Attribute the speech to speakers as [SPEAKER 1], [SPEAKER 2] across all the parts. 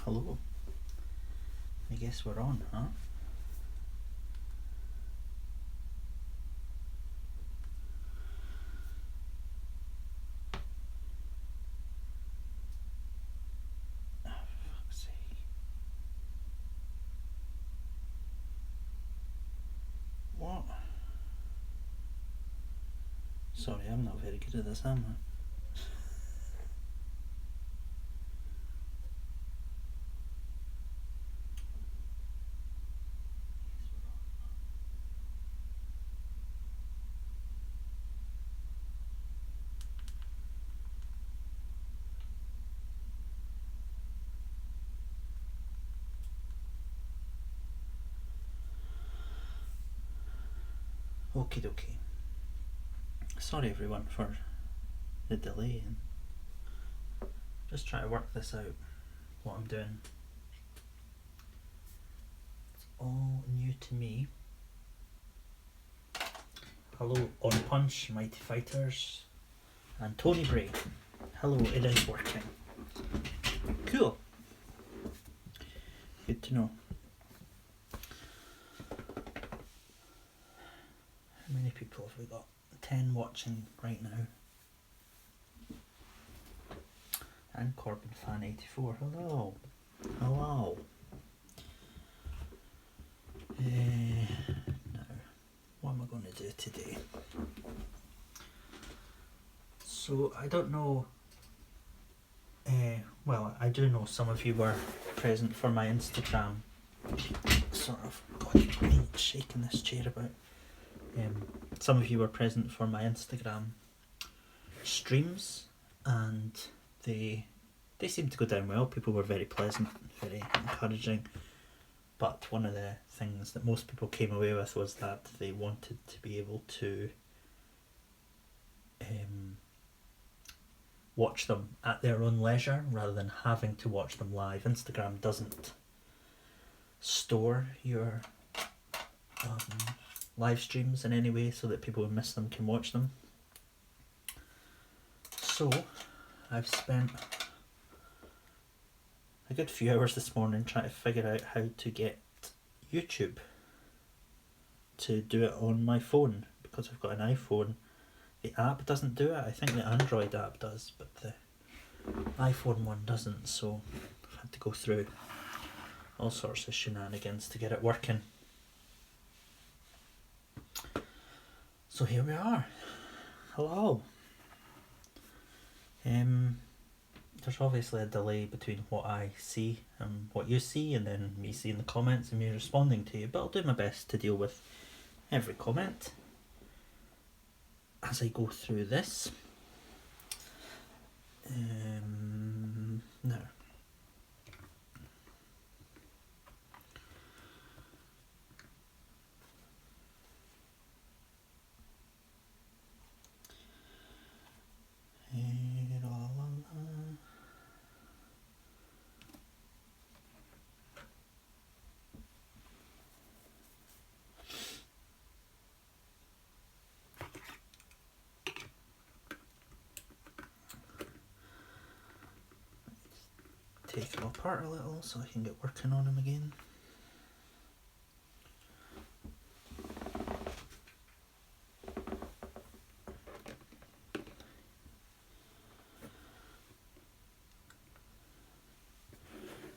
[SPEAKER 1] Hello. I guess we're on, huh? Oh, fuck's sake. What? Sorry, I'm not very good at this, am I? Okie dokie. Sorry everyone for the delay and just try to work this out, what I'm doing. It's all new to me. Hello On Punch, Mighty Fighters, and Tony Bray. Hello, it is working. Cool. Good to know. How many people have we got? 10 watching right now. And Corbin Fan 84. Hello. Hello. Now, what am I going to do today? So, I don't know. Well, I do know some of you were present for my Instagram. Sort of. God, I'm shaking this chair about. Some of you were present for my Instagram streams, and they seemed to go down well. People were very pleasant, very encouraging. But one of the things that most people came away with was that they wanted to be able to watch them at their own leisure rather than having to watch them live. Instagram doesn't store your live streams in any way so that people who miss them can watch them. So I've spent a good few hours this morning trying to figure out how to get YouTube to do it on my phone, because I've got an iPhone. The app doesn't do it. I think the Android app does, but the iPhone one doesn't, so I've had to go through all sorts of shenanigans to get it working. So here we are. Hello. There's obviously a delay between what I see and what you see, and then me seeing the comments and me responding to you, but I'll do my best to deal with every comment as I go through this. Now, take them apart a little so I can get working on them again.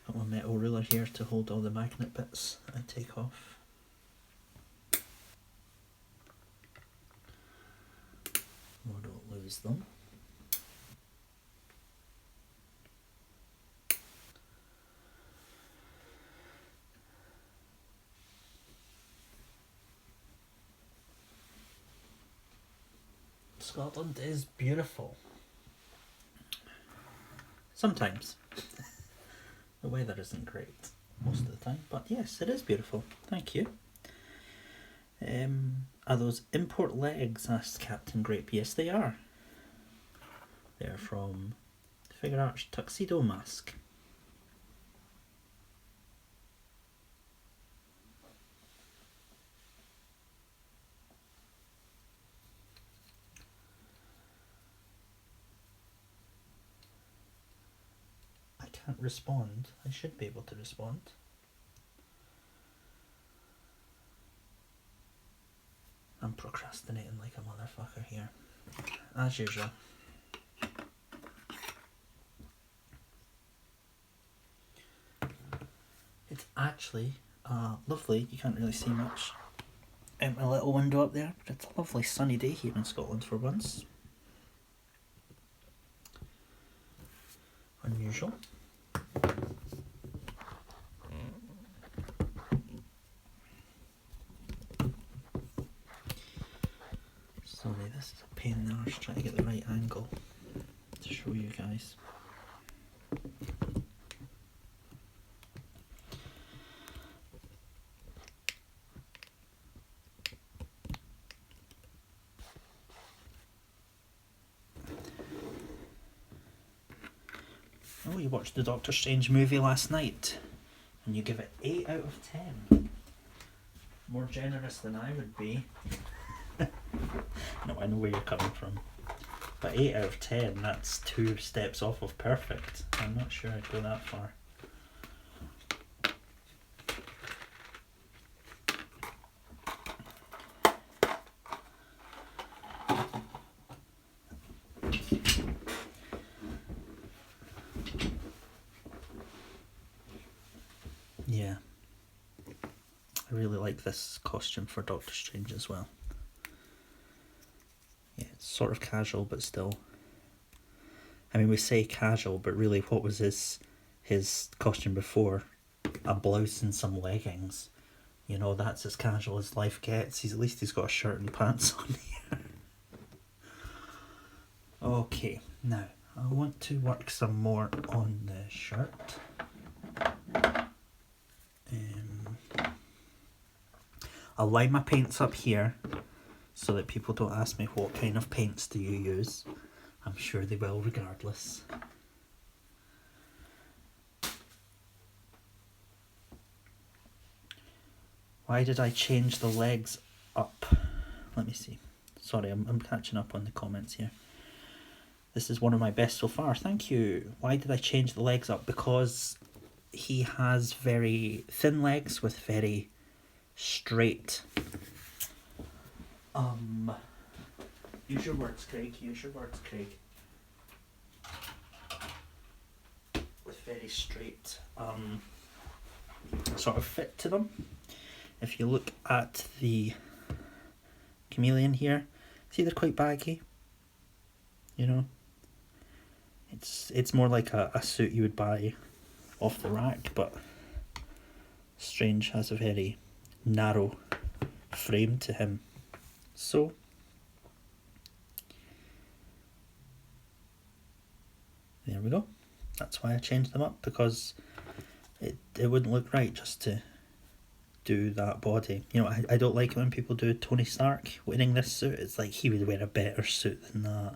[SPEAKER 1] Got my metal ruler here to hold all the magnet bits I take off. I don't lose them. Scotland is beautiful. Sometimes. The weather isn't great most of the time, but yes, it is beautiful. Thank you. Are those import legs? Asked Captain Grape. Yes, they are. They're from Figure Arts Tuxedo Mask. I can't respond. I should be able to respond. I'm procrastinating like a motherfucker here, as usual. It's actually lovely. You can't really see much out my little window up there, but it's a lovely sunny day here in Scotland for once. Unusual. Sorry, this is a pain in the arse trying to get the right angle to show you guys. Oh, you watched the Doctor Strange movie last night and you give it 8 out of 10. More generous than I would be. No, I know where you're coming from. But 8 out of 10, that's 2 steps off of perfect. I'm not sure I'd go that far. Yeah. I really like this costume for Doctor Strange as well. Yeah, it's sort of casual, but still. I mean, we say casual, but really, what was his costume before? A blouse and some leggings. You know, that's as casual as life gets. At least he's got a shirt and pants on here. Okay, now I want to work some more on the shirt. I'll line my paints up here so that people don't ask me what kind of paints do you use. I'm sure they will regardless. Why did I change the legs up? Let me see. Sorry, I'm catching up on the comments here. This is one of my best so far. Thank you. Why did I change the legs up? Because he has very thin legs with very straight. Use your words, Craig. Use your words, Craig. With very straight sort of fit to them. If you look at the chameleon here, see they're quite baggy. You know, it's more like a suit you would buy off the rack, but Strange has a very narrow frame to him. So there we go. That's why I changed them up, because it wouldn't look right just to do that body. You know, I don't like it when people do Tony Stark wearing this suit. It's like he would wear a better suit than that.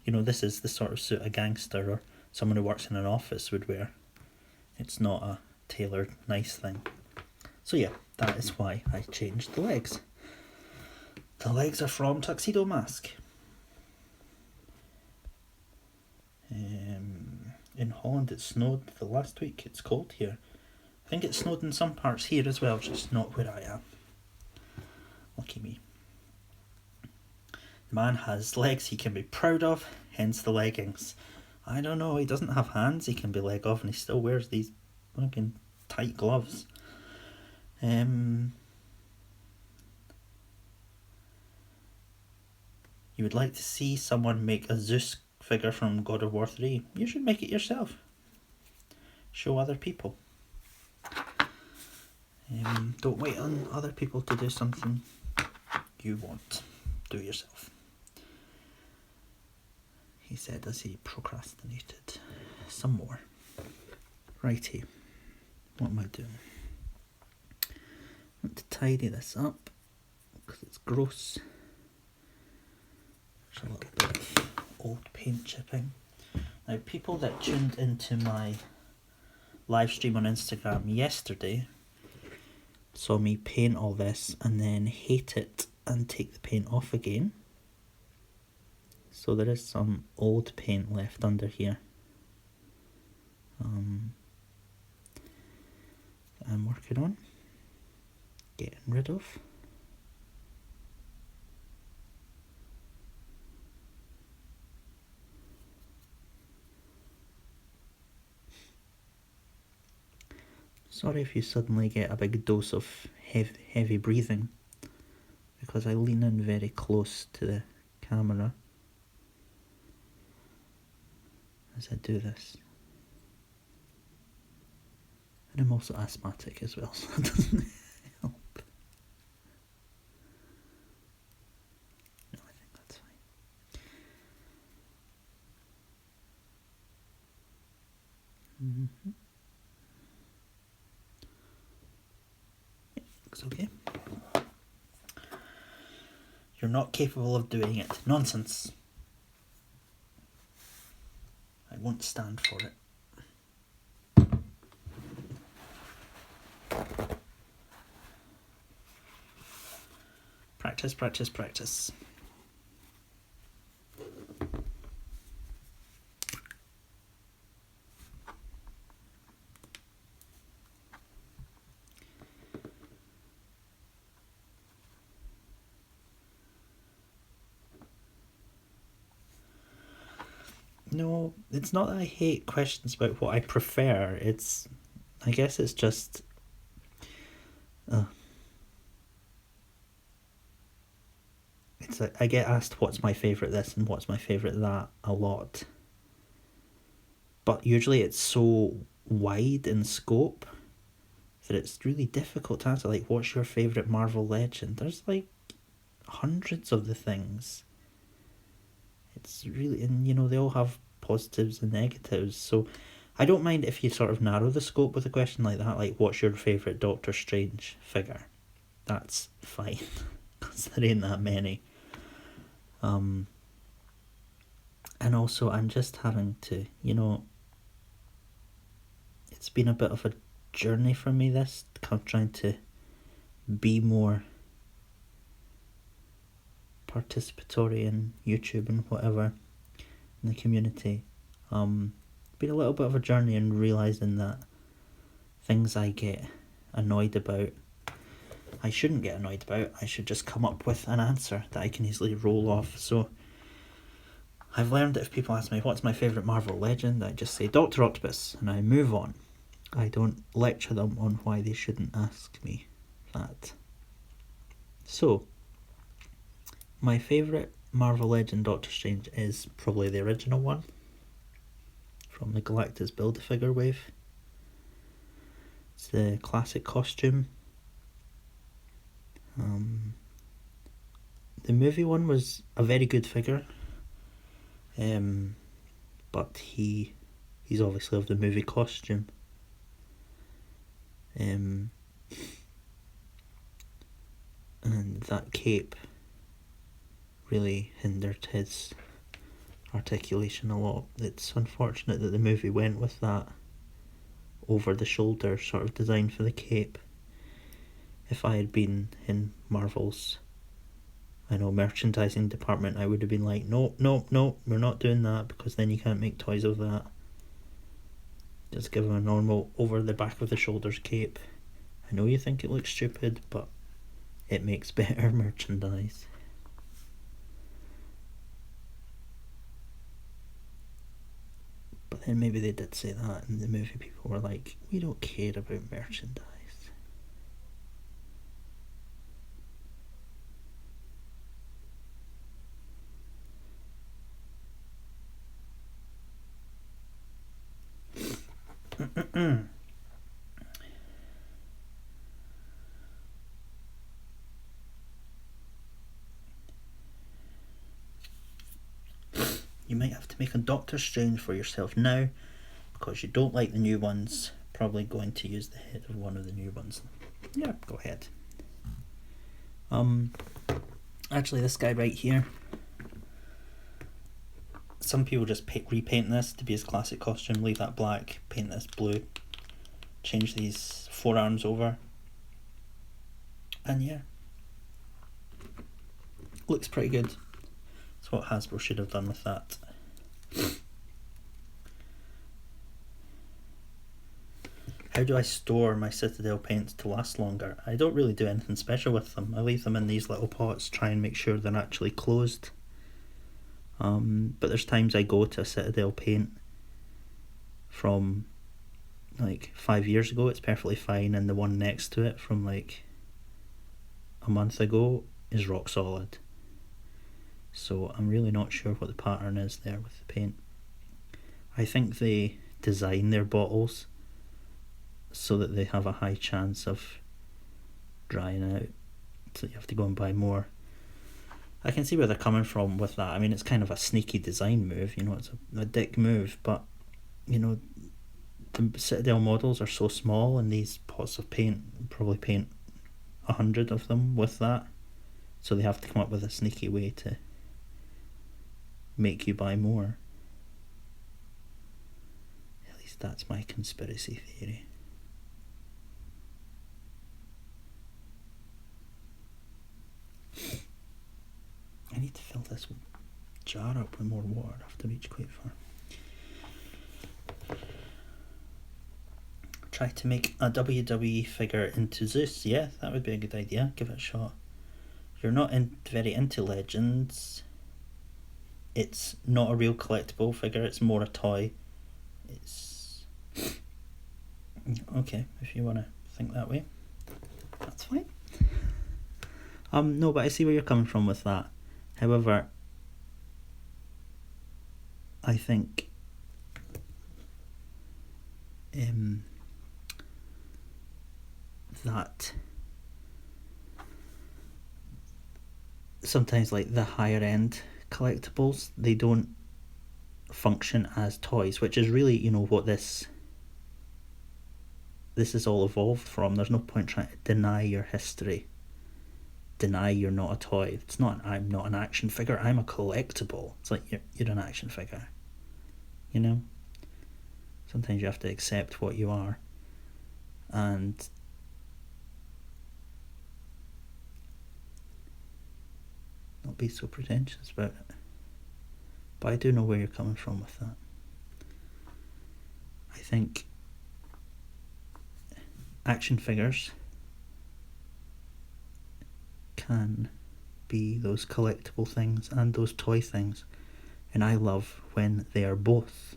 [SPEAKER 1] You know, this is the sort of suit a gangster or someone who works in an office would wear. It's not a tailored nice thing. So yeah, that is why I changed the legs. The legs are from Tuxedo Mask. In Holland it snowed the last week. It's cold here. I think it snowed in some parts here as well, just not where I am. Lucky me. The man has legs he can be proud of, hence the leggings. I don't know, he doesn't have hands he can be leg of, and he still wears these fucking tight gloves. You would like to see someone make a Zeus figure from God of War 3. You should make it yourself. Show other people. Don't wait on other people to do something you want. Do it yourself. He said as he procrastinated some more. Righty. What am I doing? I want to tidy this up because it's gross. There's a little bit of old paint chipping. Now, people that tuned into my live stream on Instagram yesterday saw me paint all this and then hate it and take the paint off again. So there is some old paint left under here. I'm working on getting rid of. Sorry if you suddenly get a big dose of heavy breathing, because I lean in very close to the camera as I do this. And I'm also asthmatic as well, so that doesn't help. No, I think that's fine. Mm-hmm. Yeah, looks okay. You're not capable of doing it. Nonsense. I won't stand for it. Practice, practice, practice. No, it's not that I hate questions about what I prefer. I guess it's just... it's like I get asked what's my favourite this and what's my favourite that a lot. But usually it's so wide in scope that it's really difficult to answer. Like, what's your favourite Marvel Legend? There's like hundreds of the things. It's really... and they all have positives and negatives, so I don't mind if you sort of narrow the scope with a question like that, like what's your favourite Doctor Strange figure? That's fine, because there ain't that many. And also I'm just having to, it's been a bit of a journey for me, this, kind of trying to be more participatory in YouTube and whatever in the community. Been a little bit of a journey in realising that things I get annoyed about, I shouldn't get annoyed about. I should just come up with an answer that I can easily roll off. So I've learned that if people ask me what's my favourite Marvel Legend, I just say Dr. Octopus and I move on. I don't lecture them on why they shouldn't ask me that. So my favourite Marvel Legend Doctor Strange is probably the original one from the Galactus Build-A-Figure wave. It's the classic costume. The movie one was a very good figure, but he's obviously of the movie costume. And that cape really hindered his articulation a lot. It's unfortunate that the movie went with that over the shoulder sort of design for the cape. If I had been in Marvel's, merchandising department, I would have been like, no, we're not doing that, because then you can't make toys of that. Just give him a normal over the back of the shoulders cape. I know you think it looks stupid, but it makes better merchandise. But then maybe they did say that, and the movie people were like, we don't care about merchandise. You might have to make a Doctor Strange for yourself now, because you don't like the new ones. Probably going to use the head of one of the new ones. Yeah, go ahead. Actually, this guy right here, some people just repaint this to be his classic costume, leave that black, paint this blue, change these forearms over, and yeah, looks pretty good. That's what Hasbro should have done with that. How do I store my Citadel paints to last longer? I don't really do anything special with them. I leave them in these little pots, try and make sure they're actually closed. But there's times I go to a Citadel paint from like 5 years ago, it's perfectly fine, and the one next to it from like a month ago is rock solid. So I'm really not sure what the pattern is there with the paint. I think they design their bottles so that they have a high chance of drying out, so you have to go and buy more. I can see where they're coming from with that. I mean, it's kind of a sneaky design move, you know, it's a dick move, but you know, the Citadel models are so small, and these pots of paint probably paint 100 of them with that, so they have to come up with a sneaky way to make you buy more. At least that's my conspiracy theory. I need to fill this jar up with more water after each quite far. Try to make a WWE figure into Zeus. Yeah, that would be a good idea. Give it a shot. You're not very into Legends. It's not a real collectible figure, it's more a toy. It's okay if you want to think that way. That's fine. No, but I see where you're coming from with that. However, I think that sometimes, like the higher end collectibles, they don't function as toys, which is really, you know, what this is all evolved from. There's no point trying to deny your history, deny you're not a toy. It's not, I'm not an action figure, I'm a collectible. It's like you're an action figure, you know. Sometimes you have to accept what you are and not be so pretentious about it. But I do know where you're coming from with that. I think action figures can be those collectible things and those toy things, and I love when they are both.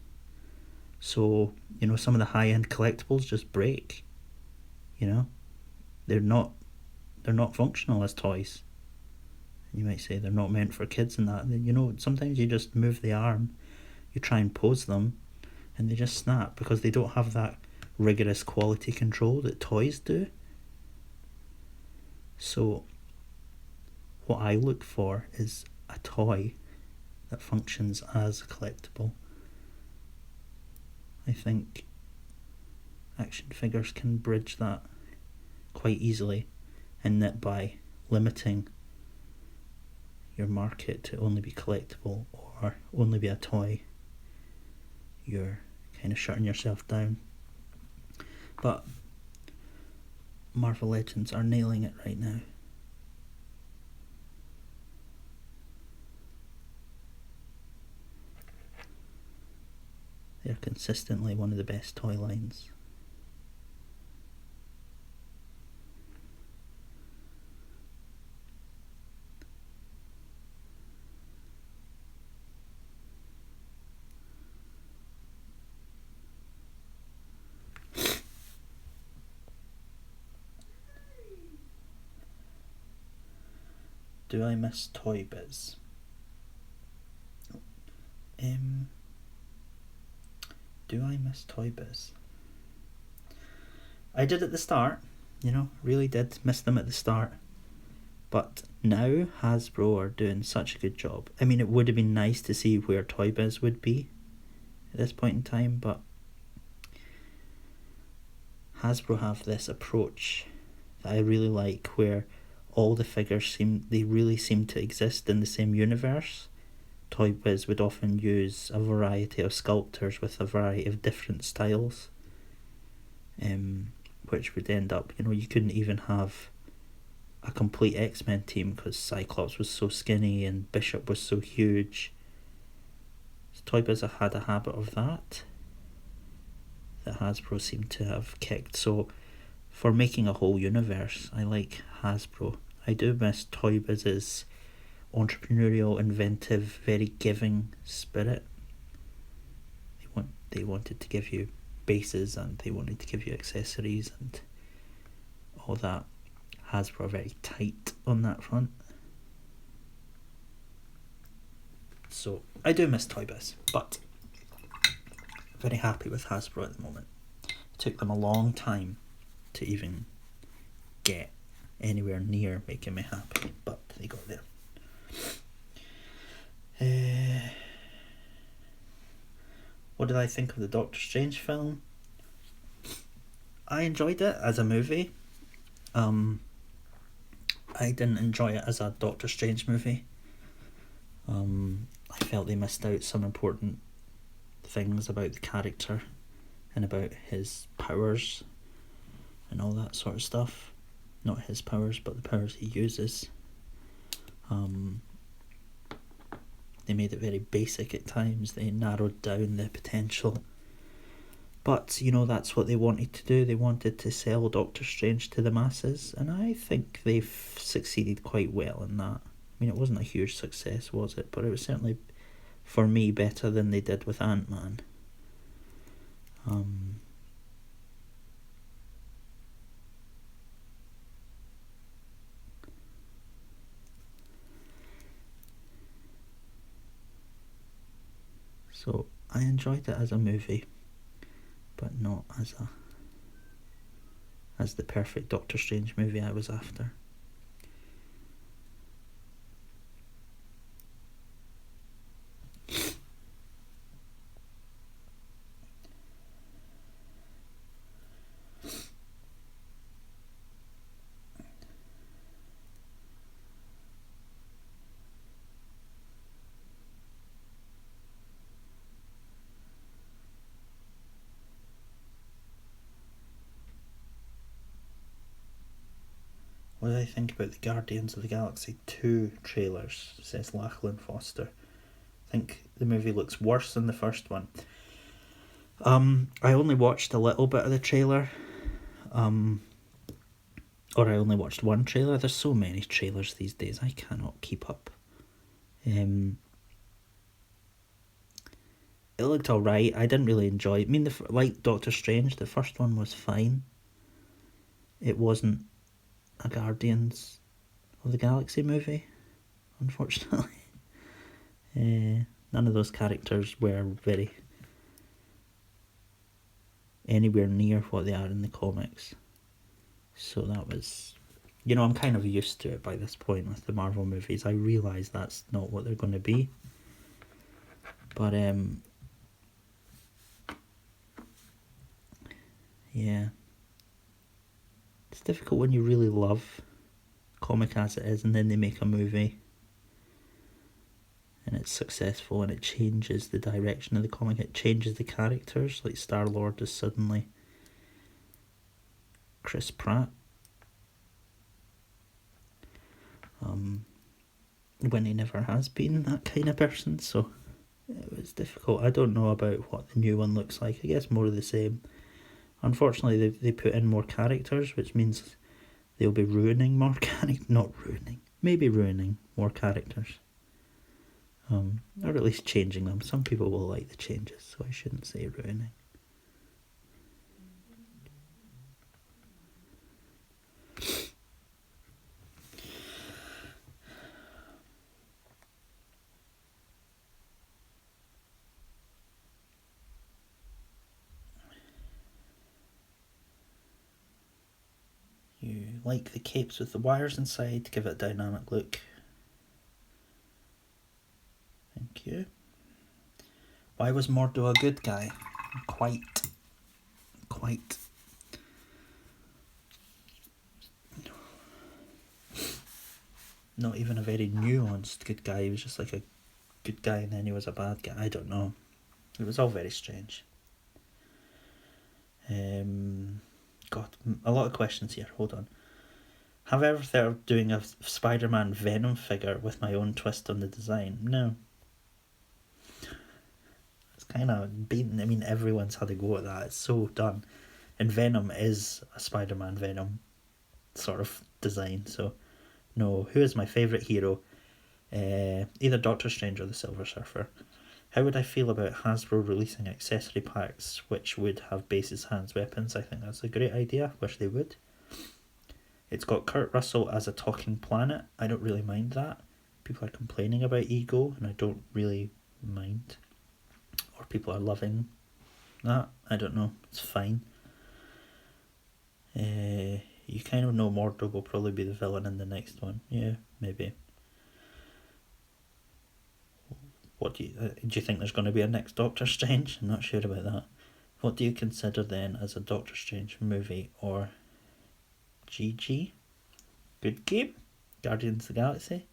[SPEAKER 1] So, you know, some of the high-end collectibles just break, you know, they're not functional as toys. You might say they're not meant for kids and that. You know, sometimes you just move the arm, you try and pose them, and they just snap because they don't have that rigorous quality control that toys do. So what I look for is a toy that functions as a collectible. I think action figures can bridge that quite easily, and that by limiting your market to only be collectible or only be a toy, you're kind of shutting yourself down. But Marvel Legends are nailing it right now. They're consistently one of the best toy lines. Do I miss Toy Biz? Do I miss Toy Biz? I did at the start, you know, really did miss them at the start. But now Hasbro are doing such a good job. I mean, it would have been nice to see where Toy Biz would be at this point in time, but Hasbro have this approach that I really like, where all the figures really seem to exist in the same universe. Toy Biz would often use a variety of sculptors with a variety of different styles, which would end up, you know, you couldn't even have a complete X-Men team because Cyclops was so skinny and Bishop was so huge. So Toy Biz had a habit of that. that Hasbro seem to have kicked. So for making a whole universe, I like Hasbro. I do miss Toy Biz's entrepreneurial, inventive, very giving spirit. They wanted to give you bases and they wanted to give you accessories and all that. Hasbro are very tight on that front. So I do miss Toy Biz, but very happy with Hasbro at the moment. It took them a long time to even get anywhere near making me happy, but they got there. What did I think of the Doctor Strange film? I enjoyed it as a movie. I didn't enjoy it as a Doctor Strange movie. I felt they missed out some important things about the character and about his powers and all that sort of stuff. Not his powers, but the powers he uses. They made it very basic at times. They narrowed down the potential. But, you know, that's what they wanted to do. They wanted to sell Doctor Strange to the masses, and I think they've succeeded quite well in that. I mean, it wasn't a huge success, was it? But it was certainly, for me, better than they did with Ant-Man. So I enjoyed it as a movie, but not as the perfect Doctor Strange movie I was after. What did I think about the Guardians of the Galaxy 2 trailers, says Lachlan Foster. I think the movie looks worse than the first one. I only watched a little bit of the trailer. Or I only watched one trailer. There's so many trailers these days, I cannot keep up. It looked alright. I didn't really enjoy it. I mean, like Doctor Strange, the first one was fine. It wasn't a Guardians of the Galaxy movie, unfortunately. None of those characters were very anywhere near what they are in the comics. So that was, you know, I'm kind of used to it by this point with the Marvel movies. I realise that's not what they're going to be. But, yeah. It's difficult when you really love comic as it is and then they make a movie and it's successful and it changes the direction of the comic. It changes the characters. Like Star-Lord is suddenly Chris Pratt. When he never has been that kind of person, so it was difficult. I don't know about what the new one looks like. I guess more of the same. Unfortunately, they put in more characters, which means they'll be ruining more ruining more characters. Or at least changing them. Some people will like the changes, so I shouldn't say ruining. You like the capes with the wires inside to give it a dynamic look. Thank you. Why was Mordo a good guy? Quite. Not even a very nuanced good guy. He was just like a good guy and then he was a bad guy. I don't know. It was all very strange. God, a lot of questions here. Hold on. Have I ever thought of doing a Spider-Man Venom figure with my own twist on the design? No. kind of been. I mean, everyone's had a go at that. It's so done. And Venom is a Spider-Man Venom sort of design. So, no, who is my favourite hero? Either Doctor Strange or the Silver Surfer. How would I feel about Hasbro releasing accessory packs which would have bases, hands, weapons? I think that's a great idea. Wish they would. It's got Kurt Russell as a talking planet. I don't really mind that. People are complaining about Ego, and I don't really mind. Or people are loving that. I don't know. It's fine. You kind of know Mordo will probably be the villain in the next one. Yeah, maybe. What do you think there's going to be a next Doctor Strange? I'm not sure about that. What do you consider then as a Doctor Strange movie or GG? Good game? Guardians of the Galaxy?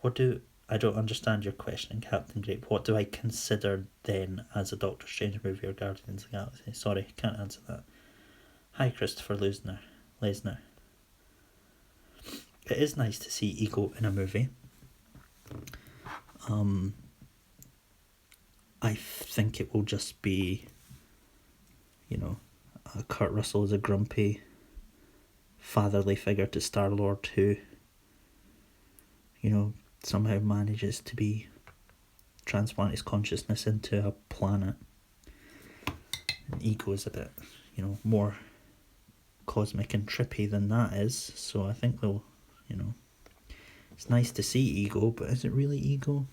[SPEAKER 1] I don't understand your question, Captain Grape. What do I consider then as a Doctor Strange movie or Guardians of the Galaxy? Sorry, can't answer that. Hi, Christopher Lesnar. It is nice to see Ego in a movie. I think it will just be, Kurt Russell is a grumpy, fatherly figure to Star-Lord who, somehow manages to transplant his consciousness into a planet. And Ego is a bit, more cosmic and trippy than that is. So I think they'll, it's nice to see Ego, but is it really Ego?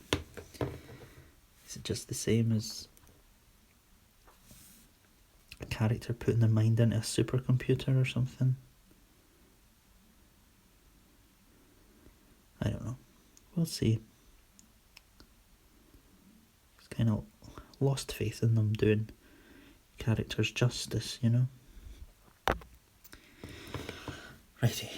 [SPEAKER 1] Is it just the same as a character putting their mind into a supercomputer or something? I don't know. We'll see. It's kind of lost faith in them doing characters justice, Righty.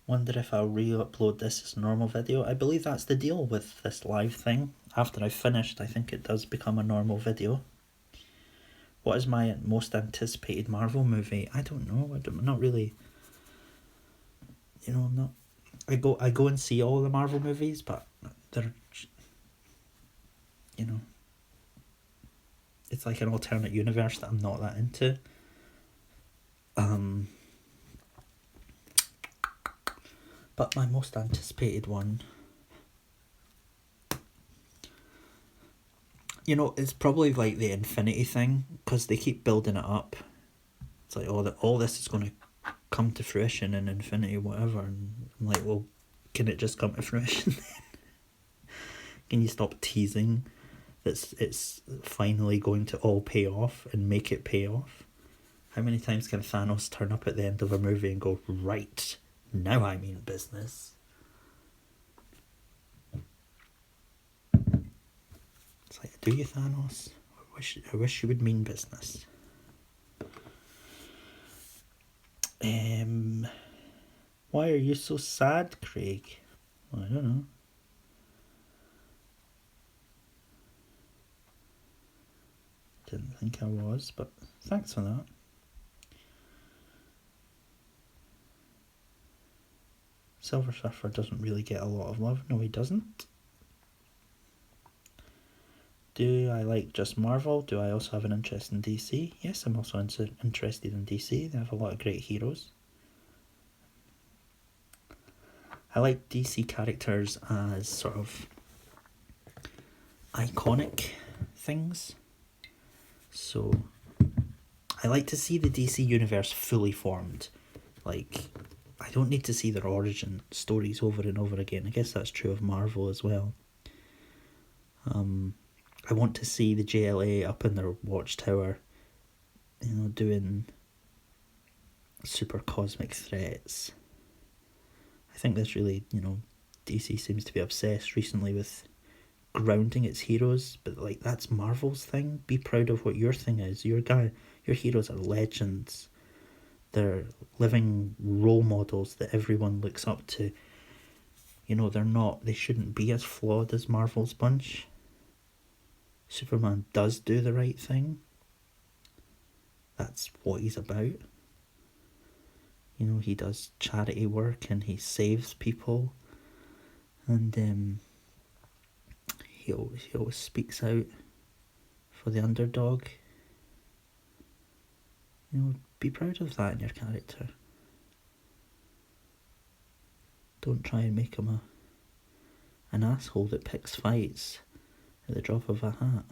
[SPEAKER 1] Wonder if I'll re-upload this as a normal video. I believe that's the deal with this live thing. After I've finished, I think it does become a normal video. What is my most anticipated Marvel movie? I don't know. I'm not really... I go and see all the Marvel movies, but they're... It's like an alternate universe that I'm not that into. But my most anticipated one... it's probably like the Infinity thing, because they keep building it up. It's like, all this is going to come to fruition in Infinity, whatever. And I'm like, well, can it just come to fruition then? Can you stop teasing that it's finally going to all pay off and make it pay off? How many times can Thanos turn up at the end of a movie and go, right, now I mean business? It's like, do you, Thanos? I wish you would mean business. Why are you so sad, Craig? Well, I don't know. Didn't think I was, but thanks for that. Silver Surfer doesn't really get a lot of love. No, he doesn't. Do I like just Marvel? Do I also have an interest in DC? Yes, I'm also interested in DC. They have a lot of great heroes. I like DC characters as sort of iconic things. So I like to see the DC universe fully formed. Like, I don't need to see their origin stories over and over again. I guess that's true of Marvel as well. I want to see the JLA up in their watchtower, doing super cosmic threats. I think that's really, DC seems to be obsessed recently with grounding its heroes, but like, that's Marvel's thing. Be proud of what your thing is. Your heroes are legends. They're living role models that everyone looks up to. They shouldn't be as flawed as Marvel's bunch. Superman does do the right thing. That's what he's about. You know, he does charity work and he saves people, and he always speaks out for the underdog. You know, be proud of that in your character. Don't try and make him an asshole that picks fights at the drop of a hat.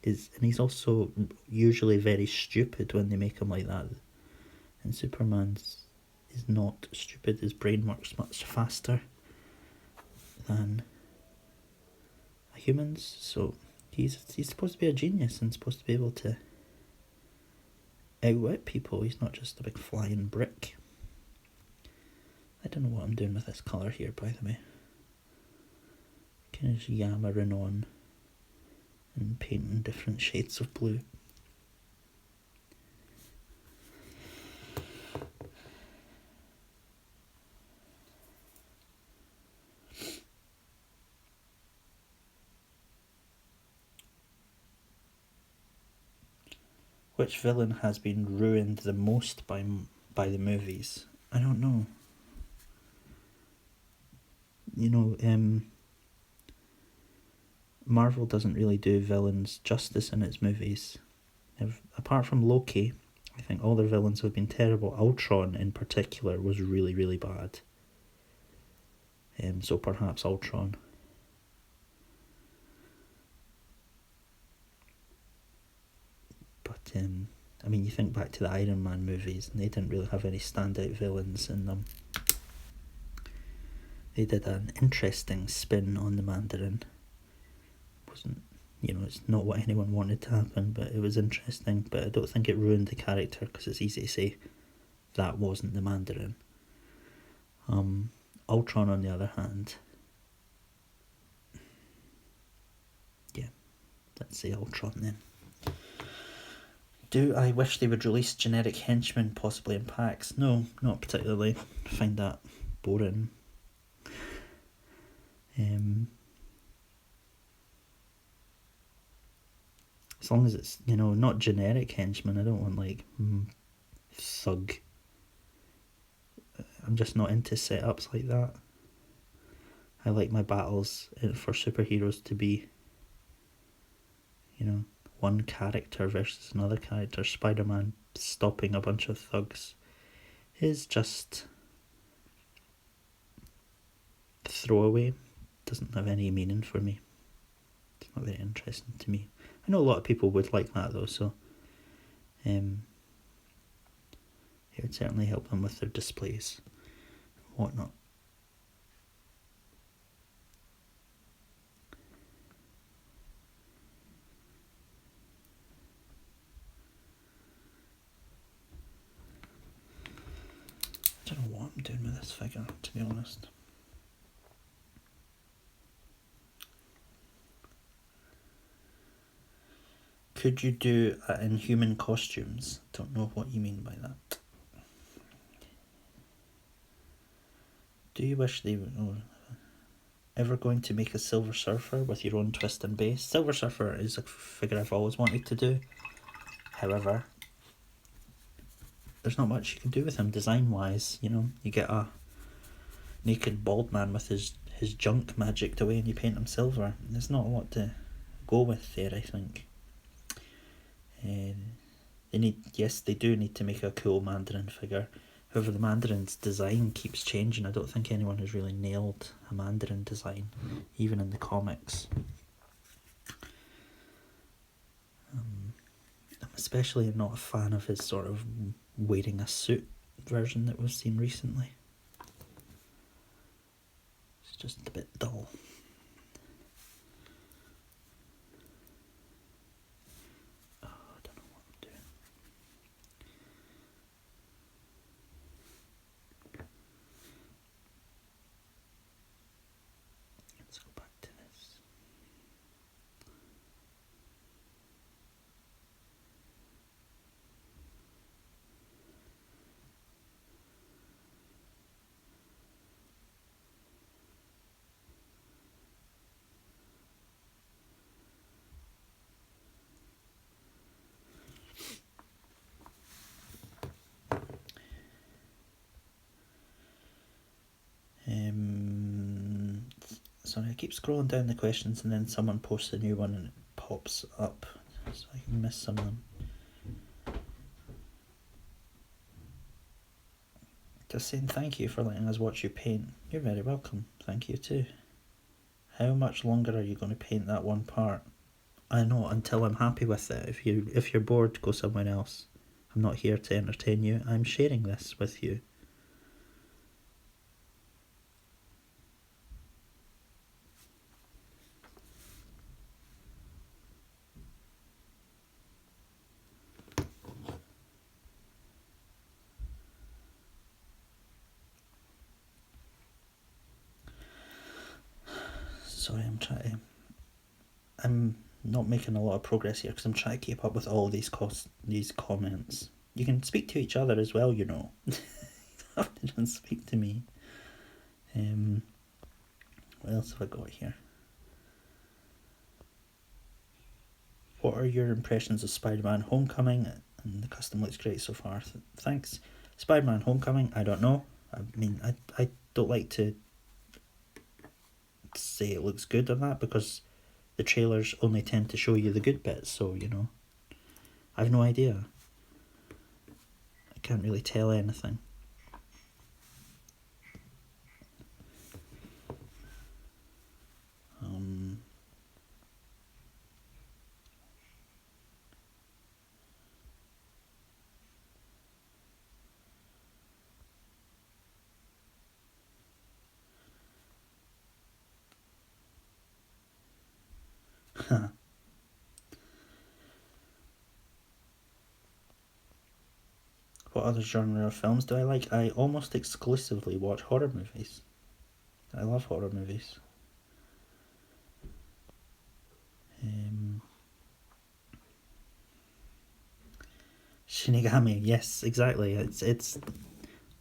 [SPEAKER 1] And he's also usually very stupid when they make him like that. And Superman's is not stupid. His brain works much faster than a human's. So he's supposed to be a genius and supposed to be able to outwit people. He's not just a big flying brick. I don't know what I'm doing with this colour here, by the way. Kind of just yammering on and painting different shades of blue. Which villain has been ruined the most by the movies? I don't know. You know, Marvel doesn't really do villains justice in its movies. Apart from Loki, I think all their villains have been terrible. Ultron in particular was really, really bad. So perhaps Ultron. But, I mean, you think back to the Iron Man movies, and they didn't really have any standout villains in them. They did an interesting spin on the Mandarin. Wasn't, you know, it's not what anyone wanted to happen, but it was interesting. But I don't think it ruined the character, because it's easy to say that wasn't the Mandarin. Ultron, on the other hand, yeah, let's say Ultron then. Do I wish they would release generic henchmen possibly in packs? No, not particularly. I find that boring. As long as it's, you know, not generic henchmen. I don't want like thug. I'm just not into setups like that. I like my battles for superheroes to be, you know, one character versus another character. Spider-Man stopping a bunch of thugs is just throwaway. Doesn't have any meaning for me. It's not very interesting to me. I know a lot of people would like that though, so it would certainly help them with their displays and whatnot. I don't know what I'm doing with this figure, to be honest. Could you do Inhuman costumes? Don't know what you mean by that. Do you wish they were ever going to make a Silver Surfer with your own twist and base? Silver Surfer is a figure I've always wanted to do. However, there's not much you can do with him design-wise. You know, you get a naked bald man with his junk magicked away and you paint him silver. There's not a lot to go with there, I think. They do need to make a cool Mandarin figure. However, the Mandarin's design keeps changing. I don't think anyone has really nailed a Mandarin design, even in the comics. I'm especially not a fan of his sort of wearing a suit version that we've seen recently. It's just a bit dull. Sorry, I keep scrolling down the questions and then someone posts a new one and it pops up, so I can miss some of them. Just saying thank you for letting us watch you paint. You're very welcome. Thank you too. How much longer are you going to paint that one part? I know, until I'm happy with it. If you're bored, go somewhere else. I'm not here to entertain you. I'm sharing this with you. Sorry, I'm not making a lot of progress here because I'm trying to keep up with all these comments. You can speak to each other as well, you know. You don't have to just speak to me. What else have I got here? What are your impressions of Spider-Man Homecoming? And the custom looks great so far. Thanks. Spider-Man Homecoming, I don't know. I mean, I don't like to say it looks good or that because the trailers only tend to show you the good bits, so, you know. I've no idea. I can't really tell anything. What other genre of films do I like? I almost exclusively watch horror movies. I love horror movies. Shinigami, yes, exactly. It's.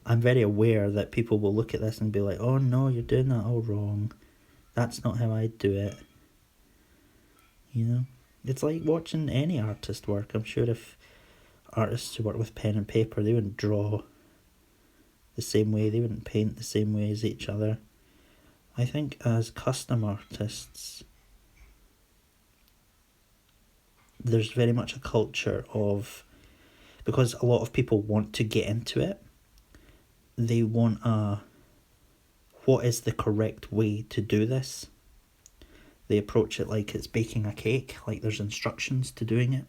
[SPEAKER 1] I'm very aware that people will look at this and be like, "Oh no, you're doing that all wrong. That's not how I do it." You know, it's like watching any artist work. I'm sure if artists who work with pen and paper, they wouldn't draw the same way. They wouldn't paint the same way as each other. I think as custom artists, there's very much a culture of, because a lot of people want to get into it, they want what is the correct way to do this? They approach it like it's baking a cake, like there's instructions to doing it.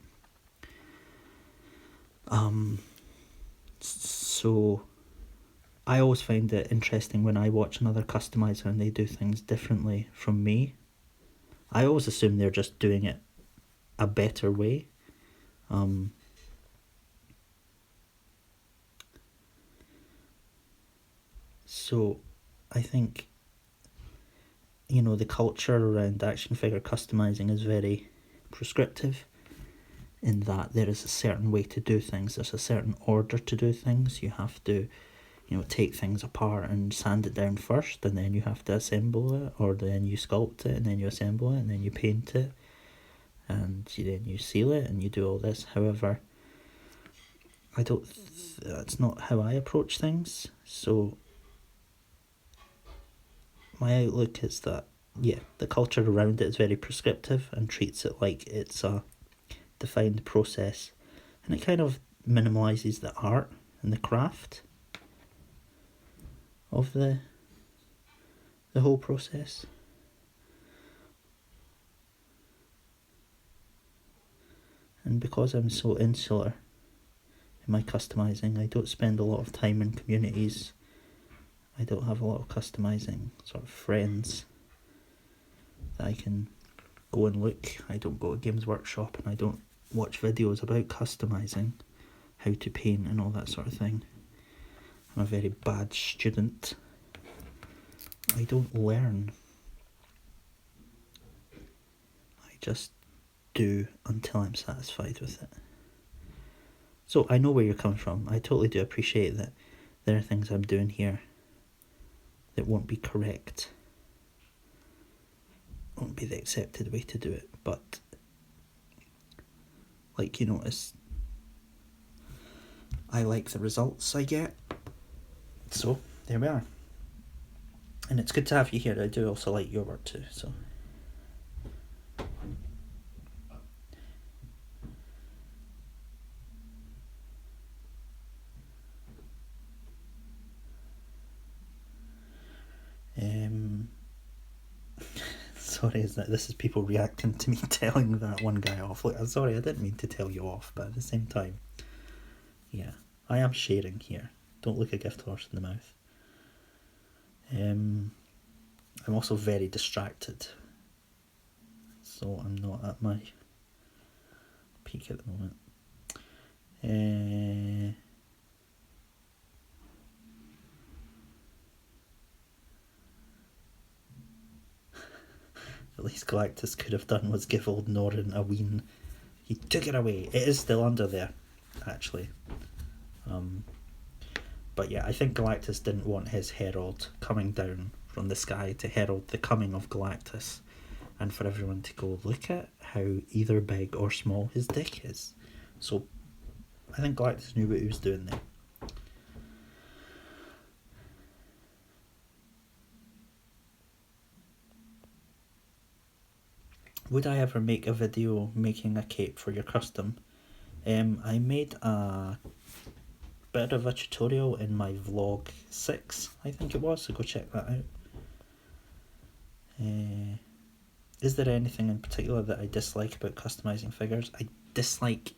[SPEAKER 1] So I always find it interesting when I watch another customizer and they do things differently from me. I always assume they're just doing it a better way. So I think, you know, the culture around action figure customizing is very prescriptive in that there is a certain way to do things. There's a certain order to do things. You have to, you know, take things apart and sand it down first, and then you have to assemble it, or then you sculpt it, and then you assemble it, and then you paint it, and then you seal it, and you do all this. However, that's not how I approach things. So my outlook is that, yeah, the culture around it is very prescriptive and treats it like it's a defined process, and it kind of minimalizes the art and the craft of the whole process. And because I'm so insular in my customizing, I don't spend a lot of time in communities. I don't have a lot of customizing sort of friends that I can go and look. I don't go to Games Workshop, and I don't watch videos about customizing, how to paint and all that sort of thing. I'm a very bad student. I don't learn. I just do until I'm satisfied with it. So I know where you're coming from. I totally do appreciate that there are things I'm doing here that won't be correct, won't be the accepted way to do it, but like you notice, I like the results I get, so there we are. And it's good to have you here. I do also like your work too, so. Sorry, this is people reacting to me telling that one guy off. Look, I'm sorry, I didn't mean to tell you off, but at the same time, yeah, I am sharing here. Don't look a gift horse in the mouth. I'm also very distracted, so I'm not at my peak at the moment. At least Galactus could have done was give old Norrin a ween. He took it away. It is still under there, actually. But yeah, I think Galactus didn't want his herald coming down from the sky to herald the coming of Galactus, and for everyone to go, look at how either big or small his dick is. So I think Galactus knew what he was doing there. Would I ever make a video making a cape for your custom? I made a bit of a tutorial in my vlog 6, I think it was, so go check that out. Is there anything in particular that I dislike about customizing figures? I dislike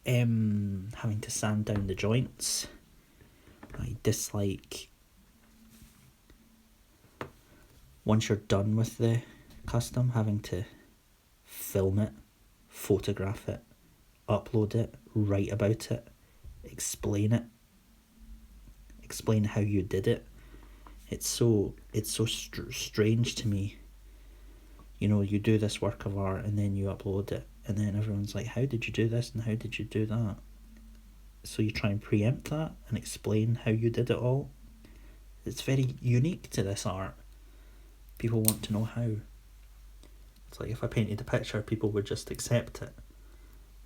[SPEAKER 1] having to sand down the joints. I dislike once you're done with the custom having to film it, photograph it, upload it, write about it, explain how you did it. It's so strange to me. You know, you do this work of art and then you upload it, and then everyone's like, how did you do this and how did you do that? So you try and preempt that and explain how you did it all. It's very unique to this art. People want to know how. It's like if I painted a picture, people would just accept it.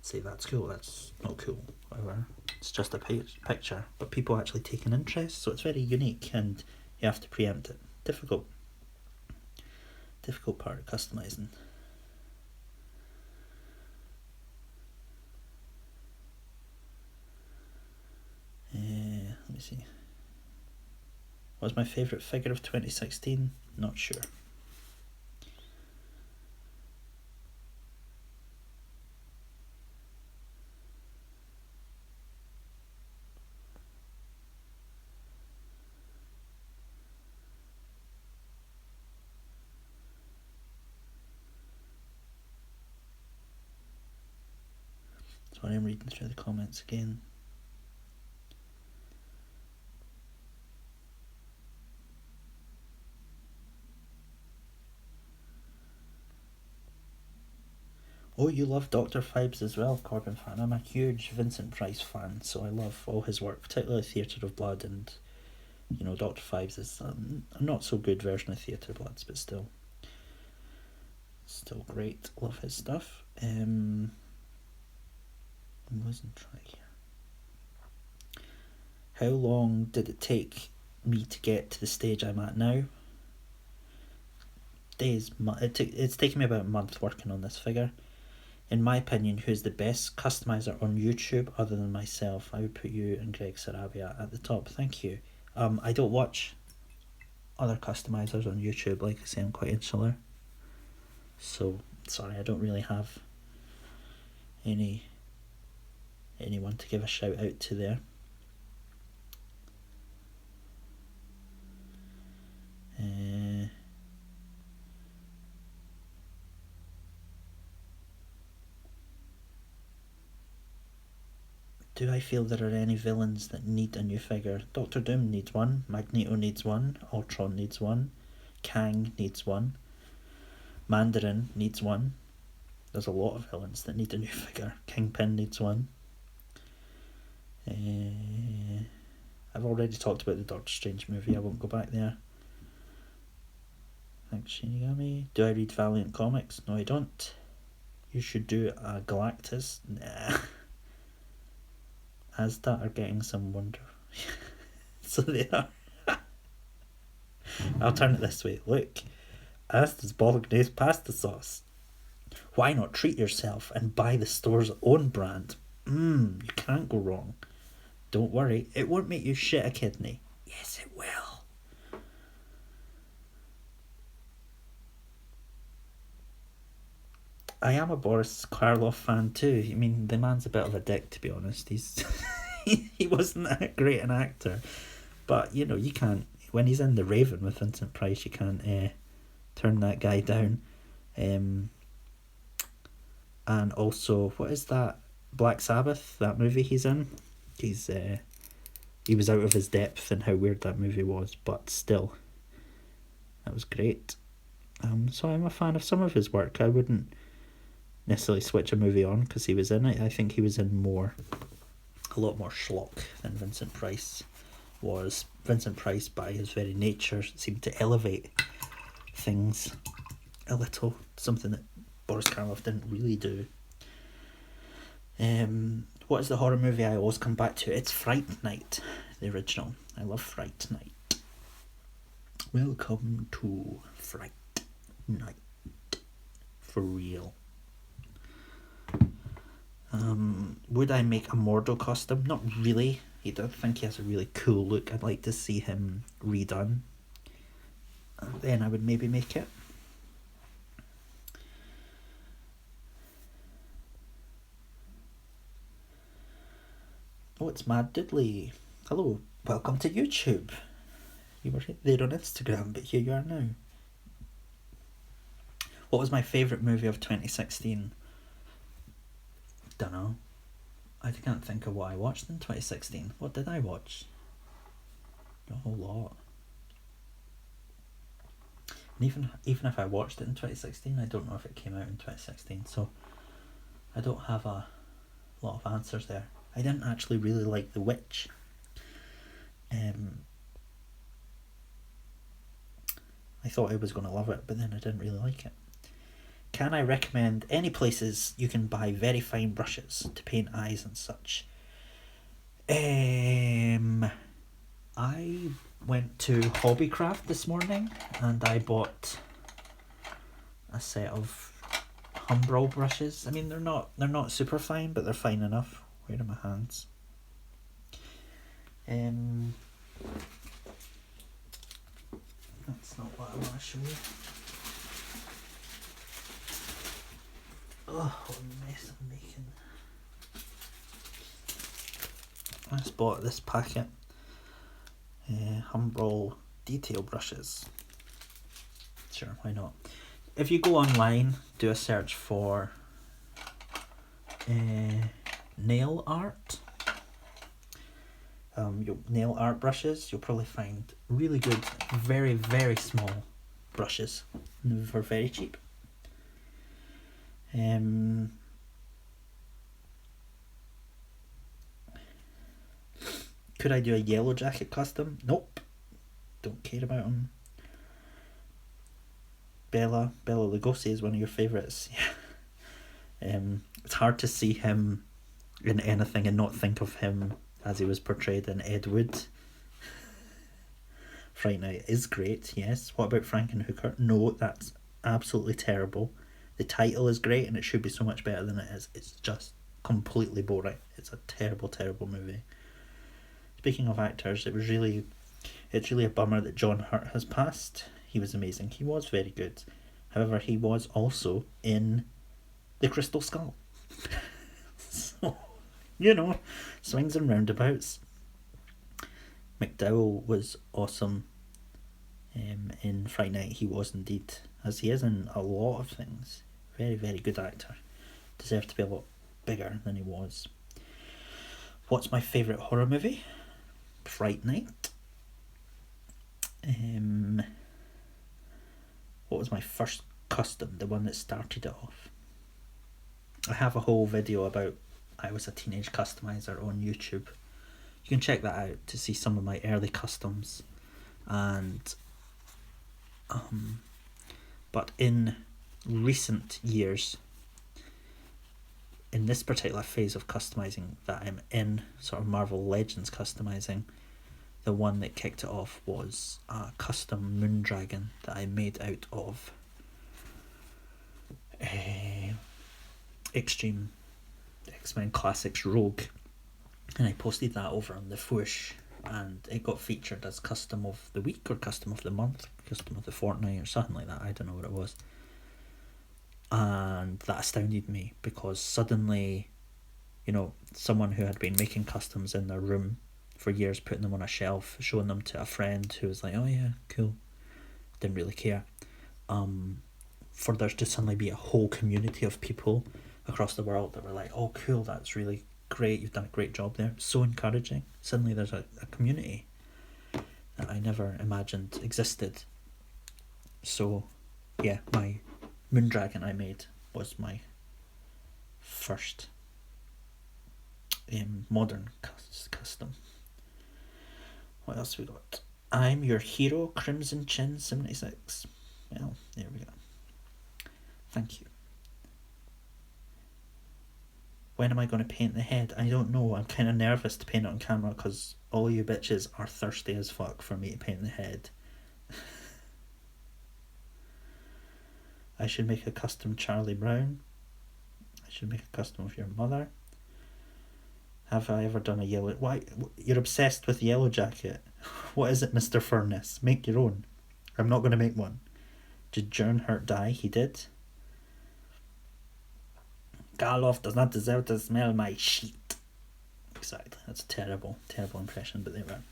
[SPEAKER 1] Say that's cool, that's not cool, whatever. It's just a picture. But people actually take an interest, so it's very unique and you have to preempt it. Difficult part of customizing. Let me see. What was my favourite figure of 2016? Not sure. Sorry, I'm reading through the comments again. Oh, you love Dr. Phibes as well, Corbin fan. I'm a huge Vincent Price fan, so I love all his work, particularly Theatre of Blood, and you know, Dr. Phibes is a not so good version of Theatre of Bloods, but still great. Love his stuff. I'm losing track here. How long did it take me to get to the stage I'm at now? Days. It's taken me about a month working on this figure. In my opinion, who's the best customizer on YouTube other than myself? I would put you and Greg Sarabia at the top. Thank you. I don't watch other customizers on YouTube. Like I say, I'm quite insular. So, sorry, I don't really have anyone to give a shout out to there. Do I feel there are any villains that need a new figure? Doctor Doom needs one, Magneto needs one, Ultron needs one, Kang needs one, Mandarin needs one. There's a lot of villains that need a new figure. Kingpin needs one. I've already talked about the Doctor Strange movie, I won't go back there. Thanks, Shinigami. Do I read Valiant comics? No, I don't. You should do a Galactus. Nah. Asda are getting some wonder. So they are. I'll turn it this way. Look, Asda's bolognese pasta sauce. Why not treat yourself and buy the store's own brand? You can't go wrong. Don't worry, it won't make you shit a kidney. Yes, it will. I am a Boris Karloff fan too. I mean, the man's a bit of a dick, to be honest. He's he wasn't that great an actor, but you know, you can't, when he's in The Raven with Vincent Price, you can't turn that guy down. And also, what is that? Black Sabbath, that movie he's in. He was out of his depth in how weird that movie was, but still, that was great. So I'm a fan of some of his work. I wouldn't necessarily switch a movie on because he was in it. I think he was in a lot more schlock than Vincent Price was. Vincent Price, by his very nature, seemed to elevate things a little, something that Boris Karloff didn't really do. What is the horror movie I always come back to? It's Fright Night, the original. I love Fright Night. Welcome to Fright Night. For real. Would I make a Mordo costume? Not really. I don't think he has a really cool look. I'd like to see him redone. And then I would maybe make it. Oh, it's Mad Diddley. Hello, welcome to YouTube. You were there on Instagram, but here you are now. What was my favourite movie of 2016? Dunno. I can't think of what I watched in 2016. What did I watch? A whole lot. And even if I watched it in 2016, I don't know if it came out in 2016, so I don't have a lot of answers there. I didn't actually really like The Witch. I thought I was going to love it, but then I didn't really like it. Can I recommend any places you can buy very fine brushes to paint eyes and such? I went to Hobbycraft this morning and I bought a set of Humbrol brushes. I mean, they're not super fine, but they're fine enough. Where are my hands? That's not what I want to show you. Oh, what a mess I'm making. I just bought this packet. Humbrol detail brushes. Sure, why not? If you go online, do a search for nail art. Nail art brushes, you'll probably find really good, very, very small brushes for very cheap. Could I do a Yellow Jacket custom? Nope. Don't care about him. Bela Lugosi is one of your favourites. Yeah. It's hard to see him in anything and not think of him as he was portrayed in Ed Wood. Fright Night is great, yes. What about Frankenhooker? No, that's absolutely terrible. The title is great and it should be so much better than it is. It's just completely boring. It's a terrible, terrible movie. Speaking of actors, it's really a bummer that John Hurt has passed. He was amazing. He was very good. However, he was also in The Crystal Skull. So, you know, swings and roundabouts. McDowell was awesome in Fright Night. He was indeed, as he is in a lot of things. Very, very good actor. Deserved to be a lot bigger than he was. What's my favourite horror movie? Fright Night. What was my first custom? The one that started it off. I have a whole video about I was a teenage customizer on YouTube. You can check that out to see some of my early customs. And but in recent years, in this particular phase of customizing that I'm in, sort of Marvel Legends customizing, the one that kicked it off was a custom Moondragon that I made out of Extreme X-Men Classics Rogue, and I posted that over on the Foosh, and it got featured as custom of the week or custom of the month, custom of the fortnight or something like that. I don't know what it was, and that astounded me because suddenly, you know, someone who had been making customs in their room for years, putting them on a shelf, showing them to a friend who was like, oh yeah, cool, didn't really care, for there to suddenly be a whole community of people across the world that were like, oh cool, that's really great, you've done a great job there, so encouraging. Suddenly there's a community that I never imagined existed. So yeah, my Moondragon I made was my first modern custom. What else we got? I'm Your Hero, Crimson Chin 76. Well, there we go. Thank you. When am I going to paint the head? I don't know. I'm kind of nervous to paint it on camera because all you bitches are thirsty as fuck for me to paint the head. I should make a custom Charlie Brown. I should make a custom of your mother. Have I ever done a yellow... Why? You're obsessed with Yellow Jacket. What is it, Mr. Furness? Make your own. I'm not going to make one. Did Jernhurt die? He did. Karloff does not deserve to smell my shit. Exactly. That's a terrible, terrible impression, but there we are.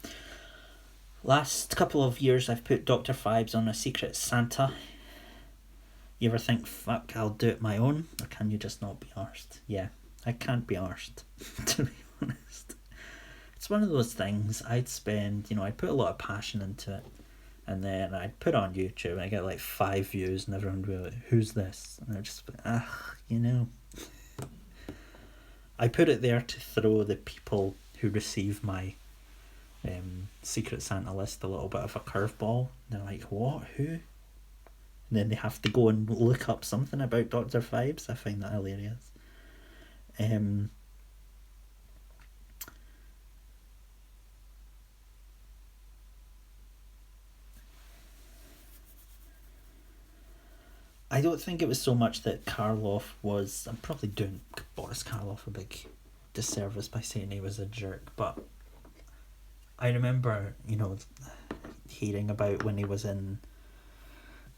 [SPEAKER 1] Last couple of years I've put Dr. Phibes on a Secret Santa. You ever think, fuck, I'll do it my own? Or can you just not be arsed? Yeah, I can't be arsed, to be honest. It's one of those things I'd spend, I'd put a lot of passion into it, and then I'd put it on YouTube and I get like 5 views and everyone would be like, who's this? And I'd just be, I put it there to throw the people who receive my Secret Santa list a little bit of a curveball. They're like, what? Who? And then they have to go and look up something about Dr. Phibes. I find that hilarious. I don't think it was so much that Karloff was... I'm probably doing Boris Karloff a big disservice by saying he was a jerk, but I remember, hearing about when he was in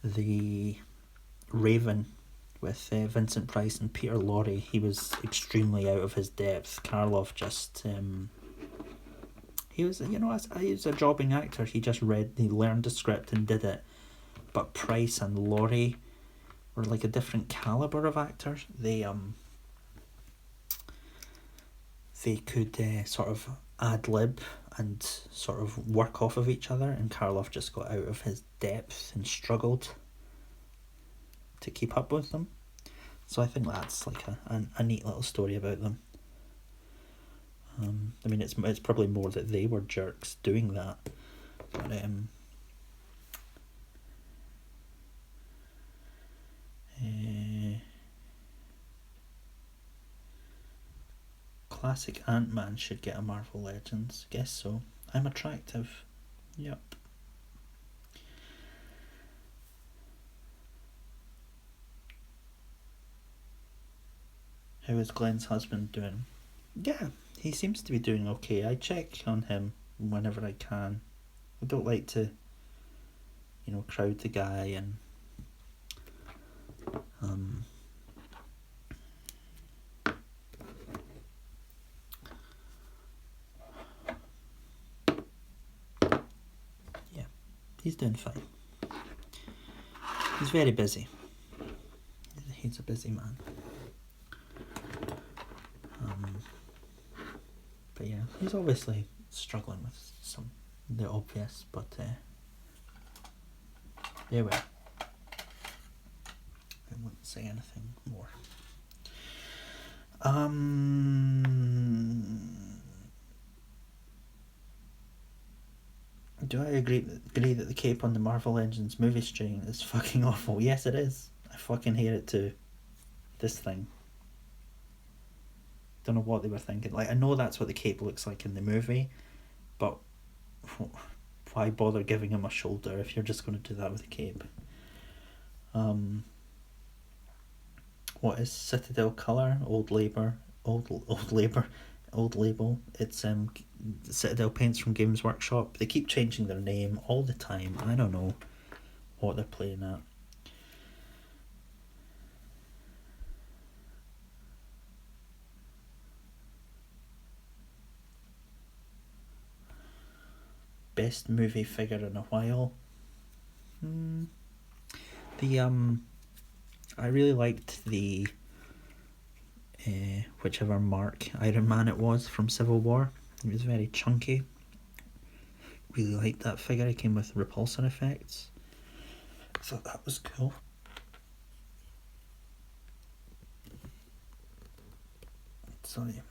[SPEAKER 1] the Raven with Vincent Price and Peter Lorre. He was extremely out of his depth. Karloff just... he was, he was a jobbing actor. He learned the script and did it. But Price and Lorre were like a different caliber of actors. They could sort of ad-lib and sort of work off of each other, and Karloff just got out of his depth and struggled to keep up with them. So I think that's like a neat little story about them. It's probably more that they were jerks doing that, but classic Ant-Man should get a Marvel Legends. Guess so. I'm attractive. Yep. How is Glenn's husband doing? Yeah, he seems to be doing okay. I check on him whenever I can. I don't like to, crowd the guy and yeah, he's doing fine. He's very busy. He's a busy man. But yeah, he's obviously struggling with the obvious, but there we are. I wouldn't say anything more. Do I agree that the cape on the Marvel Legends movie string is fucking awful? Yes, it is. I fucking hate it too. This thing. Don't know what they were thinking. Like, I know that's what the cape looks like in the movie, but why bother giving him a shoulder if you're just going to do that with a cape? What is Citadel Colour? Old Label. It's Citadel paints from Games Workshop. They keep changing their name all the time. I don't know what they're playing at. Best movie figure in a while. I really liked the whichever Mark Iron Man it was from Civil War. It was very chunky. Really liked that figure. It came with repulsion effects. I thought that was cool. Sorry.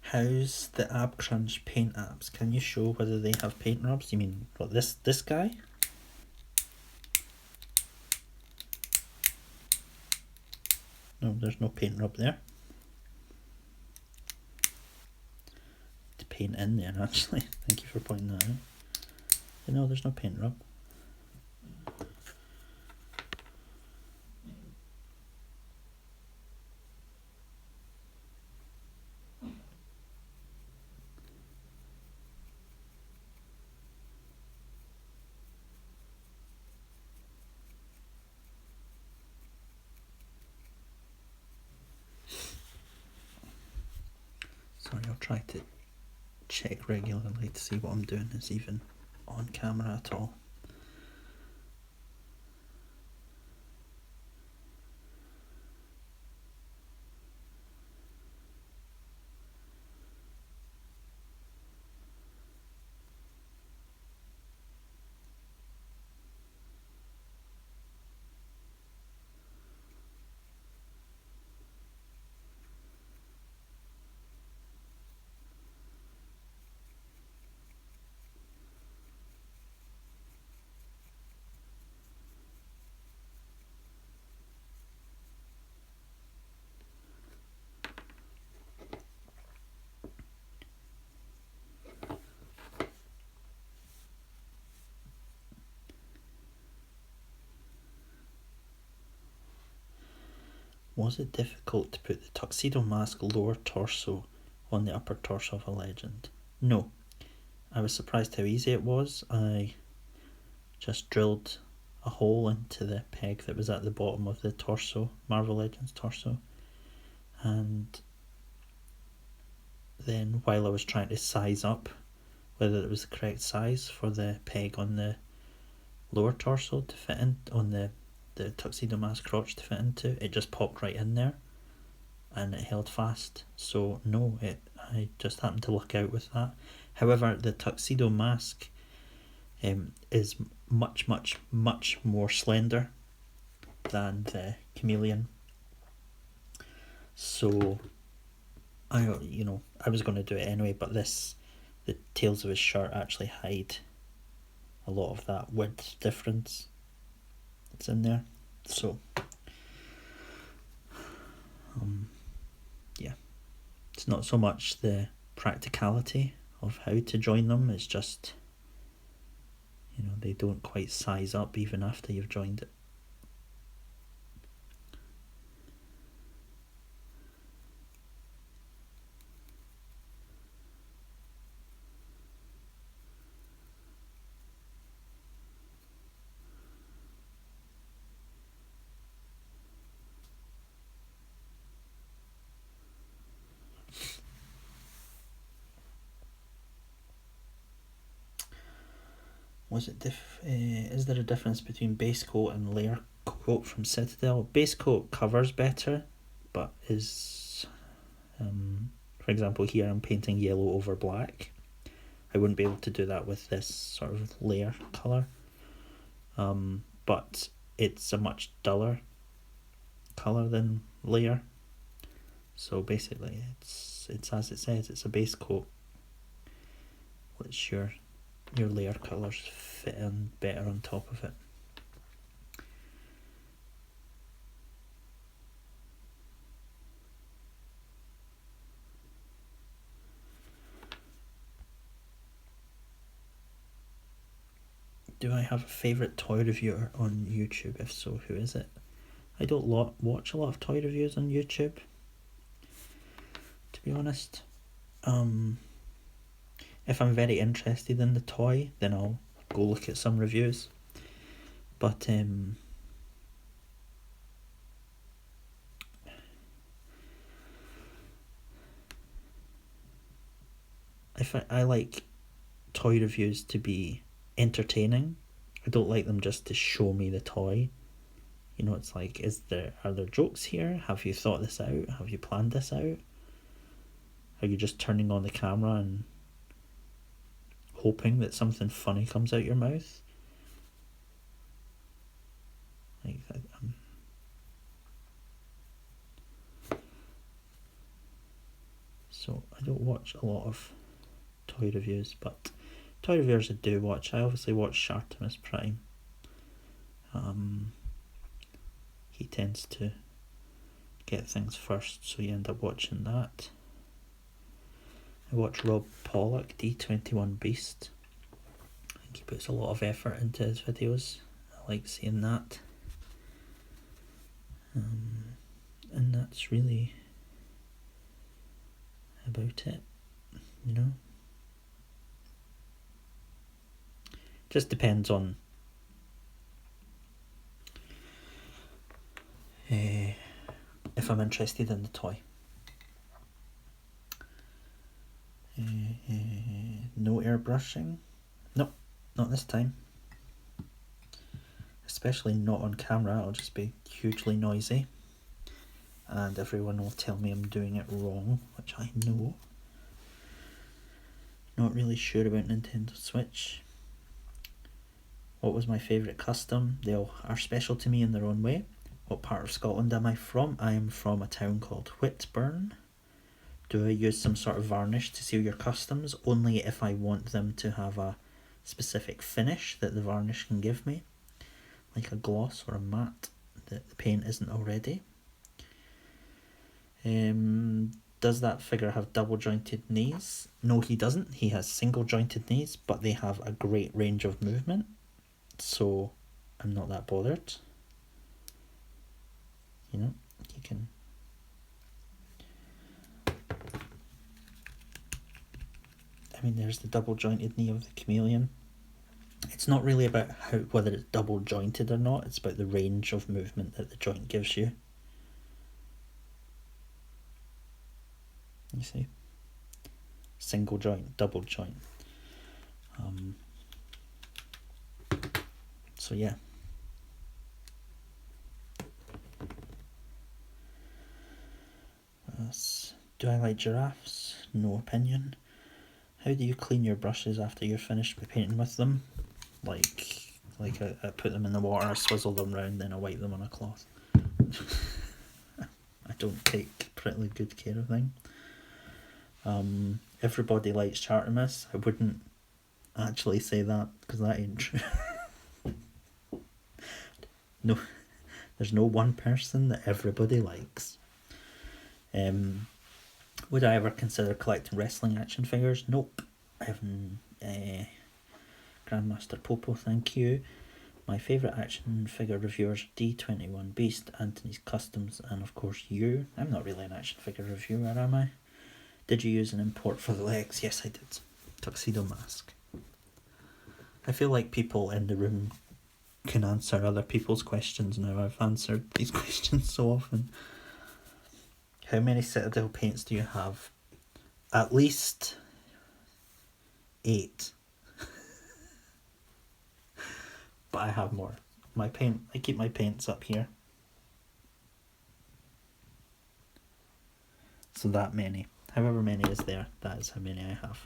[SPEAKER 1] How's the Ab Crunch paint apps? Can you show whether they have paint rubs? You mean what, this guy? No, there's no paint rub there. To paint in there, actually. Thank you for pointing that out. No, there's no paint rub. Sorry, I'll try to check regularly to see what I'm doing is even on camera at all. Was it difficult to put the tuxedo mask lower torso on the upper torso of a legend? No. I was surprised how easy it was. I just drilled a hole into the peg that was at the bottom of the torso, Marvel Legends torso, and then while I was trying to size up whether it was the correct size for the peg on the lower torso to fit in, on the tuxedo mask crotch to fit into, it just popped right in there and it held fast. So no, I just happened to luck out with that. However, the tuxedo mask is much more slender than the chameleon. So I was going to do it anyway, but the tails of his shirt actually hide a lot of that width difference that's in there. So yeah, it's not so much the practicality of how to join them, it's just they don't quite size up even after you've joined it. Is there a difference between base coat and layer coat from Citadel? Base coat covers better, but is, for example, here I'm painting yellow over black. I wouldn't be able to do that with this sort of layer colour, but it's a much duller colour than layer. So basically, it's as it says, it's a base coat, which your layer colours fit in better on top of it. Do I have a favourite toy reviewer on YouTube? If so, who is it? I don't watch a lot of toy reviews on YouTube, to be honest. If I'm very interested in the toy, then I'll go look at some reviews. But if I like toy reviews to be entertaining. I don't like them just to show me the toy. You know, it's like, are there jokes here? Have you thought this out? Have you planned this out? Are you just turning on the camera and hoping that something funny comes out your mouth? Like that. So I don't watch a lot of toy reviews, but toy reviewers I do watch. I obviously watch Artemis Prime. He tends to get things first, so you end up watching that. I watch Rob Pollock, D21 Beast. I think he puts a lot of effort into his videos. I like seeing that. And that's really about it, you know. Just depends on if I'm interested in the toy. No airbrushing? Nope, not this time. Especially not on camera, I'll just be hugely noisy. And everyone will tell me I'm doing it wrong, which I know. Not really sure about Nintendo Switch. What was my favourite custom? They all are special to me in their own way. What part of Scotland am I from? I am from a town called Whitburn. Do I use some sort of varnish to seal your customs? Only if I want them to have a specific finish that the varnish can give me. Like a gloss or a matte that the paint isn't already. Does that figure have double jointed knees? No, he doesn't. He has single jointed knees, but they have a great range of movement. So I'm not that bothered. You know, you can. I mean, there's the double jointed knee of the chameleon. It's not really about whether it's double jointed or not. It's about the range of movement that the joint gives you. You see? Single joint, double joint. So yeah. Do I like giraffes? No opinion. How do you clean your brushes after you're finished painting with them? Like I put them in the water, I swizzle them round, then I wipe them on a cloth. I don't take particularly good care of them. Everybody likes Artemis. I wouldn't actually say that because that ain't true. No, there's no one person that everybody likes. Would I ever consider collecting wrestling action figures? Nope. I haven't. Grandmaster Popo, thank you. My favourite action figure reviewers: D21 Beast, Anthony's Customs, and of course you. I'm not really an action figure reviewer, am I? Did you use an import for the legs? Yes, I did. Tuxedo Mask. I feel like people in the room can answer other people's questions now. I've answered these questions so often. How many Citadel paints do you have? At least 8. But I have more. I keep my paints up here. So that many. However many is there, that is how many I have.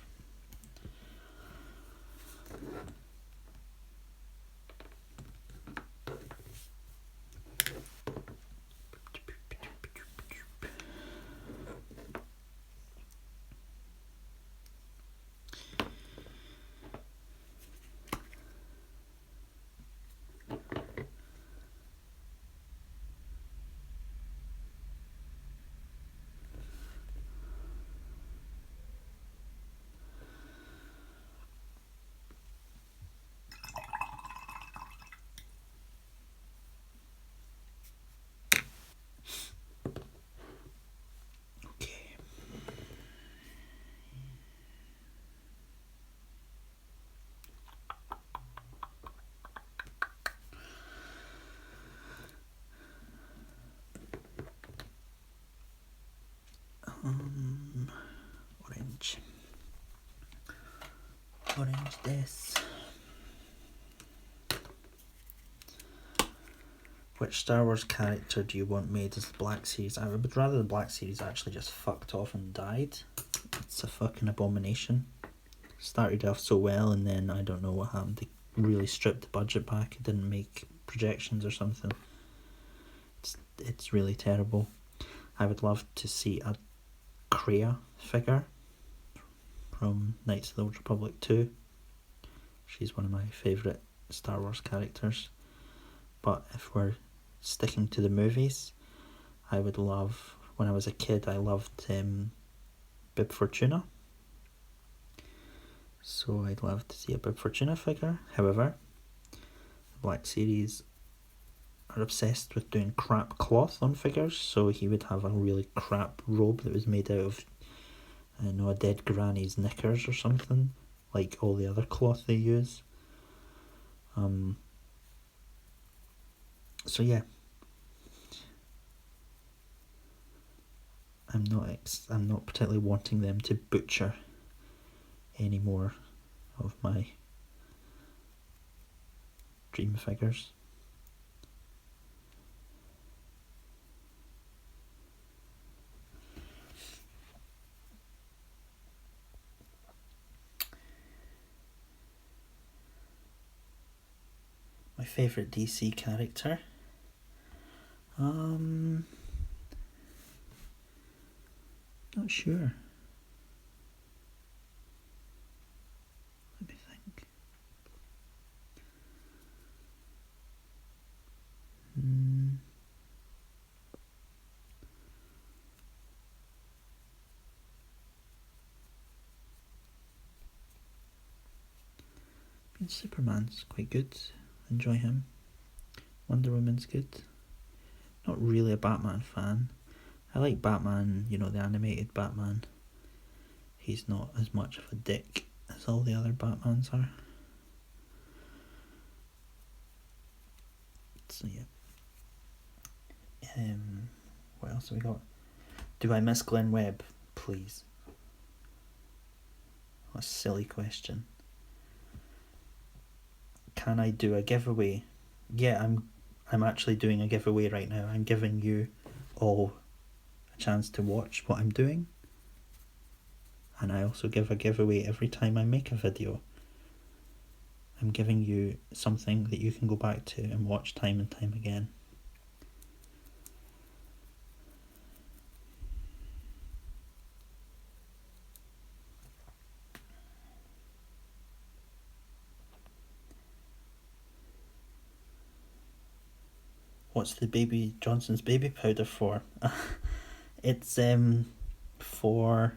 [SPEAKER 1] Orange this. Which Star Wars character do you want made as the Black Series? I would rather the Black Series actually just fucked off and died. It's a fucking abomination. Started off so well and then I don't know what happened. They really stripped the budget back. It didn't make projections or something. It's really terrible. I would love to see a Kreia figure from Knights of the Old Republic 2. She's one of my favourite Star Wars characters. But if we're sticking to the movies, I would love, when I was a kid, I loved Bib Fortuna. So I'd love to see a Bib Fortuna figure. However, the Black Series are obsessed with doing crap cloth on figures, so he would have a really crap robe that was made out of, I don't know, a dead granny's knickers or something, like all the other cloth they use. So yeah, I'm not particularly wanting them to butcher any more of my dream figures. My favourite DC character? Not sure. Let me think. Superman's quite good. Enjoy him. Wonder Woman's good. Not really a Batman fan. I like Batman, you know, the animated Batman. He's not as much of a dick as all the other Batmans are. So yeah. What else have we got? Do I miss Glenn Webb? Please. What a silly question. Can I do a giveaway? Yeah, I'm actually doing a giveaway right now. I'm giving you all a chance to watch what I'm doing. And I also give a giveaway every time I make a video. I'm giving you something that you can go back to and watch time and time again. What's the Baby Johnson's baby powder for? It's for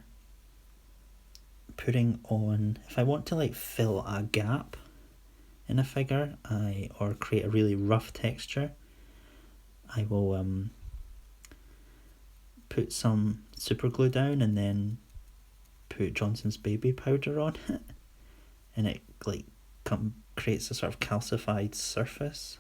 [SPEAKER 1] putting on, if I want to like fill a gap in a figure, or create a really rough texture, I will put some super glue down and then put Johnson's baby powder on it, and it like creates a sort of calcified surface.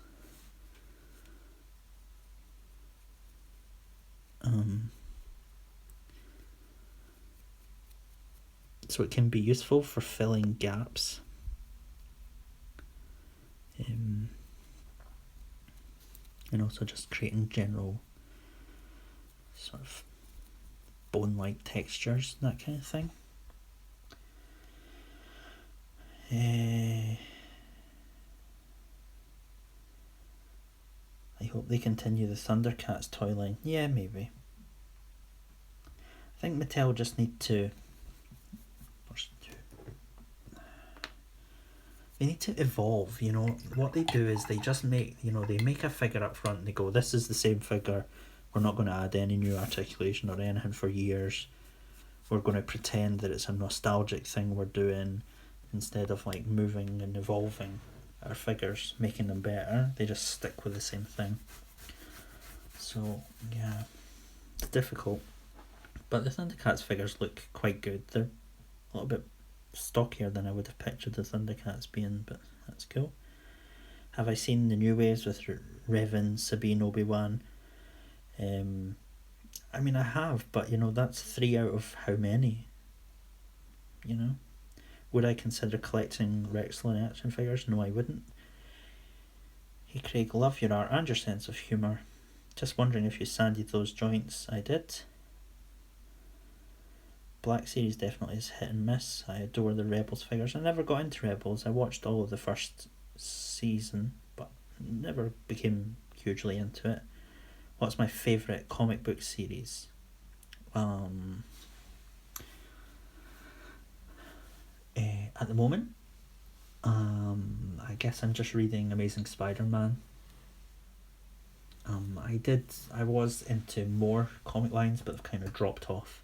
[SPEAKER 1] So it can be useful for filling gaps. And also just creating general sort of bone-like textures, that kind of thing. I hope they continue the Thundercats toy line. Yeah, maybe. I think Mattel just need to... They need to evolve, you know. What they do is they just make, you know, they make a figure up front and they go, this is the same figure. We're not going to add any new articulation or anything for years. We're going to pretend that it's a nostalgic thing we're doing instead of like moving and evolving our figures, making them better. They just stick with the same thing. So, yeah, it's difficult. But the Thundercats figures look quite good. They're a little bit stockier than I would have pictured the Thundercats being, but that's cool. Have I seen the new waves with Revan, Sabine, Obi-Wan? I mean, I have, but you know, that's 3 out of how many? You know, Would I consider collecting Rexall action figures? No, I wouldn't. Hey Craig, love your art and your sense of humour. Just wondering if you sanded those joints. I did. Black Series definitely is hit and miss. I adore the Rebels figures. I never got into Rebels. I watched all of the first season, but never became hugely into it. What's my favourite comic book series? At the moment, I guess I'm just reading Amazing Spider-Man. I was into more comic lines, but I've kind of dropped off.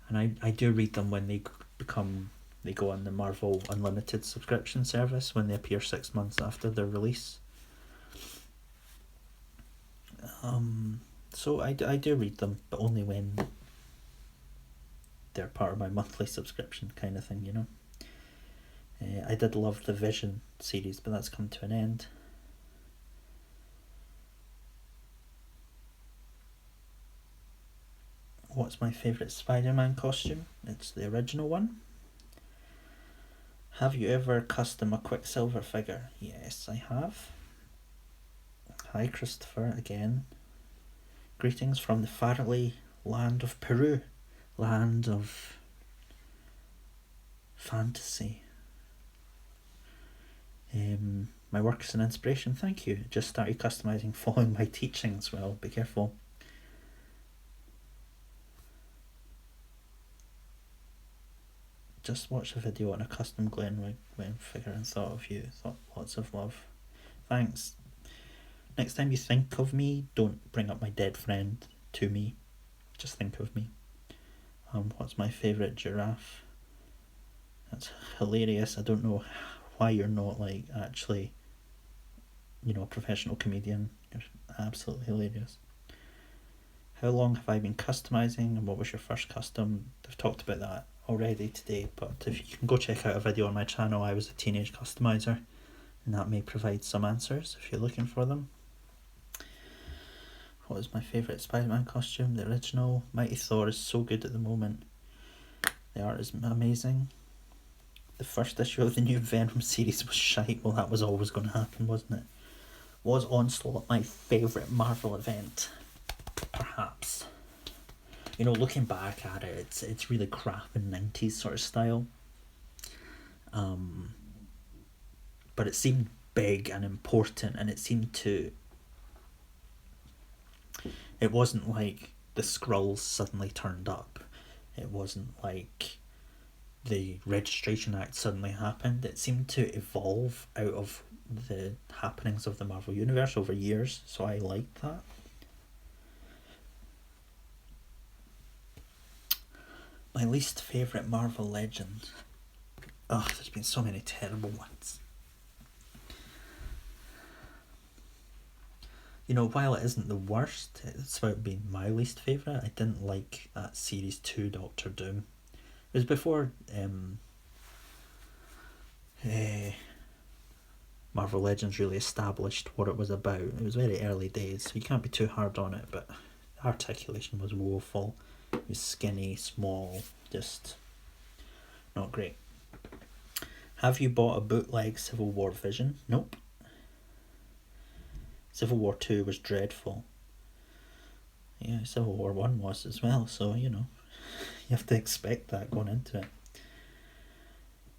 [SPEAKER 1] And I do read them when they go on the Marvel Unlimited subscription service, when they appear 6 months after their release. So I do read them, but only when they're part of my monthly subscription kind of thing, you know. I did love the Vision series, but that's come to an end. What's my favourite Spider-Man costume? It's the original one. Have you ever custom a Quicksilver figure? Yes, I have. Hi Christopher again. Greetings from the faraway land of Peru. Land of fantasy. My work is an inspiration. Thank you. Just started customizing following my teachings. Well, be careful. Just watched a video on a custom Glenwig figure and thought of you. Thought lots of love. Thanks. Next time you think of me, don't bring up my dead friend to me. Just think of me. What's my favourite giraffe? That's hilarious. I don't know why you're not like actually, you know, a professional comedian. You're absolutely hilarious. How long have I been customizing, and what was your first custom? I've talked about that already today, but if you can go check out a video on my channel, I was a teenage customizer, and that may provide some answers if you're looking for them. What is my favourite Spider-Man costume? The original. Mighty Thor is so good at the moment. The art is amazing. The first issue of the new Venom series was shite. Well, that was always going to happen, wasn't it? Was Onslaught my favourite Marvel event? Perhaps. You know, looking back at it, it's really crap in 90s sort of style. But it seemed big and important, and it seemed to... It wasn't like the Skrulls suddenly turned up. It wasn't like the Registration Act suddenly happened. It seemed to evolve out of the happenings of the Marvel Universe over years, so I liked that. My least favourite Marvel legend. Oh, there's been so many terrible ones. You know, while it isn't the worst, it's about being my least favourite. I didn't like that Series 2 Doctor Doom. It was before Marvel Legends really established what it was about. It was very early days, so you can't be too hard on it, but the articulation was woeful. It was skinny, small, just not great. Have you bought a bootleg Civil War Vision? Nope. Civil War 2 was dreadful. Yeah, Civil War 1 was as well, so, you know, you have to expect that going into it.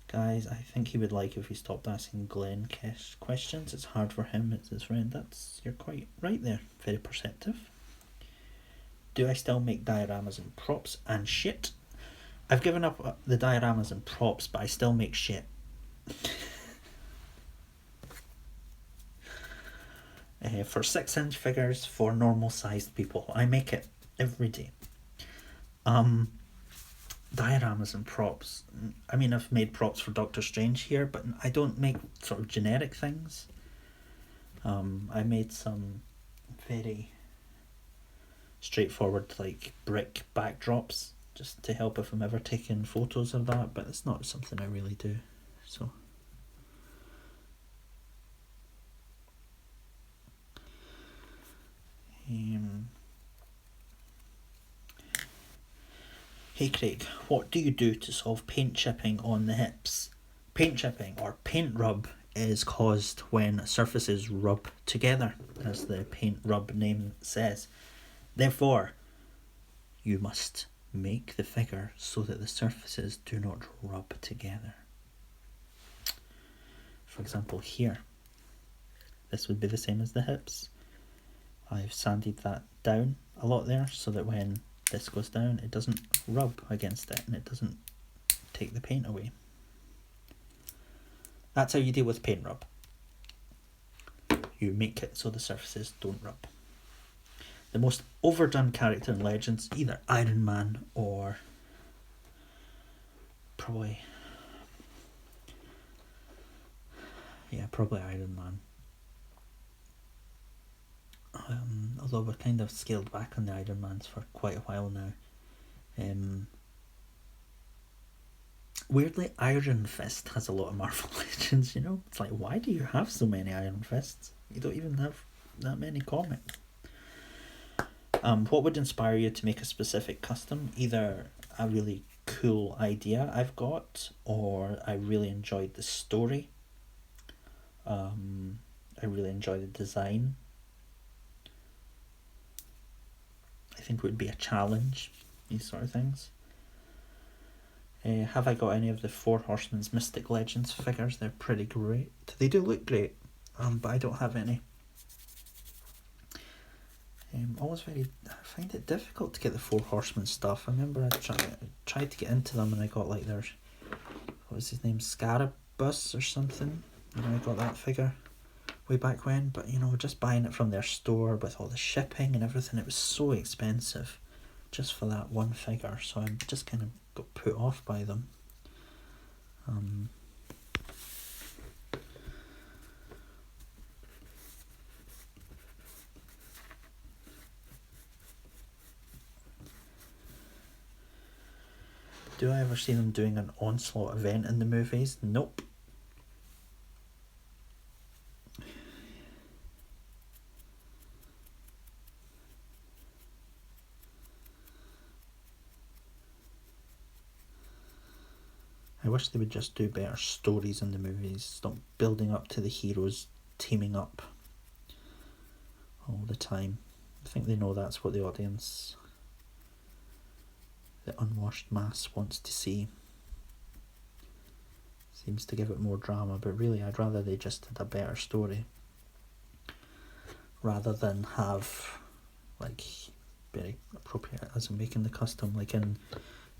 [SPEAKER 1] Guys, I think he would like if we stopped asking Glenn questions. It's hard for him, it's his friend. You're quite right there. Very perceptive. Do I still make dioramas and props and shit? I've given up the dioramas and props, but I still make shit. For 6-inch figures for normal sized people. I make it every day. Dioramas and props. I mean, I've made props for Doctor Strange here, but I don't make sort of generic things. I made some very straightforward, like, brick backdrops, just to help if I'm ever taking photos of that, but it's not something I really do, so... Hey Craig, what do you do to solve paint chipping on the hips? Paint chipping, or paint rub, is caused when surfaces rub together, as the paint rub name says. Therefore, you must make the figure so that the surfaces do not rub together. For example, here, this would be the same as the hips. I've sanded that down a lot there so that when this goes down, it doesn't rub against it and it doesn't take the paint away. That's how you deal with paint rub. You make it so the surfaces don't rub. The most overdone character in Legends, either Iron Man or probably Iron Man. Although we're kind of scaled back on the Iron Mans for quite a while now. Weirdly, Iron Fist has a lot of Marvel Legends, you know? It's like, why do you have so many Iron Fists? You don't even have that many comics. What would inspire you to make a specific custom? Either a really cool idea I've got, or I really enjoyed the story. I really enjoy the design. I think it would be a challenge, these sort of things. Have I got any of the Four Horsemen's Mystic Legends figures? They're pretty great. They do look great, but I don't have any. I find it difficult to get the Four Horsemen stuff. I remember I tried to get into them and I got like their, what was his name, Scarabus or something. I got that figure way back when, but just buying it from their store with all the shipping and everything, it was so expensive just for that one figure, so I just kind of got put off by them. Do I ever see them doing an Onslaught event in the movies? Nope. I wish they would just do better stories in the movies. Stop building up to the heroes teaming up all the time. I think they know that's what the audience, the unwashed mass, wants to see. Seems to give it more drama, but really I'd rather they just did a better story rather than have like very appropriate as in making the custom, like in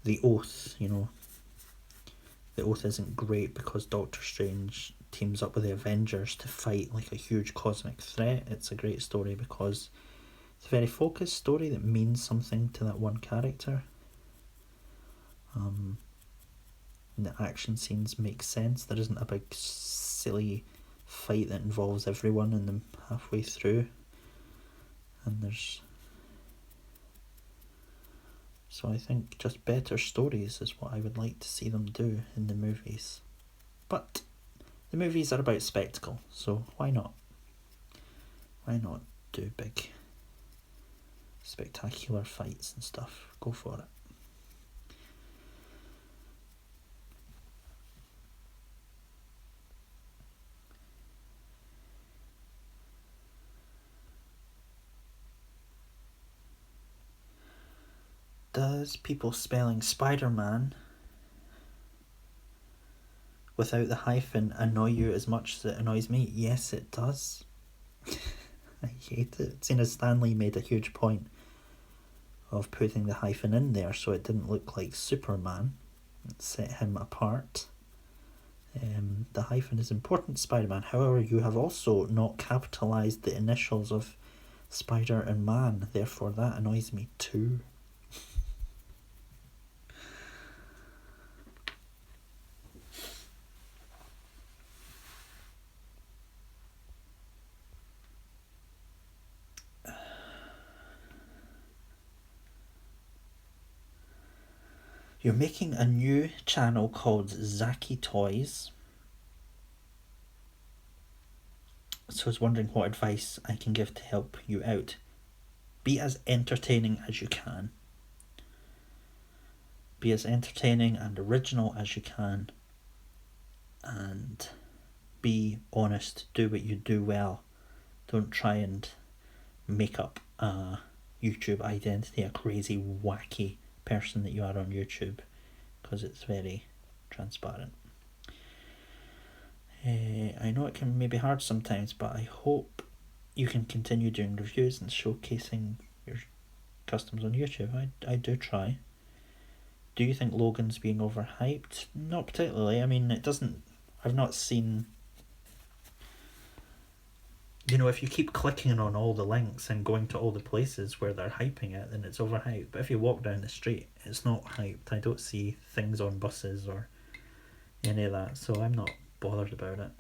[SPEAKER 1] The Oath, The Oath isn't great because Doctor Strange teams up with the Avengers to fight like a huge cosmic threat. It's a great story because it's a very focused story that means something to that one character. And the action scenes make sense. There isn't a big silly fight that involves everyone in them halfway through. So I think just better stories is what I would like to see them do in the movies. But the movies are about spectacle, so why not? Why not do big, spectacular fights and stuff? Go for it. Does people spelling Spider-Man without the hyphen annoy you as much as it annoys me? Yes, it does. I hate it. Seeing as Stanley made a huge point of putting the hyphen in there so it didn't look like Superman. It set him apart. The hyphen is important to Spider-Man. However, you have also not capitalised the initials of Spider and Man. Therefore, that annoys me too. You're making a new channel called Zaki Toys. So I was wondering what advice I can give to help you out. Be as entertaining as you can. Be as entertaining and original as you can, and be honest. Do what you do well. Don't try and make up a YouTube identity, a crazy, wacky person that you are on YouTube, because it's very transparent. I know it can maybe hard sometimes, but I hope you can continue doing reviews and showcasing your customs on YouTube. I do try. Do you think Logan's being overhyped? Not particularly. I mean, it doesn't... I've not seen... You know, if you keep clicking on all the links and going to all the places where they're hyping it, then it's overhyped. But if you walk down the street, it's not hyped. I don't see things on buses or any of that, so I'm not bothered about it.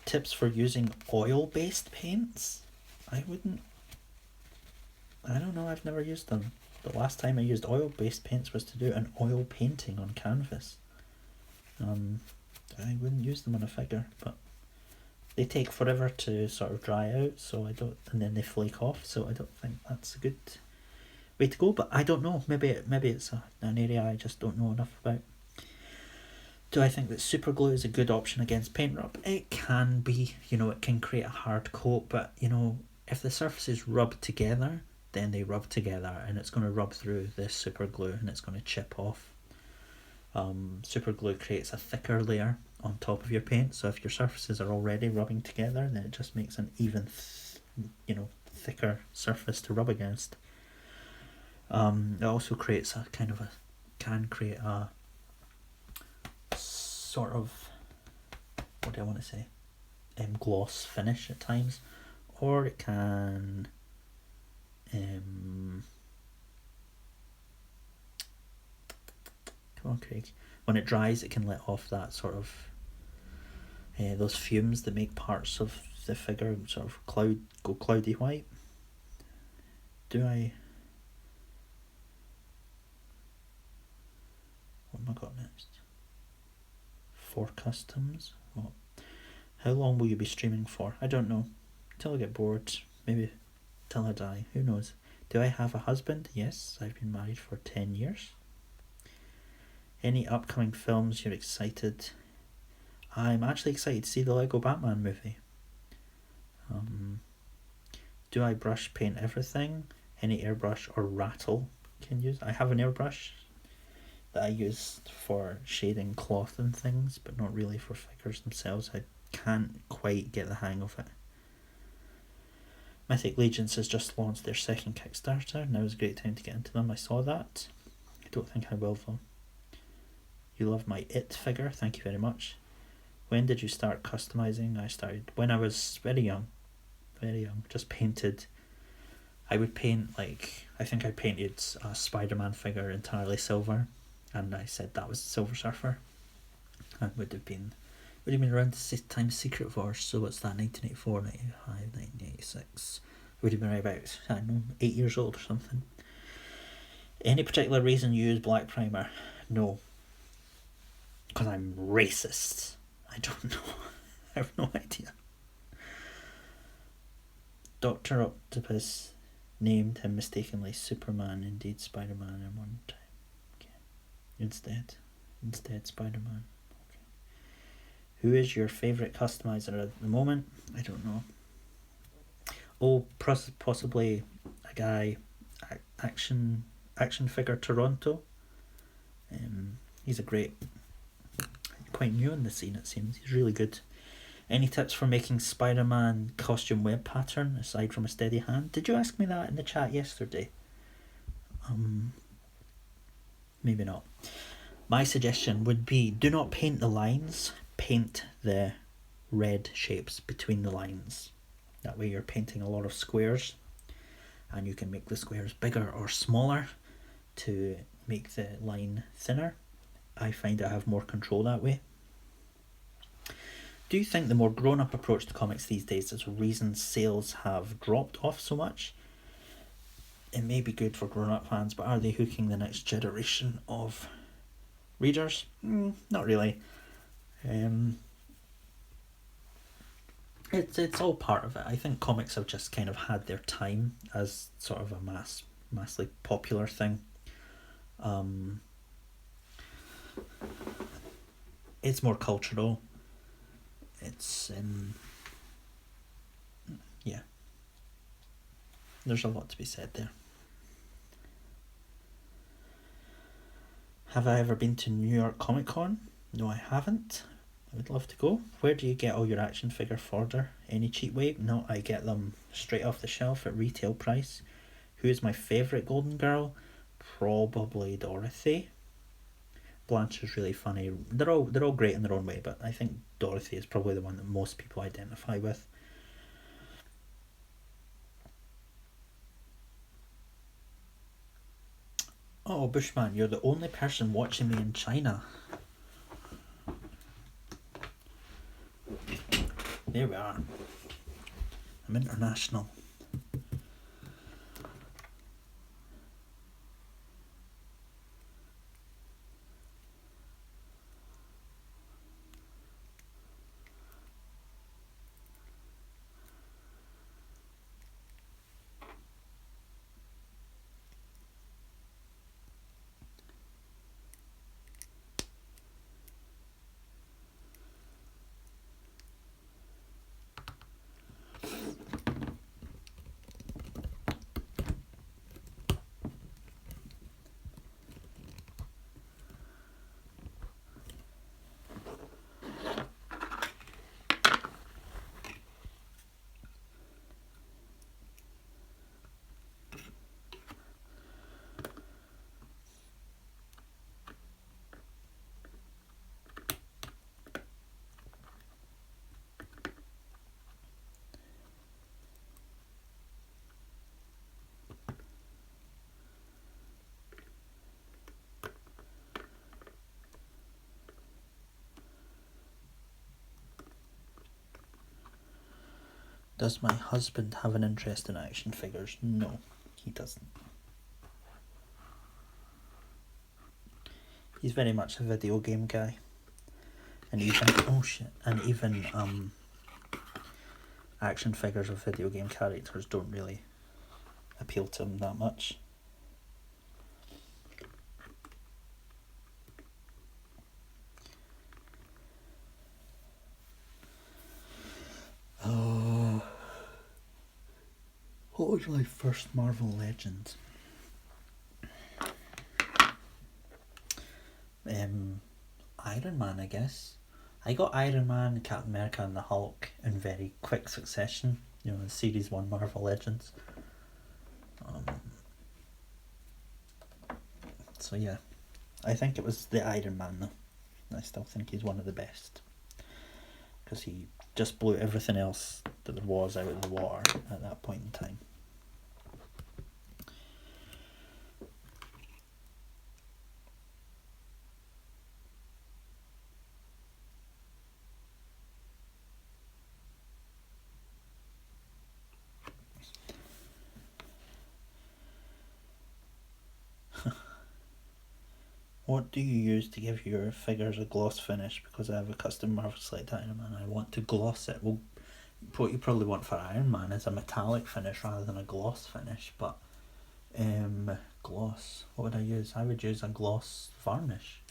[SPEAKER 1] Tips for using oil-based paints? I don't know, I've never used them. The last time I used oil-based paints was to do an oil painting on canvas. I wouldn't use them on a figure, but they take forever to sort of dry out, and then they flake off, so I don't think that's a good way to go, but I don't know, maybe it's an area I just don't know enough about. Do I think that super glue is a good option against paint rub? It can be, it can create a hard coat, but if the surfaces rub together, then they rub together, and it's going to rub through this super glue and it's going to chip off. Super glue creates a thicker layer on top of your paint, so if your surfaces are already rubbing together, then it just makes an even thicker surface to rub against. It also creates can create a sort of, what do I want to say, gloss finish at times, or it can come on, Craig. When it dries, it can let off that sort of those fumes that make parts of the figure sort of go cloudy white. What have I got next? For customs? What? How long will you be streaming for? I don't know. Till I get bored. Maybe till I die. Who knows? Do I have a husband? Yes, I've been married for 10 years. Any upcoming films you're excited? I'm actually excited to see the Lego Batman movie. Do I brush paint everything? Any airbrush or rattle can use? I have an airbrush that I use for shading cloth and things, but not really for figures themselves. I can't quite get the hang of it. Mythic Legions has just launched their second Kickstarter. Now is a great time to get into them. I saw that. I don't think I will though. You love my It figure. Thank you very much. When did you start customizing? I started when I was very young. Just painted. I would paint I think I painted a Spider-Man figure entirely silver, and I said that was Silver Surfer. It would have been around the time Secret Wars, so what's that, 1984, 1985, 1986. It would have been about, 8 years old or something. Any particular reason you use black primer? No. Because I'm racist. I don't know. I have no idea. Dr. Octopus named him mistakenly Superman, indeed Spider-Man at one time. Okay. Instead Spider-Man. Okay. Who is your favourite customizer at the moment? I don't know. Oh, possibly a guy, Action Figure Toronto. He's quite new in the scene, it seems. He's really good. Any tips for making Spider-Man costume web pattern aside from a steady hand? Did you ask me that in the chat yesterday? Maybe not. My suggestion would be, do not paint the lines, paint the red shapes between the lines. That way you're painting a lot of squares, and you can make the squares bigger or smaller to make the line thinner. I find I have more control that way. Do you think the more grown-up approach to comics these days is a reason sales have dropped off so much? It may be good for grown-up fans, but are they hooking the next generation of readers? Not really. It's all part of it. I think comics have just kind of had their time as sort of a massively popular thing. It's more cultural. It's yeah. There's a lot to be said there. Have I ever been to New York Comic Con? No, I haven't. I would love to go. Where do you get all your action figure fodder? Any cheap way? No, I get them straight off the shelf at retail price. Who is my favourite Golden Girl? Probably Dorothy. Blanche is really funny. They're all great in their own way, but I think Dorothy is probably the one that most people identify with. Oh, Bushman, you're the only person watching me in China. There we are. I'm international. Does my husband have an interest in action figures? No, he doesn't. He's very much a video game guy. And even action figures of video game characters don't really appeal to him that much. Oh, what was my first Marvel Legend? Iron Man, I guess. I got Iron Man, Captain America, and the Hulk in very quick succession. You know, the Series 1 Marvel Legends. So yeah, I think it was the Iron Man though. I still think he's one of the best. Because he just blew everything else that there was out of the water at that point in time. What do you use to give your figures a gloss finish? Because I have a custom Marvel Select Iron Man, I want to gloss it. Well, what you probably want for Iron Man is a metallic finish rather than a gloss finish, but gloss, what would I use? I would use a gloss varnish.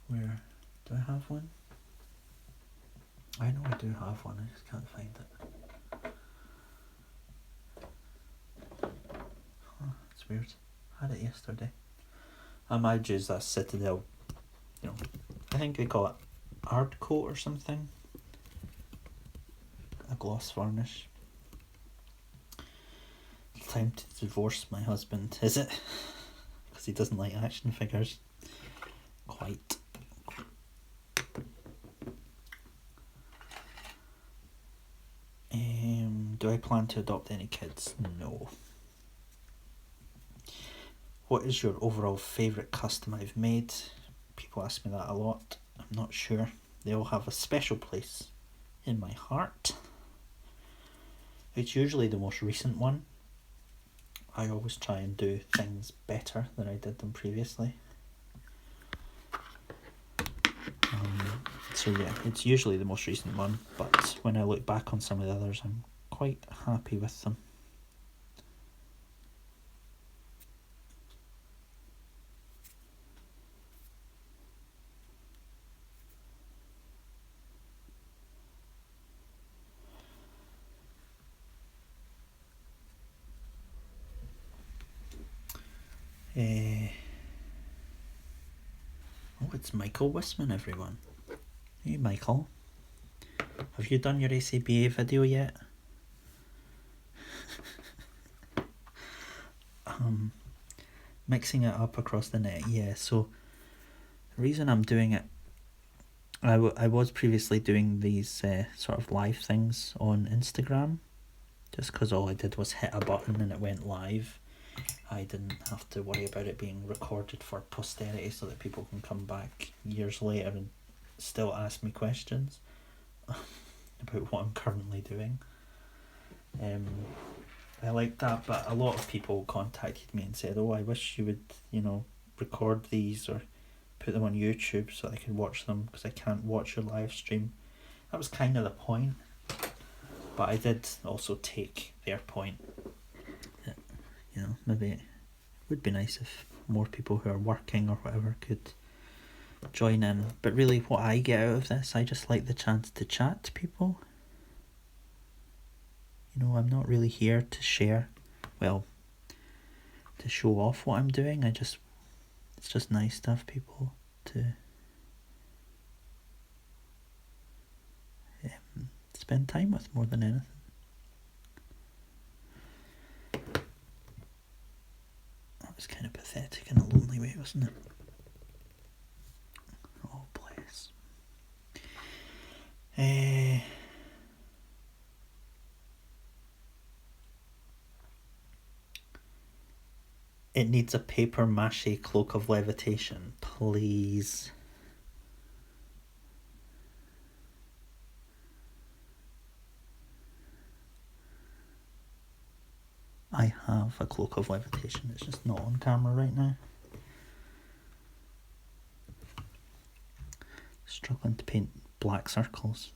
[SPEAKER 1] Where do I have one? I know I do have one, I just can't find it. It's weird. I had it yesterday. I might use that Citadel, I think they call it Art Coat or something. A gloss varnish. Time to divorce my husband, is it? Because he doesn't like action figures. Quite. Do I plan to adopt any kids? No. What is your overall favourite custom I've made? People ask me that a lot. I'm not sure. They all have a special place in my heart. It's usually the most recent one. I always try and do things better than I did them previously. So yeah, it's usually the most recent one, but when I look back on some of the others, I'm quite happy with them. Oh, it's Michael Wisman, everyone. Hey, Michael. Have you done your ACBA video yet? Mixing it up across the net, yeah. So the reason I'm doing it, I was previously doing these sort of live things on Instagram, just because all I did was hit a button and it went live. I didn't have to worry about it being recorded for posterity so that people can come back years later and still ask me questions about what I'm currently doing. I like that, but a lot of people contacted me and said, oh, I wish you would, record these or put them on YouTube so I can watch them, because I can't watch your live stream. That was kind of the point, but I did also take their point that, maybe it would be nice if more people who are working or whatever could join in. But really what I get out of this, I just like the chance to chat to people. I'm not really here to share, to show off what I'm doing. It's just nice to have people to spend time with more than anything. That was kind of pathetic in a lonely way, wasn't it? Oh, bless. It needs a paper mache cloak of levitation, please. I have a cloak of levitation, it's just not on camera right now. Struggling to paint black circles.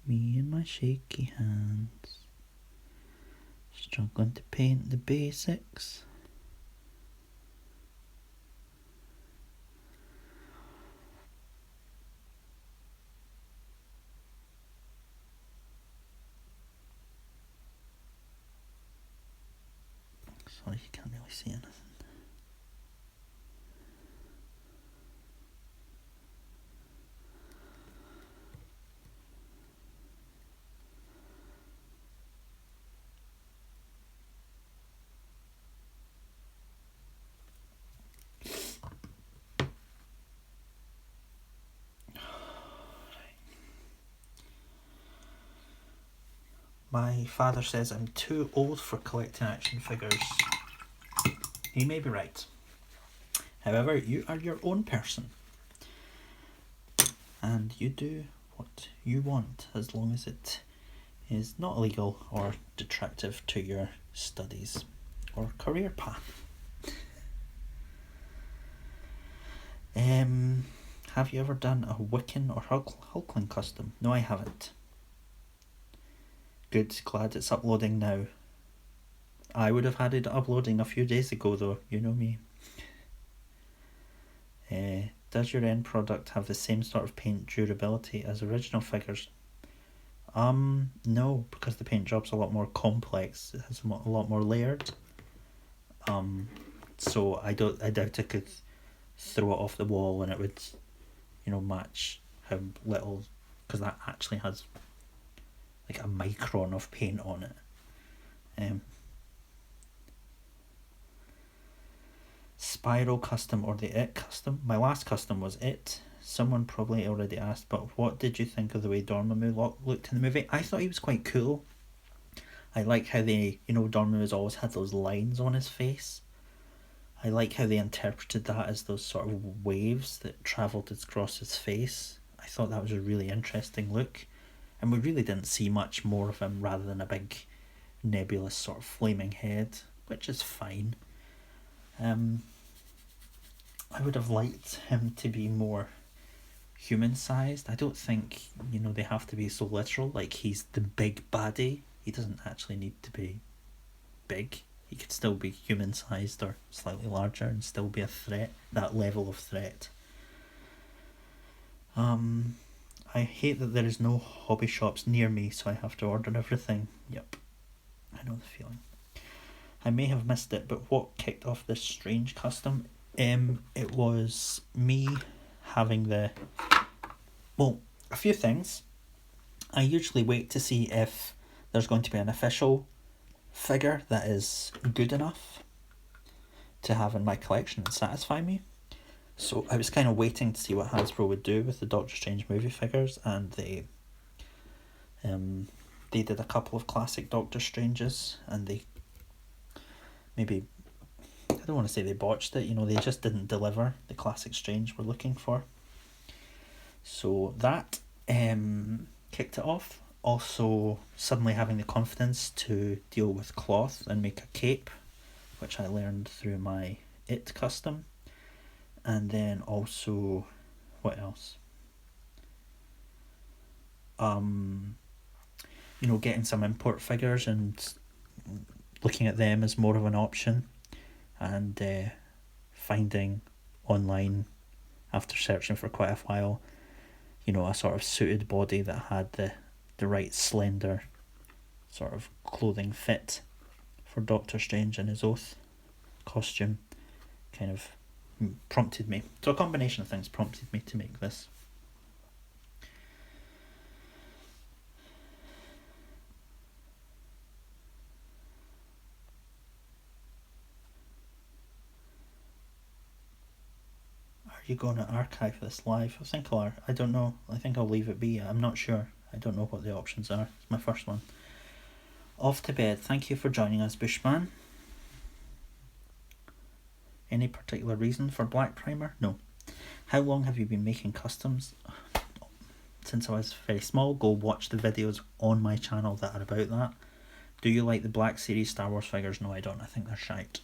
[SPEAKER 1] Me and my shaky hands. Struggling to paint the basics. Sorry, you can't really see anything. My father says I'm too old for collecting action figures. He may be right. However, you are your own person. And you do what you want, as long as it is not illegal or detractive to your studies or career path. Have you ever done a Wiccan or Hulkling custom? No, I haven't. Good, glad it's uploading now. I would have had it uploading a few days ago though, you know me. Does your end product have the same sort of paint durability as original figures? No, because the paint job's a lot more complex. It has a lot more layered. So I doubt I could throw it off the wall and it would, match how little, because that actually has like a micron of paint on it. Spiral custom or the It custom? My last custom was It. Someone probably already asked, but what did you think of the way Dormammu looked in the movie? I thought he was quite cool. I like how Dormammu has always had those lines on his face. I like how they interpreted that as those sort of waves that travelled across his face. I thought that was a really interesting look. And we really didn't see much more of him rather than a big nebulous sort of flaming head, which is fine. I would have liked him to be more human sized. I don't think, they have to be so literal, like he's the big baddie. He doesn't actually need to be big. He could still be human sized or slightly larger and still be a threat, that level of threat. I hate that there is no hobby shops near me, so I have to order everything. Yep, I know the feeling. I may have missed it, but what kicked off this strange custom? It was me having a few things. I usually wait to see if there's going to be an official figure that is good enough to have in my collection and satisfy me. So I was kind of waiting to see what Hasbro would do with the Doctor Strange movie figures, and they did a couple of classic Doctor Stranges, and they maybe, I don't want to say they botched it, they just didn't deliver the classic Strange we're looking for. So that kicked it off. Also, suddenly having the confidence to deal with cloth and make a cape, which I learned through my It custom. And then also, what else? Getting some import figures and looking at them as more of an option, and finding online, after searching for quite a while, a sort of suited body that had the right slender sort of clothing fit for Doctor Strange and his Oath costume kind of prompted me. So a combination of things prompted me to make this. Are you going to archive this live? I don't know. I think I'll leave it be. I'm not sure. I don't know what the options are. It's my first one. Off to bed. Thank you for joining us, Bushman. Any particular reason for black primer? No. How long have you been making customs? Since I was very small. Go watch the videos on my channel that are about that. Do you like the Black Series Star Wars figures? No, I don't. I think they're shite.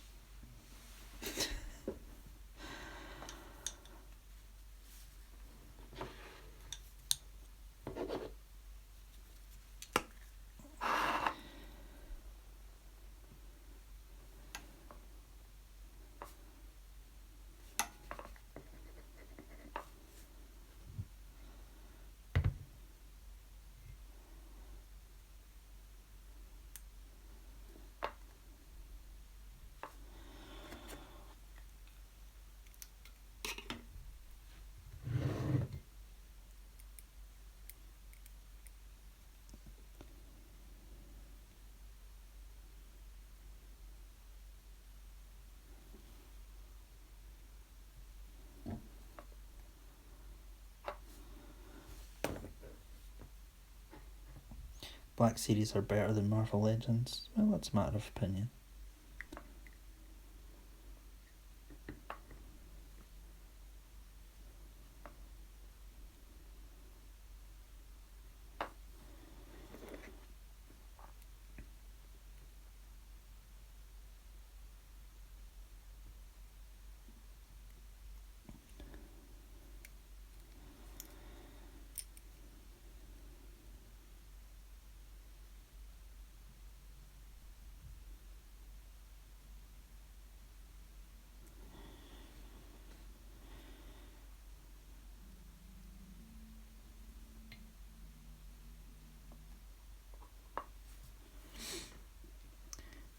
[SPEAKER 1] Black Series are better than Marvel Legends. Well, that's a matter of opinion.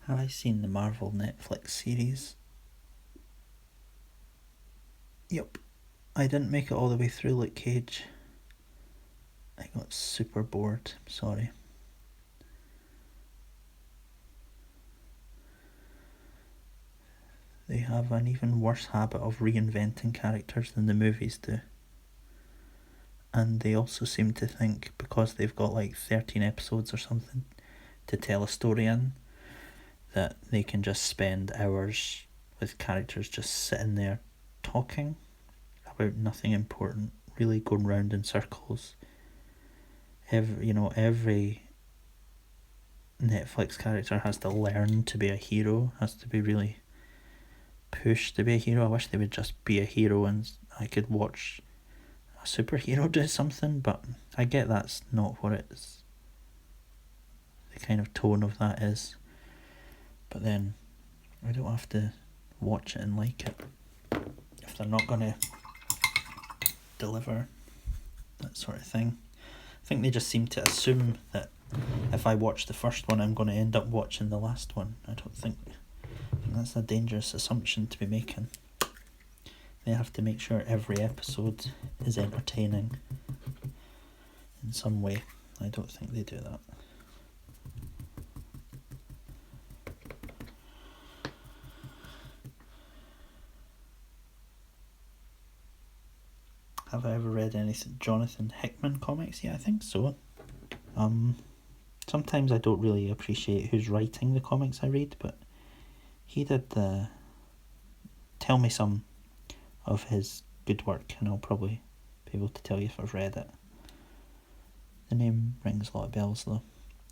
[SPEAKER 1] Have I seen the Marvel Netflix series? Yep. I didn't make it all the way through Luke Cage. I got super bored. Sorry. They have an even worse habit of reinventing characters than the movies do. And they also seem to think, because they've got like 13 episodes or something to tell a story in, that they can just spend hours with characters just sitting there talking about nothing important, really going round in circles. Every Netflix character has to learn to be a hero, has to be really pushed to be a hero. I wish they would just be a hero and I could watch a superhero do something, but I get that's not what it's, the kind of tone of that is. But then I don't have to watch it and like it if they're not going to deliver, that sort of thing. I think they just seem to assume that if I watch the first one, I'm going to end up watching the last one. I think that's a dangerous assumption to be making. They have to make sure every episode is entertaining in some way. I don't think they do that. Have I ever read any Jonathan Hickman comics? Yeah, I think so. Sometimes I don't really appreciate who's writing the comics I read, but he did tell me some of his good work, and I'll probably be able to tell you if I've read it. The name rings a lot of bells though.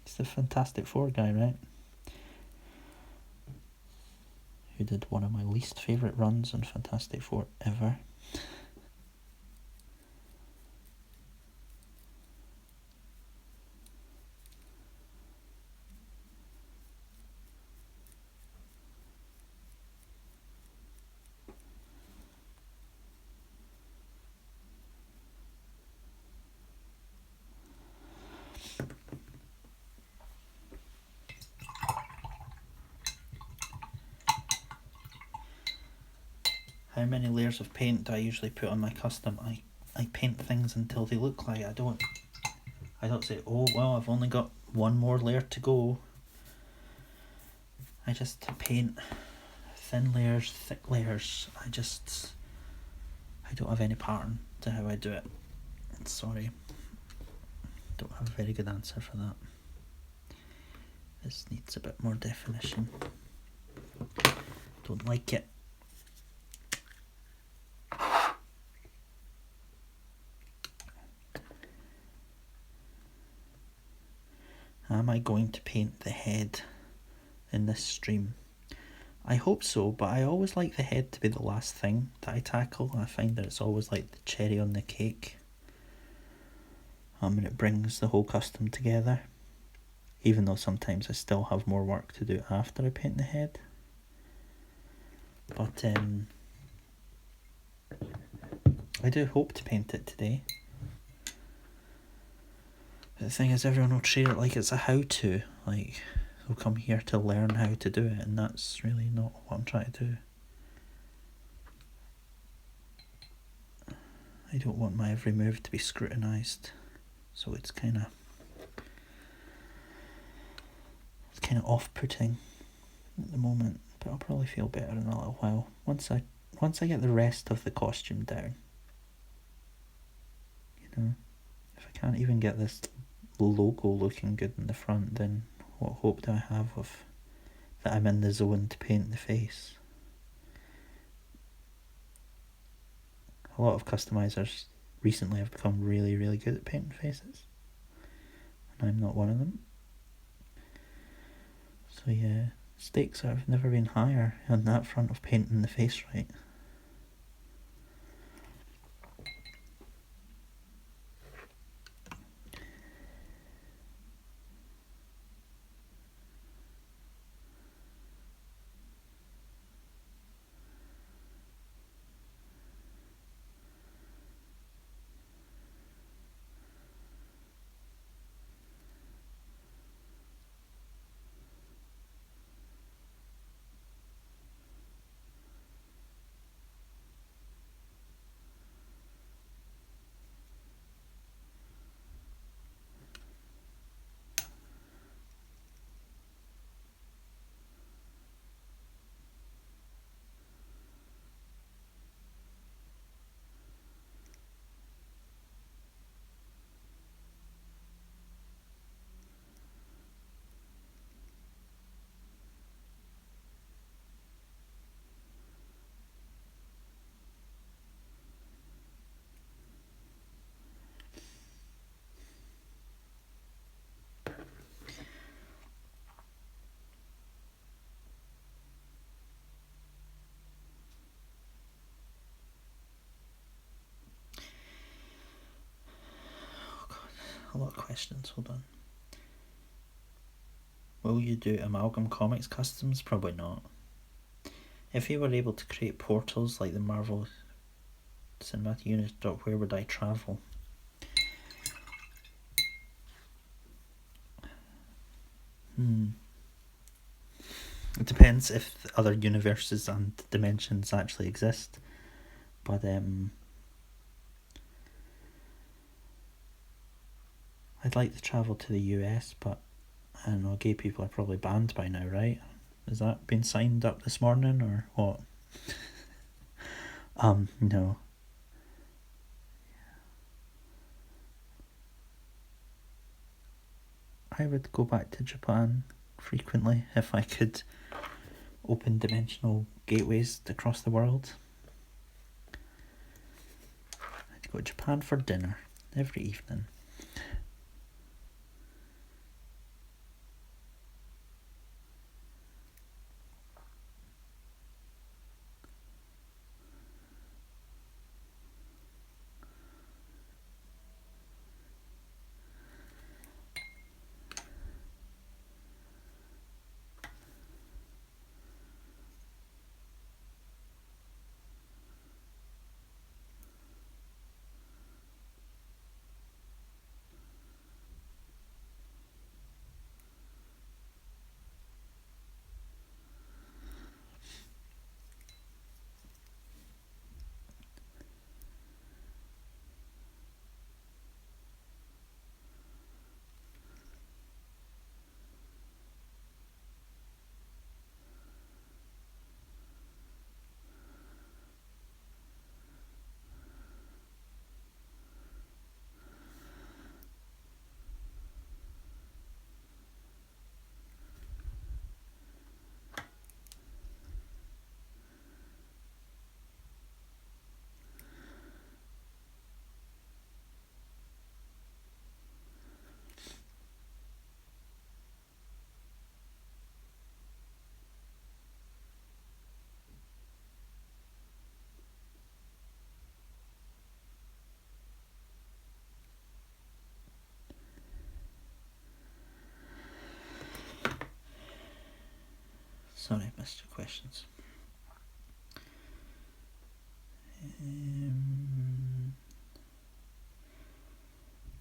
[SPEAKER 1] It's the Fantastic Four guy, right? Who did one of my least favourite runs on Fantastic Four ever. How many layers of paint do I usually put on my custom? I paint things until they look like I don't say, oh well, I've only got one more layer to go. I just paint thin layers, thick layers. I don't have any pattern to how I do it. Sorry, don't have a very good answer for that. This needs a bit more definition. Don't like it. Am I going to paint the head in this stream? I hope so, but I always like the head to be the last thing that I tackle. I find that it's always like the cherry on the cake. And it brings the whole custom together. Even though sometimes I still have more work to do after I paint the head. But I do hope to paint it today. The thing is, everyone will treat it like it's a how-to, like they'll come here to learn how to do it, and that's really not what I'm trying to do. I don't want my every move to be scrutinised, so it's kind of off-putting at the moment, but I'll probably feel better in a little while once I get the rest of the costume down. You know, if I can't even get this logo looking good in the front, then what hope do I have of that I'm in the zone to paint the face? A lot of customizers recently have become really, really good at painting faces, and I'm not one of them. So yeah, stakes have never been higher on that front of painting the face right. a lot of questions. Hold on. Will you do Amalgam Comics customs? Probably not. If you were able to create portals like the Marvel Cinematic Universe, where would I travel? It depends if other universes and dimensions actually exist. But I'd like to travel to the US, but I don't know, gay people are probably banned by now, right? Has that been signed up this morning or what? No. I would go back to Japan frequently if I could open dimensional gateways across the world. I'd go to Japan for dinner every evening. Sorry, I missed your questions.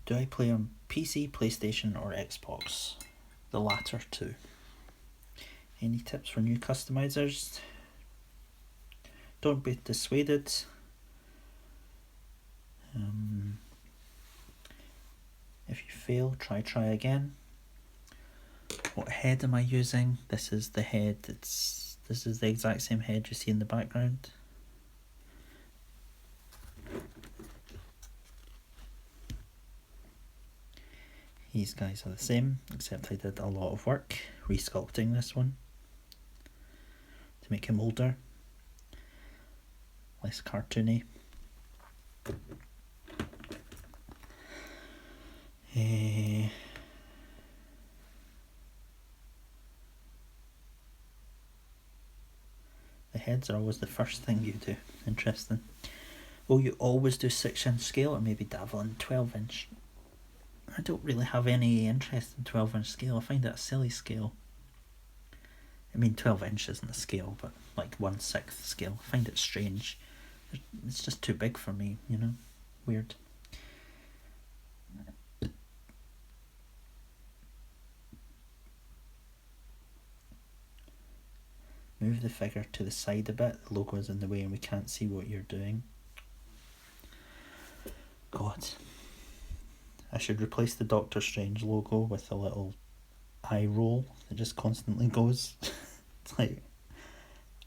[SPEAKER 1] Do I play on PC, PlayStation or Xbox? The latter two. Any tips for new customizers? Don't be dissuaded. If you fail, try again. What head am I using? This is the head. This is the exact same head you see in the background. These guys are the same, except I did a lot of work resculpting this one to make him older, less cartoony. The heads are always the first thing you do. Interesting. Will you always do 6-inch scale or maybe dabble in 12-inch? I don't really have any interest in 12-inch scale. I find it a silly scale. I mean, 12 inch isn't a scale, but like 1/6 scale. I find it strange. It's just too big for me, you know? Weird. Move the figure to the side a bit. The logo is in the way and we can't see what you're doing. God. I should replace the Doctor Strange logo with a little eye roll that just constantly goes. It's like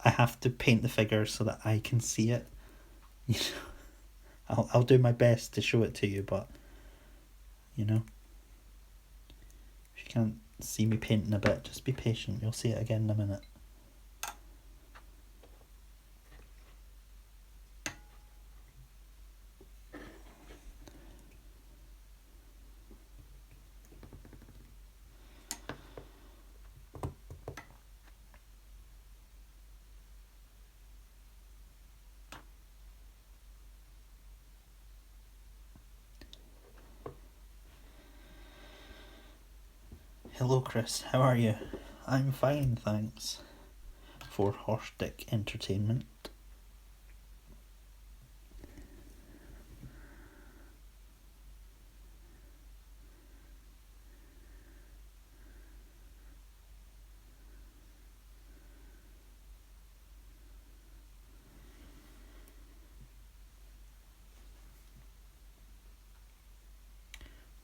[SPEAKER 1] I have to paint the figure so that I can see it. You know, I'll do my best to show it to you, but you know, if you can't see me painting a bit, just be patient. You'll see it again in a minute. Hello Chris, how are you? I'm fine, thanks. For Horstick Entertainment.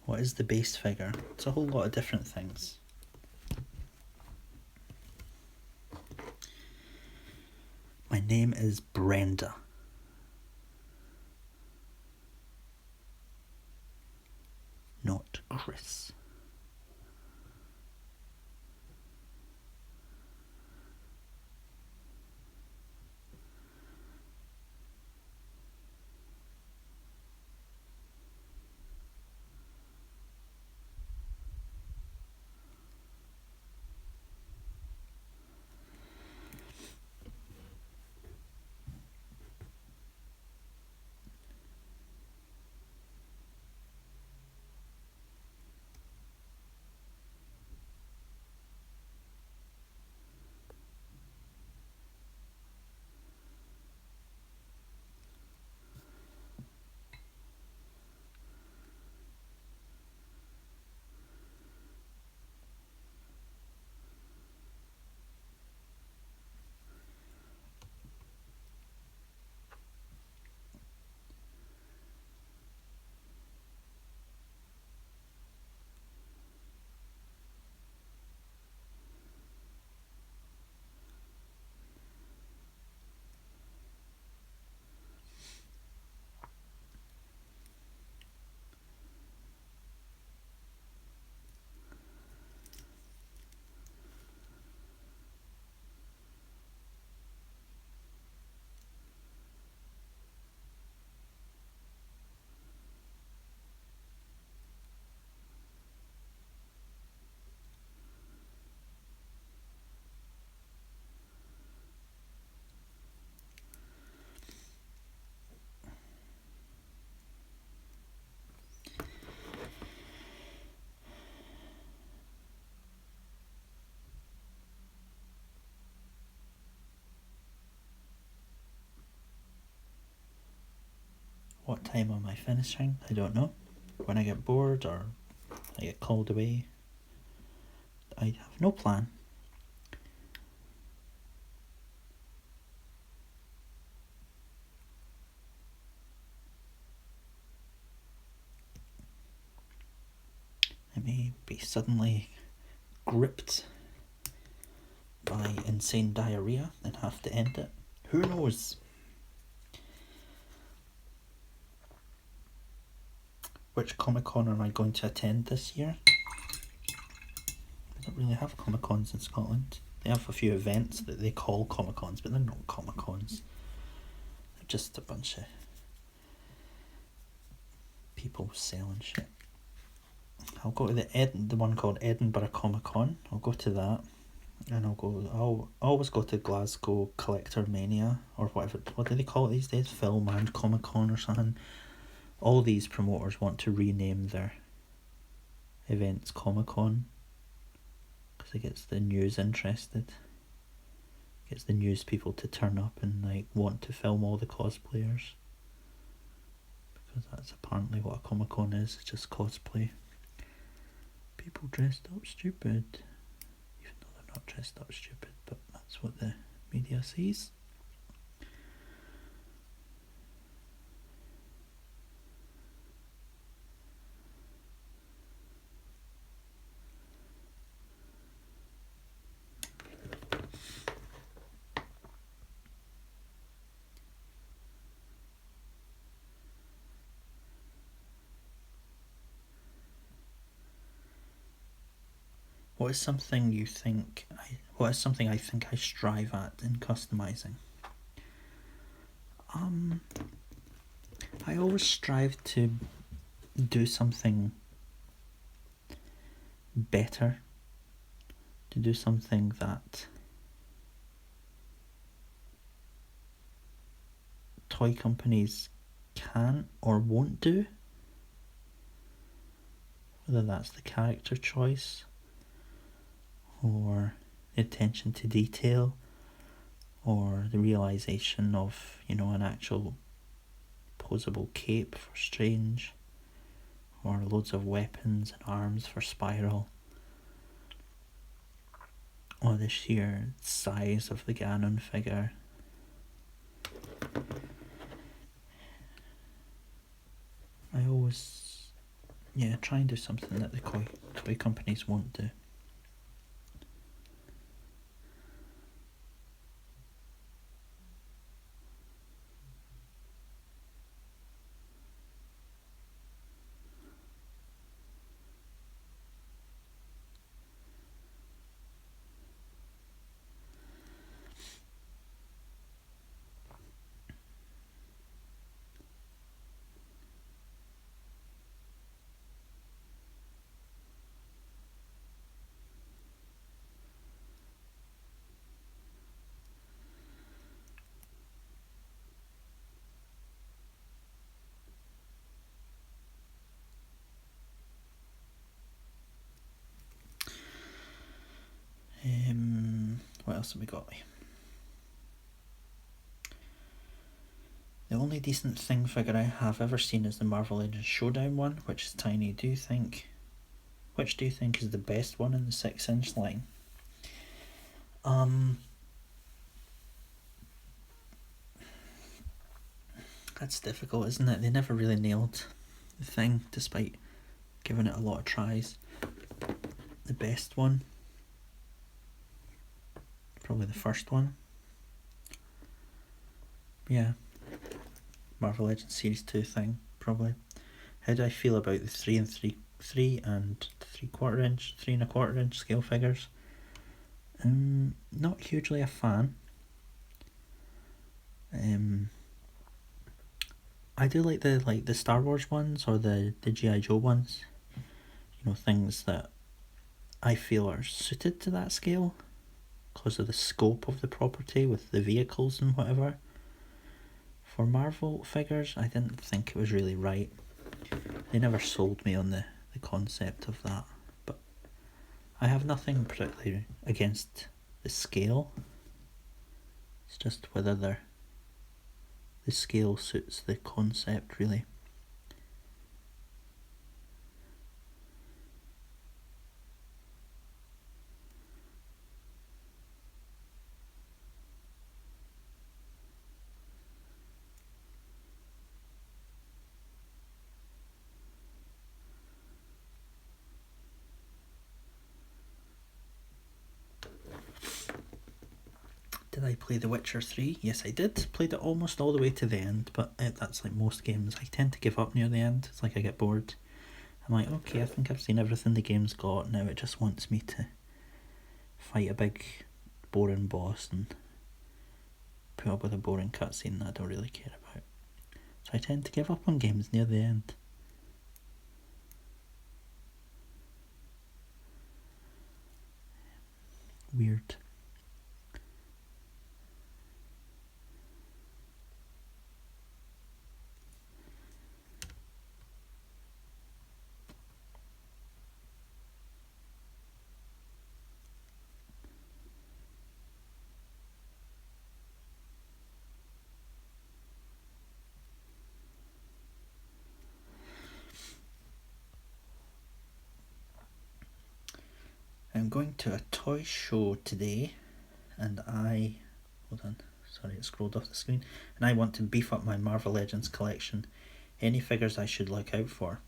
[SPEAKER 1] What is the base figure? It's a whole lot of different things. My name is Brenda. Not Chris. What time am I finishing? I don't know. When I get bored or I get called away. I have no plan. I may be suddenly gripped by insane diarrhea and have to end it. Who knows? Which Comic-Con am I going to attend this year? They don't really have Comic-Cons in Scotland. They have a few events that they call Comic-Cons, but they're not Comic-Cons. They're just a bunch of people selling shit. I'll go to the one called Edinburgh Comic-Con. I'll go to that. And I'll always go to Glasgow Collector Mania, or whatever, what do they call it these days? Film and Comic-Con or something. All these promoters want to rename their events Comic-Con because it gets the news interested. It gets the news people to turn up and like want to film all the cosplayers. Because that's apparently what a Comic-Con is, it's just cosplay. People dressed up stupid. Even though they're not dressed up stupid, but that's what the media sees. What is something I think I strive at in customizing? I always strive to do something better, to do something that toy companies can or won't do. Whether that's the character choice, or the attention to detail, or the realisation of, an actual posable cape for Strange, or loads of weapons and arms for Spiral, or the sheer size of the Ganon figure. I always, try and do something that the toy companies won't do. What else have we got? The only decent thing figure I have ever seen is the Marvel Legends Showdown one, which is tiny. Which do you think is the best one in the 6-inch line? That's difficult, isn't it? They never really nailed the thing, despite giving it a lot of tries. The best one, probably the first one. Yeah, Marvel Legends Series 2 thing, probably. How do I feel about the 3 and 3/4 inch, 3 1/4 inch scale figures? Not hugely a fan. I do like the Star Wars ones, or the G.I. Joe ones. Things that I feel are suited to that scale because of the scope of the property with the vehicles and whatever. For Marvel figures, I didn't think it was really right. They never sold me on the concept of that. But I have nothing particularly against the scale. It's just whether the scale suits the concept, really. Did I play The Witcher 3? Yes, I did. Played it almost all the way to the end, but that's like most games. I tend to give up near the end. It's like I get bored. I'm like, okay, I think I've seen everything the game's got. Now it just wants me to fight a big, boring boss and put up with a boring cutscene that I don't really care about. So I tend to give up on games near the end. Weird. I'm going to a toy show today, and hold on, sorry, it scrolled off the screen, and I want to beef up my Marvel Legends collection. Any figures I should look out for?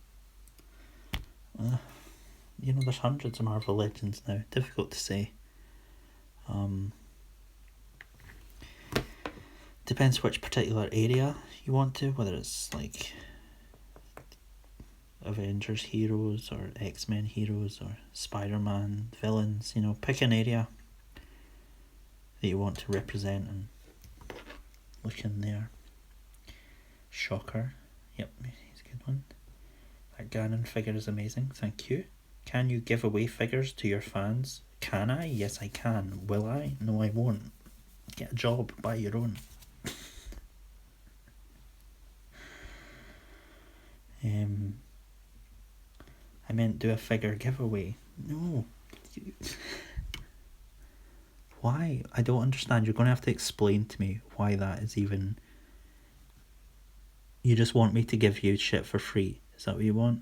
[SPEAKER 1] There's hundreds of Marvel Legends now. Difficult to say. Depends which particular area you want to, whether it's like Avengers heroes or X-Men heroes or Spider-Man villains. Pick an area that you want to represent and look in there. Shocker. Yep, he's a good one. That Ganon figure is amazing, thank you. Can you give away figures to your fans? Can I? Yes, I can. Will I? No, I won't. Get a job, buy your own. I meant do a figure giveaway. No. Why? I don't understand. You're going to have to explain to me why that is even... You just want me to give you shit for free? Is that what you want?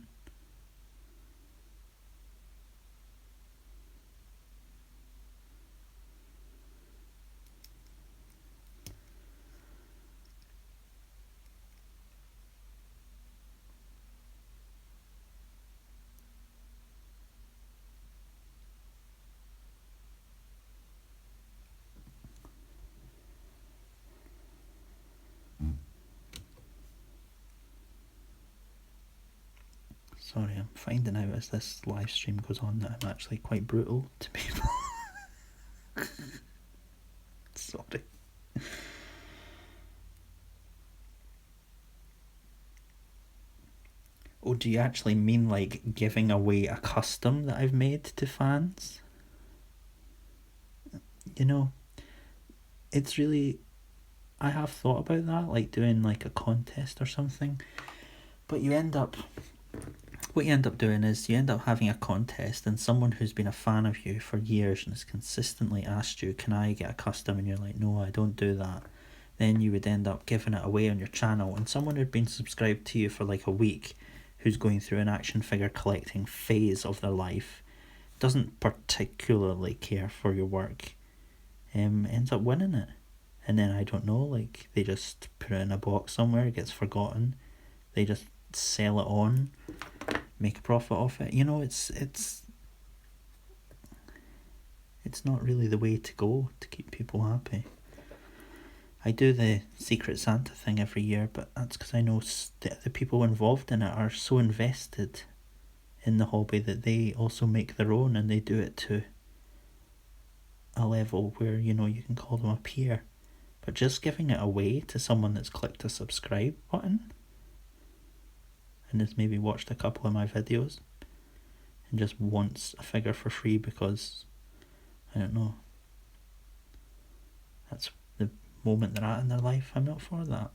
[SPEAKER 1] Sorry, I'm finding out as this live stream goes on that I'm actually quite brutal to people. Sorry. Oh, do you actually mean like giving away a custom that I've made to fans? You know, it's really... I have thought about that, like doing like a contest or something. But you end up... What you end up doing is you end up having a contest, and someone who's been a fan of you for years and has consistently asked you, can I get a custom? And you're like, no, I don't do that. Then you would end up giving it away on your channel, and someone who'd been subscribed to you for like a week, who's going through an action figure collecting phase of their life, doesn't particularly care for your work, ends up winning it. And then, I don't know, like they just put it in a box somewhere, it gets forgotten, they just sell it on, make a profit off it. You know, it's not really the way to go to keep people happy. I do the Secret Santa thing every year, but that's because I know the people involved in it are so invested in the hobby that they also make their own, and they do it to a level where, you know, you can call them a peer. But just giving it away to someone that's clicked a subscribe button and has maybe watched a couple of my videos and just wants a figure for free because, I don't know, that's the moment they're at in their life, I'm not for that.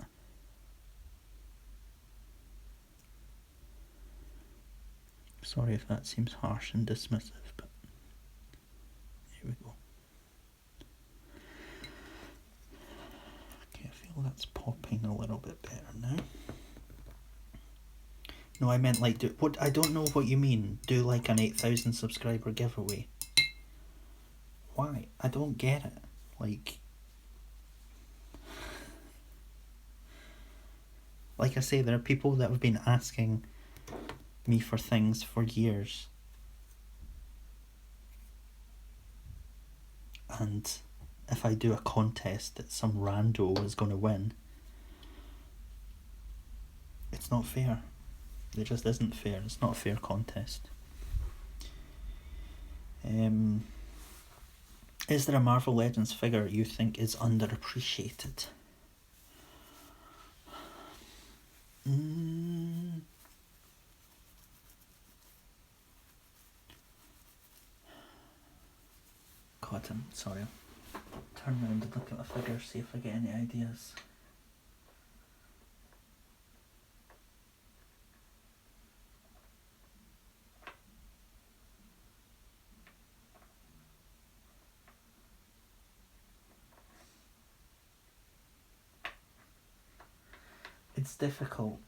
[SPEAKER 1] Sorry if that seems harsh and dismissive, but here we go. Okay, I feel that's popping a little bit better now. No, I meant like I don't know what you mean. Do like an 8,000 subscriber giveaway. Why? I don't get it. Like I say, there are people that have been asking me for things for years. And if I do a contest that some rando is going to win, it's not fair. It just isn't fair. It's not a fair contest. Is there a Marvel Legends figure you think is underappreciated? God, I'm sorry. Turn around and look at the figure, see if I get any ideas. It's difficult.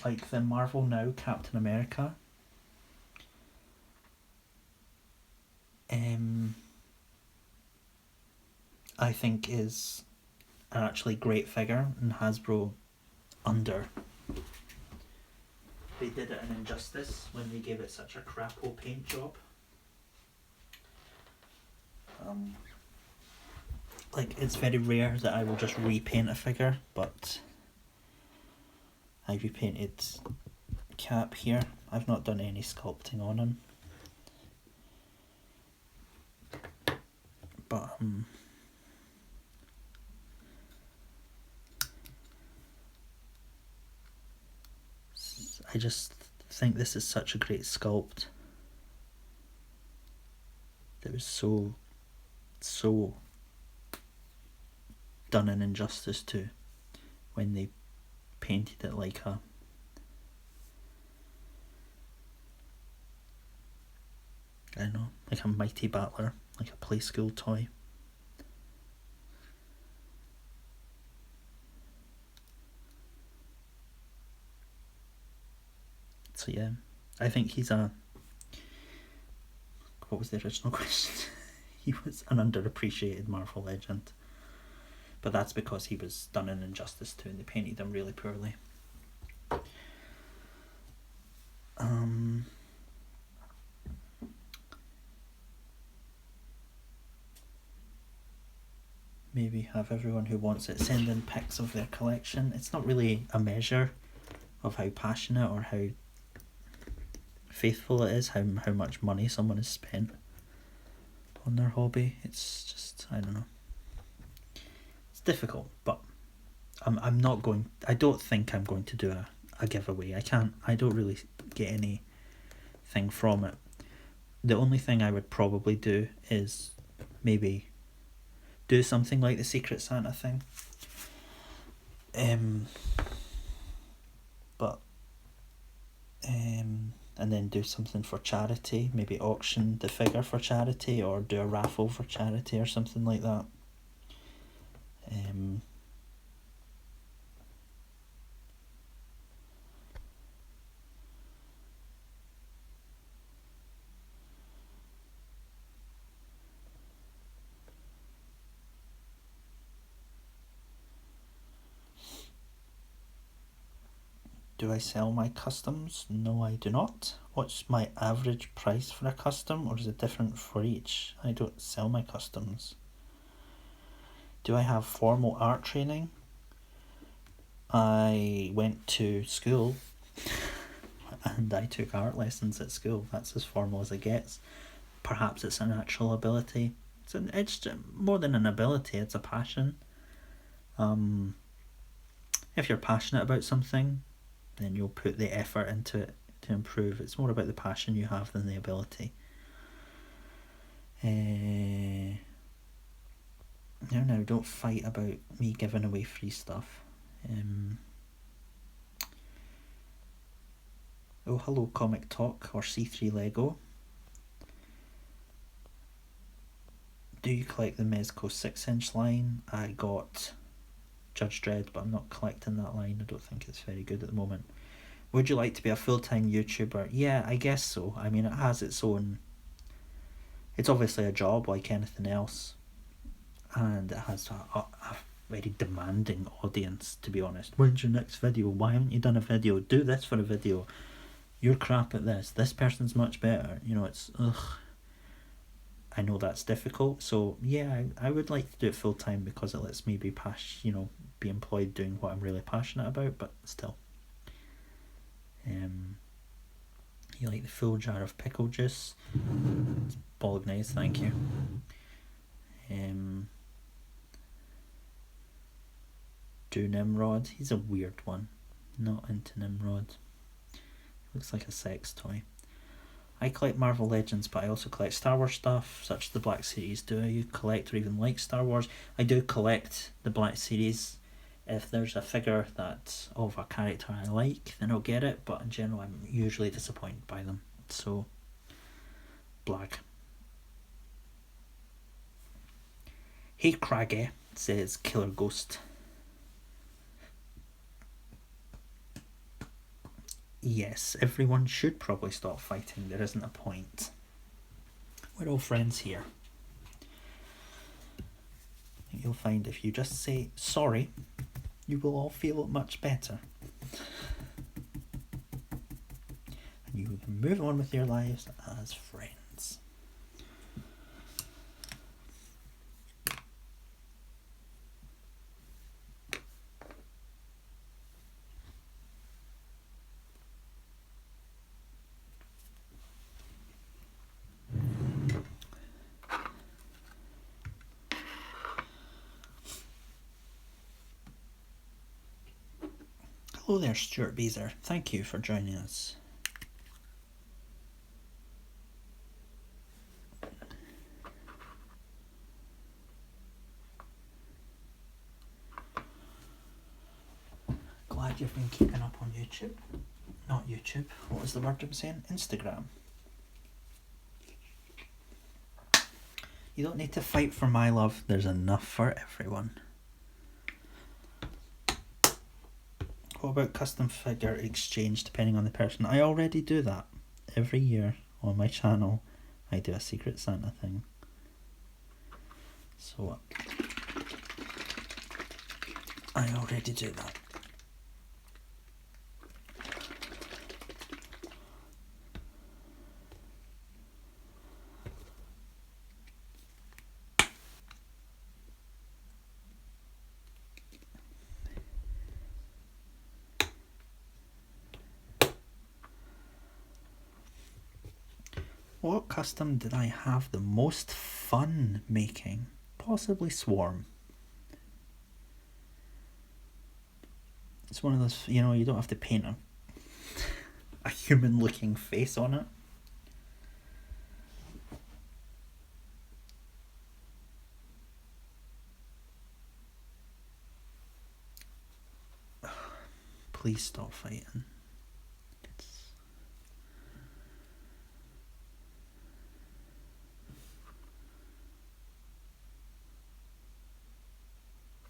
[SPEAKER 1] Like the Marvel Now Captain America. I think is an actually great figure, and Hasbro they did it an injustice when they gave it such a crapo paint job. Like, it's very rare that I will just repaint a figure, but I repainted Cap here. I've not done any sculpting on him, but I just think this is such a great sculpt. That was so done an injustice to when they painted it like a mighty battler, like a play school toy. So yeah, I think he's a... What was the original question? He was an underappreciated Marvel legend. But that's because he was done an injustice to and they painted him really poorly. Maybe have everyone who wants it send in pics of their collection. It's not really a measure of how passionate or how faithful it is, how much money someone has spent on their hobby. It's just, I don't know. It's difficult, but I'm not going... I don't think I'm going to do a giveaway. I don't really get anything from it. The only thing I would probably do is maybe do something like the Secret Santa thing. And then do something for charity, maybe auction the figure for charity or do a raffle for charity or something like that. Do I sell my customs? No, I do not. What's my average price for a custom, or is it different for each? I don't sell my customs. Do I have formal art training? I went to school and I took art lessons at school. That's as formal as it gets. Perhaps it's a natural ability. It's more than an ability, it's a passion. If you're passionate about something, then you'll put the effort into it to improve. It's more about the passion you have than the ability. No, don't fight about me giving away free stuff. Oh, hello Comic Talk or C3 Lego. Do you collect the Mezco 6-inch line? I got Judge Dredd, but I'm not collecting that line. I don't think it's very good at the moment. Would you like to be a full-time YouTuber? Yeah, I guess so. I mean, it has its own... It's obviously a job like anything else. And it has a very demanding audience, to be honest. When's your next video? Why haven't you done a video? Do this for a video. You're crap at this. This person's much better. You know, it's... Ugh. I know that's difficult, so yeah, I would like to do it full time because it lets me be be employed doing what I'm really passionate about, but still. You like the full jar of pickle juice? It's bolognese, thank you. Do Nimrod? He's a weird one. Not into Nimrod. Looks like a sex toy. I collect Marvel Legends, but I also collect Star Wars stuff, such as the Black Series. Do you collect or even like Star Wars? I do collect the Black Series. If there's a figure of a character I like, then I'll get it, but in general I'm usually disappointed by them. So, black. Hey Craggy, says Killer Ghost. Yes, everyone should probably stop fighting. There isn't a point. We're all friends here. You'll find if you just say sorry, you will all feel much better. And you can move on with your lives as friends. Hello there, Stuart Beezer. Thank you for joining us. Glad you've been keeping up on YouTube. Not YouTube. What was the word I'm saying? Instagram. You don't need to fight for my love. There's enough for everyone. What about custom figure exchange depending on the person? I already do that. Every year on my channel, I do a Secret Santa thing. So I already do that. What custom did I have the most fun making? Possibly Swarm. It's one of those, you know, you don't have to paint a human looking face on it. Please stop fighting.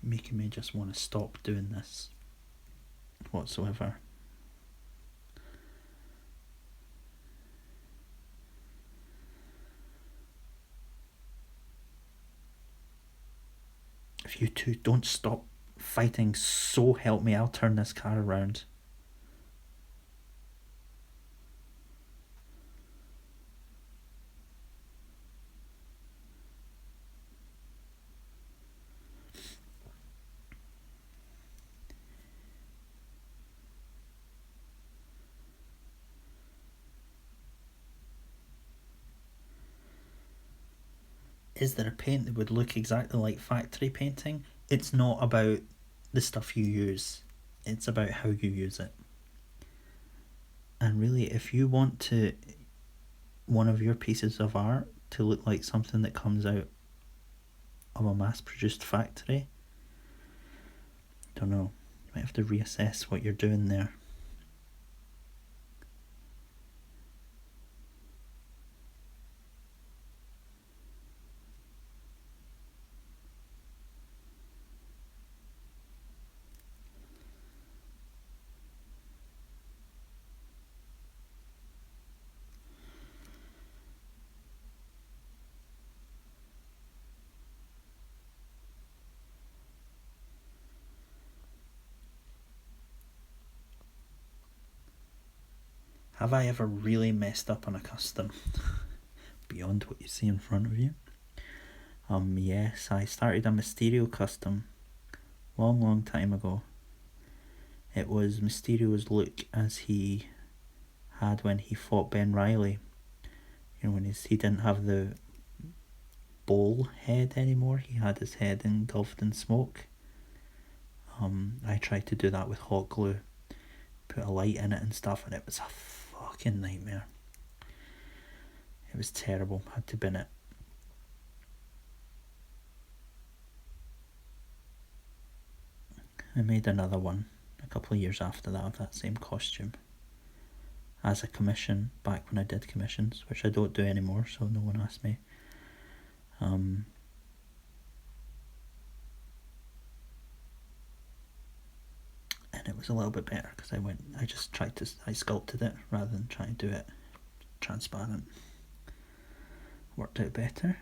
[SPEAKER 1] Making me just want to stop doing this whatsoever. If you two don't stop fighting, so help me, I'll turn this car around. Is there a paint that would look exactly like factory painting? It's not about the stuff you use, it's about how you use it. And really, if you want one of your pieces of art to look like something that comes out of a mass-produced factory, don't know, you might have to reassess what you're doing there. Have I ever really messed up on a custom beyond what you see in front of you? Yes, I started a Mysterio custom long time ago. It was Mysterio's look as he had when he fought Ben Reilly. You know, when he didn't have the bowl head anymore, he had his head engulfed in smoke. I tried to do that with hot glue, put a light in it and stuff, and it was a fucking nightmare. It was terrible, had to bin it. I made another one a couple of years after that of that same costume as a commission, back when I did commissions, which I don't do anymore, so no one asked me. And it was a little bit better because I sculpted it rather than trying to do it transparent. Worked out better.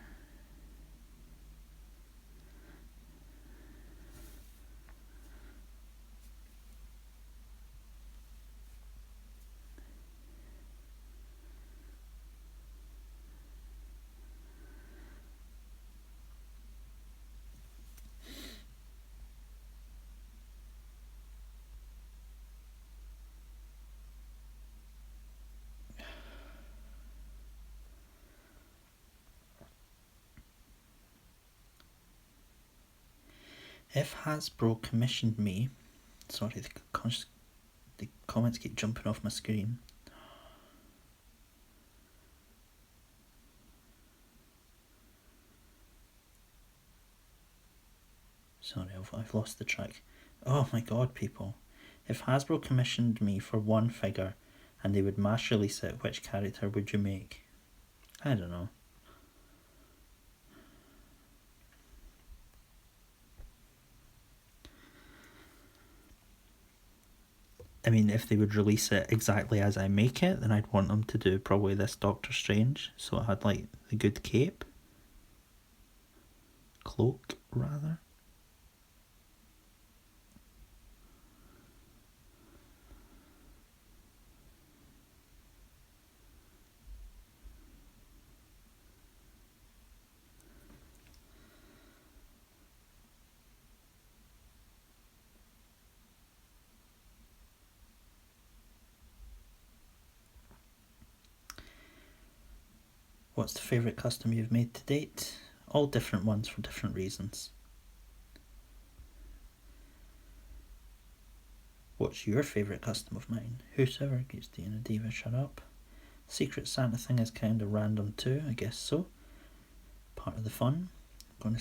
[SPEAKER 1] If Hasbro commissioned me, sorry, the comments keep jumping off my screen. Sorry, I've lost the track. Oh my god, people. If Hasbro commissioned me for one figure and they would mass release it, which character would you make? I don't know. I mean, if they would release it exactly as I make it, then I'd want them to do probably this Doctor Strange. So it had like the good cape. Cloak, rather. What's the favourite custom you've made to date? All different ones for different reasons. What's your favourite custom of mine? Whosoever gets Dana Diva, shut up. Secret Santa thing is kind of random too, I guess so. Part of the fun. I'm gonna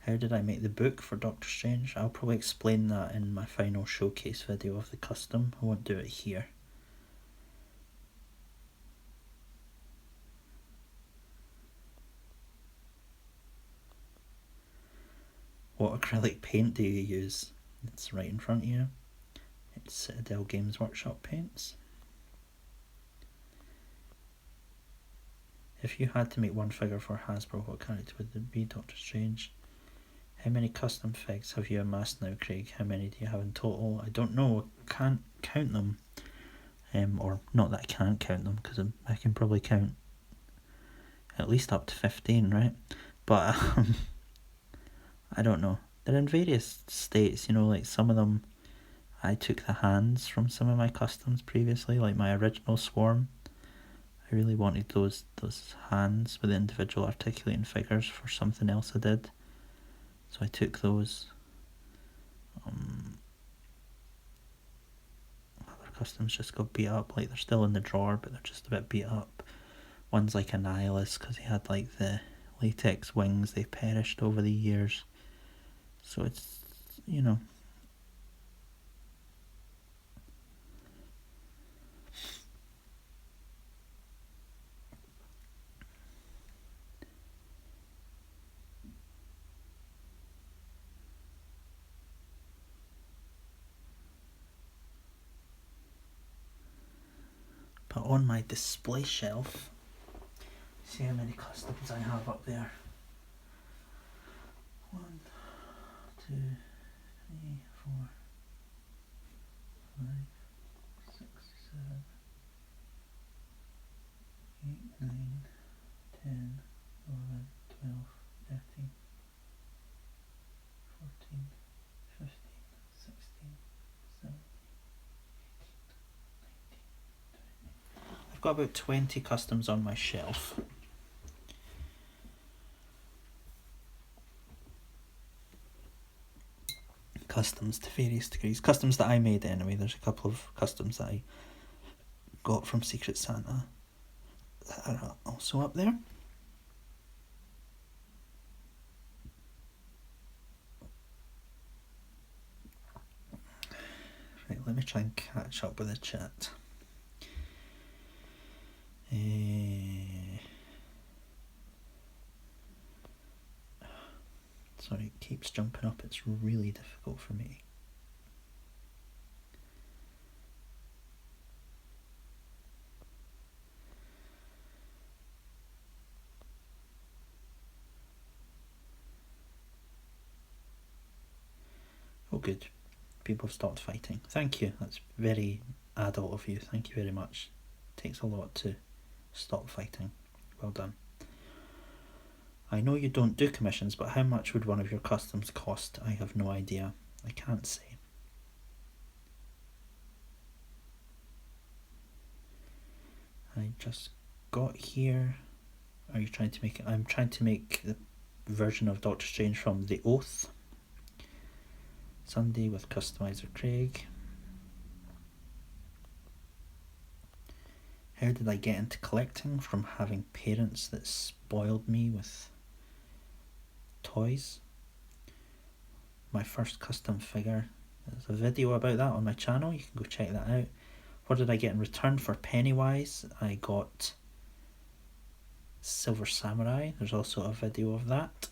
[SPEAKER 1] How did I make the book for Doctor Strange? I'll probably explain that in my final showcase video of the custom. I won't do it here. What acrylic paint do you use? It's right in front of you. It's Citadel Games Workshop paints. If you had to make one figure for Hasbro, what character would it be? Doctor Strange. How many custom figs have you amassed now, Craig? How many do you have in total? I don't know. I can't count them. Or not that I can't count them, because I can probably count at least up to 15, right? But I don't know. They're in various states, you know, like some of them I took the hands from some of my customs previously, like my original Swarm. I really wanted those hands with the individual articulating figures for something else I did. So I took those. Other customs just got beat up, like they're still in the drawer, but they're just a bit beat up. One's like a Nihilus, because he had like the latex wings, they perished over the years. So it's, you know. But on my display shelf, see how many customs I have up there. 1, 2, 3, 4, 5, 6, 7, 8, 9, 10, 11, 12, 13, 14, 15, 16, 17, 18, 19, 20. I've got about 20 customs on my shelf. Customs to various degrees. Customs that I made anyway. There's a couple of customs that I got from Secret Santa that are also up there. Right, let me try and catch up with the chat. Sorry, it keeps jumping up. It's really difficult for me. Oh, good. People have stopped fighting. Thank you. That's very adult of you. Thank you very much. It takes a lot to stop fighting. Well done. I know you don't do commissions, but how much would one of your customs cost? I have no idea. I can't say. I just got here. Are you trying to make it? I'm trying to make the version of Doctor Strange from The Oath. Sunday with Customizer Craig. How did I get into collecting? From having parents that spoiled me with toys. My first custom figure. There's a video about that on my channel. You can go check that out. What did I get in return for Pennywise? I got Silver Samurai. There's also a video of that.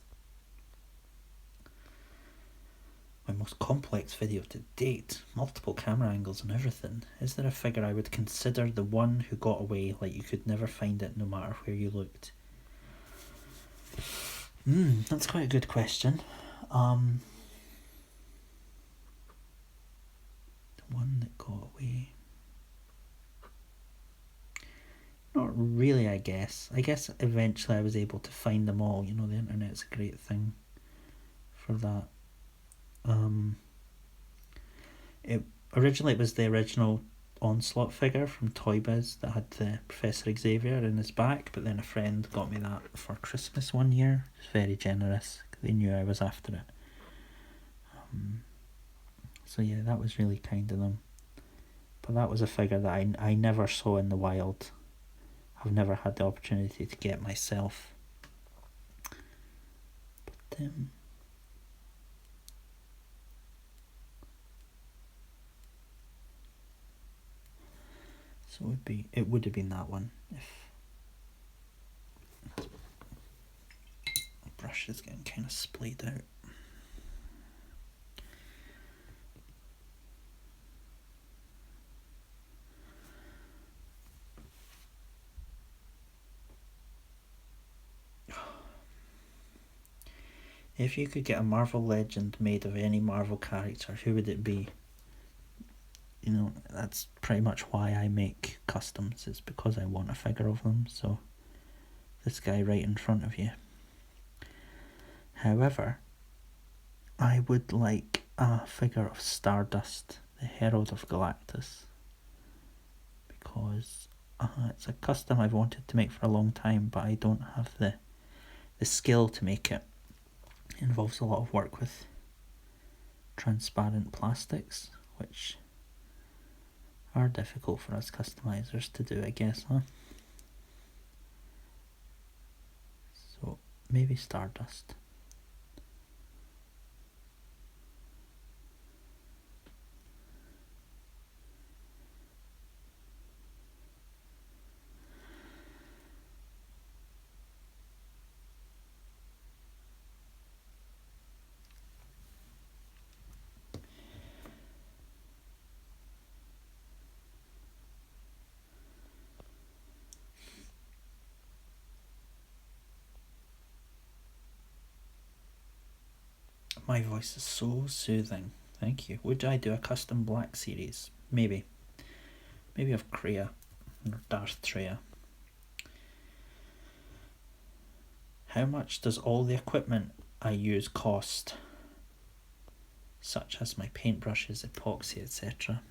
[SPEAKER 1] my most complex video to date, multiple camera angles and everything. Is there a figure I would consider the one who got away, like you could never find it no matter where you looked? That's quite a good question. The one that got away. Not really, I guess. I guess eventually I was able to find them all. You know, the internet's a great thing for that. Originally it was the original Onslaught figure from Toy Biz that had the Professor Xavier in his back, but then a friend got me that for Christmas one year. It was very generous. They knew I was after it. So yeah, that was really kind of them. But that was a figure that I never saw in the wild. I've never had the opportunity to get myself. But so it would have been that one if the brush is getting kind of splayed out. If you could get a Marvel legend made of any Marvel character, who would it be? You know, that's pretty much why I make customs. It's because I want a figure of them. So, this guy right in front of you. However, I would like a figure of Stardust, the Herald of Galactus. Because it's a custom I've wanted to make for a long time, but I don't have the skill to make it. It involves a lot of work with transparent plastics, which are difficult for us customizers to do, I guess, huh? So maybe Stardust. My voice is so soothing. Thank you. Would I do a custom black series? Maybe. Maybe of Kreia or Darth Treya. How much does all the equipment I use cost? Such as my paintbrushes, epoxy, etc.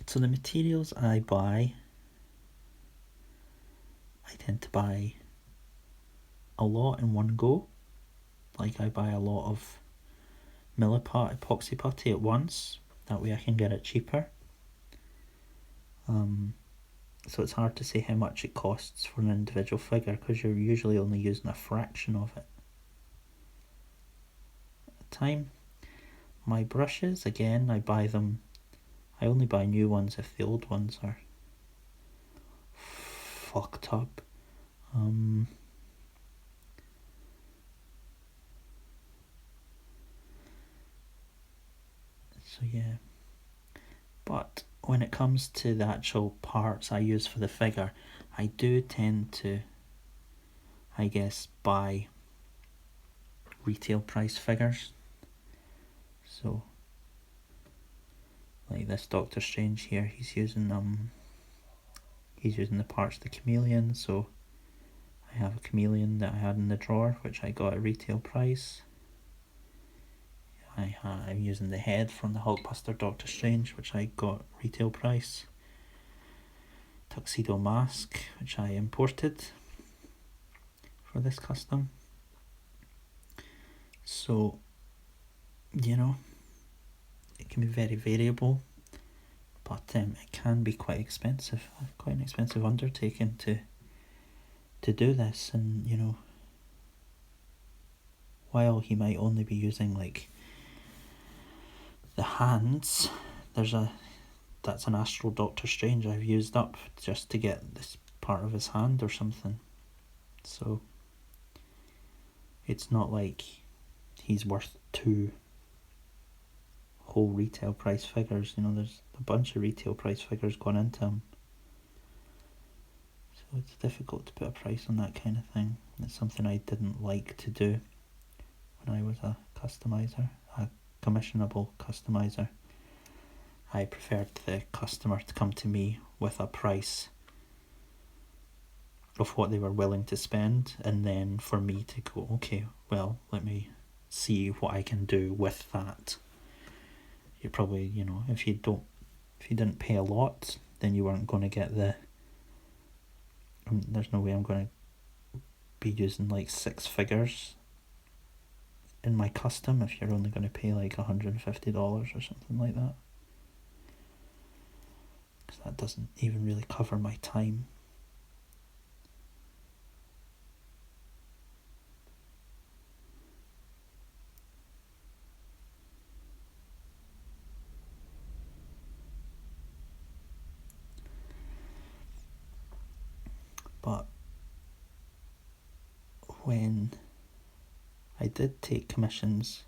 [SPEAKER 1] So the materials I buy, I tend to buy a lot in one go. Like I buy a lot of Milliput epoxy putty at once. That way I can get it cheaper. So it's hard to say how much it costs for an individual figure because you're usually only using a fraction of it at a time. My brushes, again, I only buy new ones if the old ones are fucked up. So yeah, but when it comes to the actual parts I use for the figure, I do tend to, I guess, buy retail price figures. So, like this Doctor Strange here, he's using the parts of the chameleon. So I have a chameleon that I had in the drawer, which I got at retail price. I'm using the head from the Hulkbuster Doctor Strange, which I got retail price. Tuxedo mask, which I imported for this custom. So, you know, it can be very variable, but it can be quite expensive. Quite an expensive undertaking to do this, and you know, while he might only be using like the hands, that's an Astral Doctor Strange I've used up just to get this part of his hand or something. So It's not like he's worth 2 whole retail price figures. You know, there's a bunch of retail price figures going into him. So it's difficult to put a price on that kind of thing. It's something I didn't like to do when I was a customizer, a commissionable customizer. I preferred the customer to come to me with a price of what they were willing to spend, and then for me to go, okay, well, let me see what I can do with that. You probably, you know, if you didn't pay a lot, then you weren't going to get there's no way I'm going to be using like 6 figures in my custom if you're only going to pay like $150 or something like that. Because that doesn't even really cover my time. But when I did take commissions,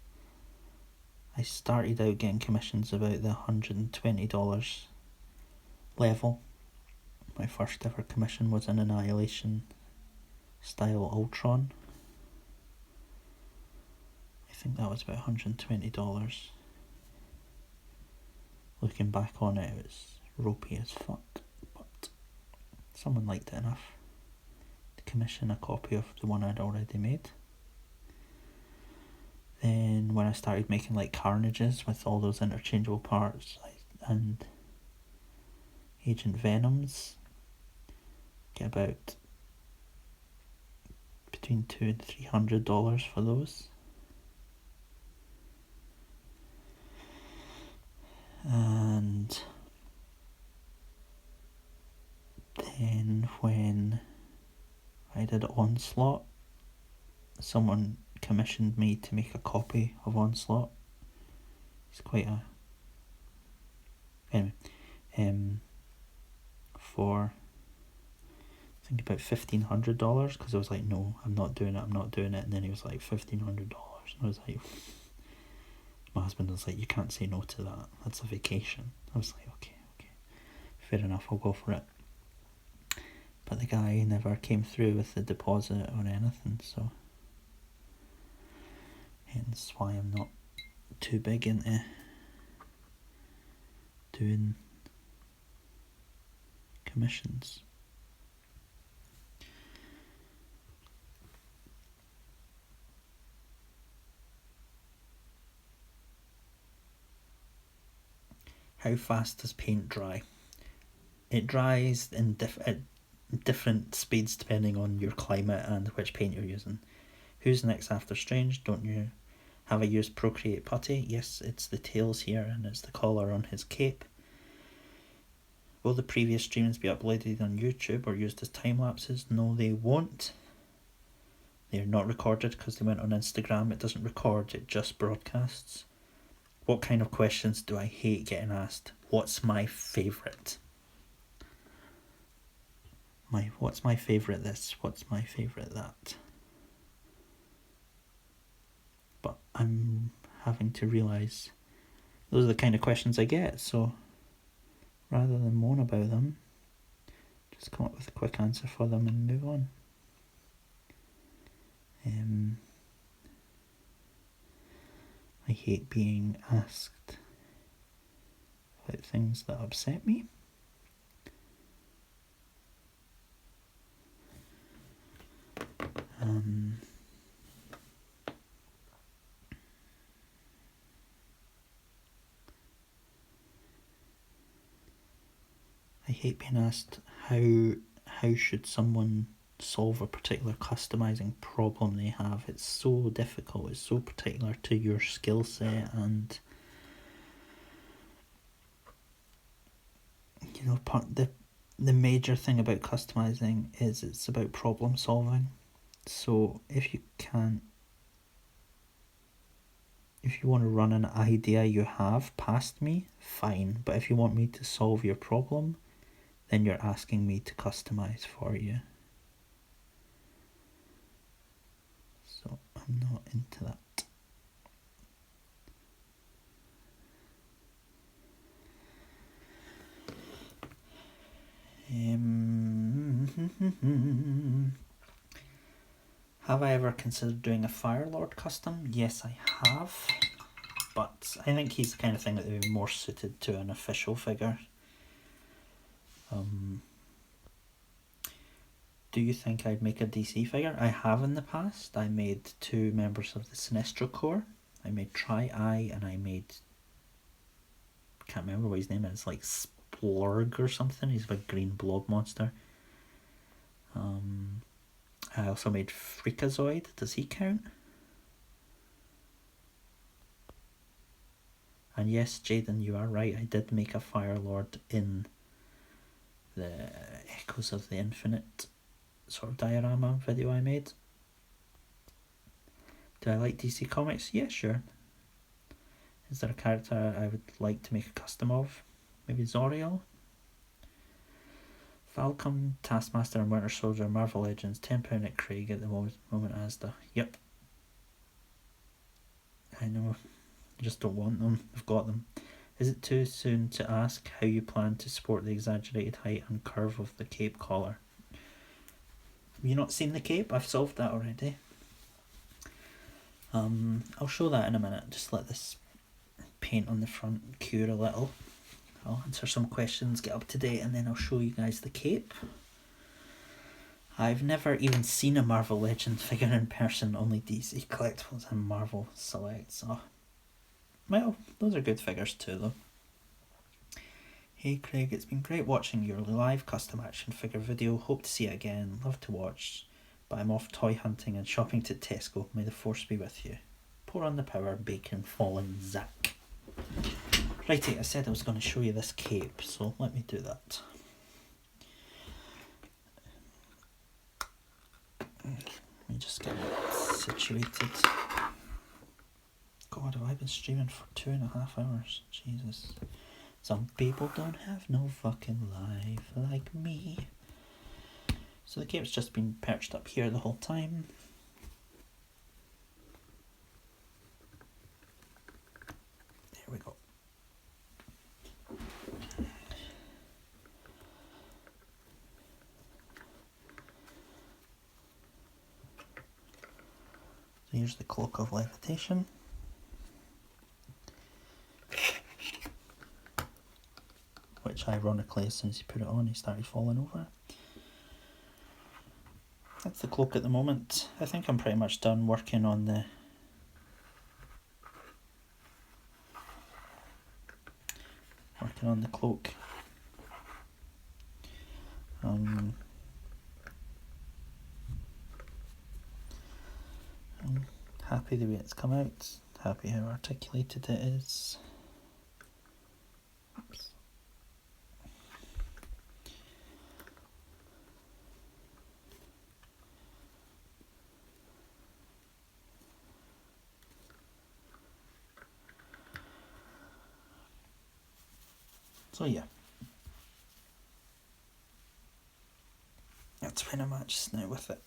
[SPEAKER 1] I started out getting commissions about the $120 level. My first ever commission was an Annihilation style Ultron. I think that was about $120. Looking back on it, it was ropey as fuck, but someone liked it enough to commission a copy of the one I'd already made. Then when I started making like Carnages with all those interchangeable parts and Agent Venoms, get about between $200 and $300 for those. And then when I did Onslaught, someone commissioned me to make a copy of Onslaught. It's quite a... Anyway, for I think about $1,500, because I was like, no, I'm not doing it, and then he was like, $1,500, and I was like, my husband was like, you can't say no to that, that's a vacation. I was like, okay, fair enough, I'll go for it. But the guy never came through with the deposit or anything, so hence why I'm not too big into doing commissions. How fast does paint dry? It dries at different speeds depending on your climate and which paint you're using. Who's next after Strange? Don't you have I used Procreate Putty? Yes, it's the tails here and it's the collar on his cape. Will the previous streams be uploaded on YouTube or used as time lapses? No, they won't. They're not recorded because they went on Instagram. It doesn't record, it just broadcasts. What kind of questions do I hate getting asked? What's my favourite? What's my favourite this? What's my favourite that? But I'm having to realise those are the kind of questions I get, so rather than moan about them, just come up with a quick answer for them and move on. I hate being asked about things that upset me. I hate being asked how should someone solve a particular customizing problem they have. It's so difficult, it's so particular to your skill set, and you know, the major thing about customizing is it's about problem solving. So if you want to run an idea you have past me, fine, but if you want me to solve your problem, then you're asking me to customize for you. So I'm not into that. Have I ever considered doing a Fire Lord custom? Yes, I have, but I think he's the kind of thing that would be more suited to an official figure. Do you think I'd make a DC figure? I have in the past. I made 2 members of the Sinestro Corps. I made Tri-Eye and I made... can't remember what his name is, like Splorg or something. He's a big green blob monster. I also made Freakazoid. Does he count? And yes, Jaden, you are right. I did make a Fire Lord in the Echoes of the Infinite sort of diorama video I made. Do I like DC Comics? Yeah, sure. Is there a character I would like to make a custom of? Maybe Zoriel? Falcon, Taskmaster and Winter Soldier, Marvel Legends, £10 at Craig at the moment Asda. Yep. I know. I just don't want them. I've got them. Is it too soon to ask how you plan to sport the exaggerated height and curve of the cape collar? Have you not seen the cape? I've solved that already. I'll show that in a minute. Just let this paint on the front cure a little. I'll answer some questions, get up to date, and then I'll show you guys the cape. I've never even seen a Marvel Legend figure in person, only DC Collectibles and Marvel Select, so... well, those are good figures too, though. Hey Craig, it's been great watching your live custom action figure video. Hope to see it again. Love to watch, but I'm off toy hunting and shopping to Tesco. May the force be with you. Pour on the power, bacon, fallen Zach. Righty, I said I was going to show you this cape, so let me do that. Let me just get it situated. God, have I been streaming for 2.5 hours? Jesus. Some people don't have no fucking life like me. So the cape's just been perched up here the whole time. There we go. So here's the cloak of levitation. Which ironically, as soon as he put it on, he started falling over. That's the cloak at the moment. I think I'm pretty much done working on the cloak. I'm happy the way it's come out. Happy how articulated it is. Oops. So yeah, that's when I'm at just now with it.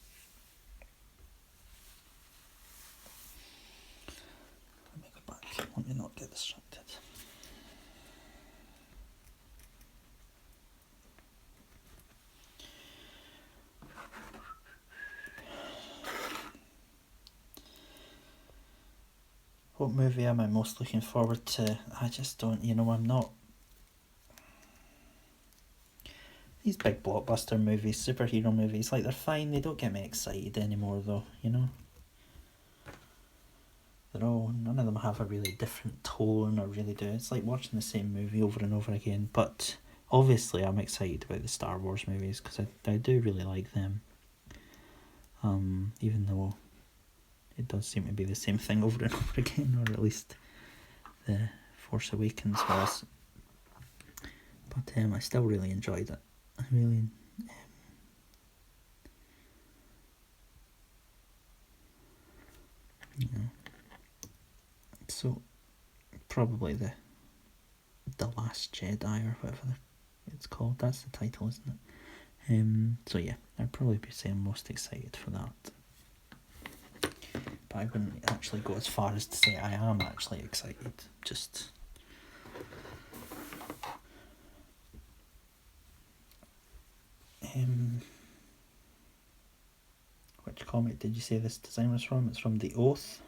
[SPEAKER 1] Let me go back, let me not get distracted. What movie am I most looking forward to? I just don't, I'm not. These big blockbuster movies, superhero movies, like, they're fine, they don't get me excited anymore though, None of them have a really different tone or really do. It's like watching the same movie over and over again, but obviously I'm excited about the Star Wars movies because I do really like them. Even though it does seem to be the same thing over and over again, or at least the Force Awakens was. But I still really enjoyed it. I really so probably the Last Jedi or whatever it's called. That's the title, isn't it? So yeah, I'd probably be saying most excited for that. but I wouldn't actually go as far as to say I am actually excited. Just which comic did you say this design was from? It's from The Oath.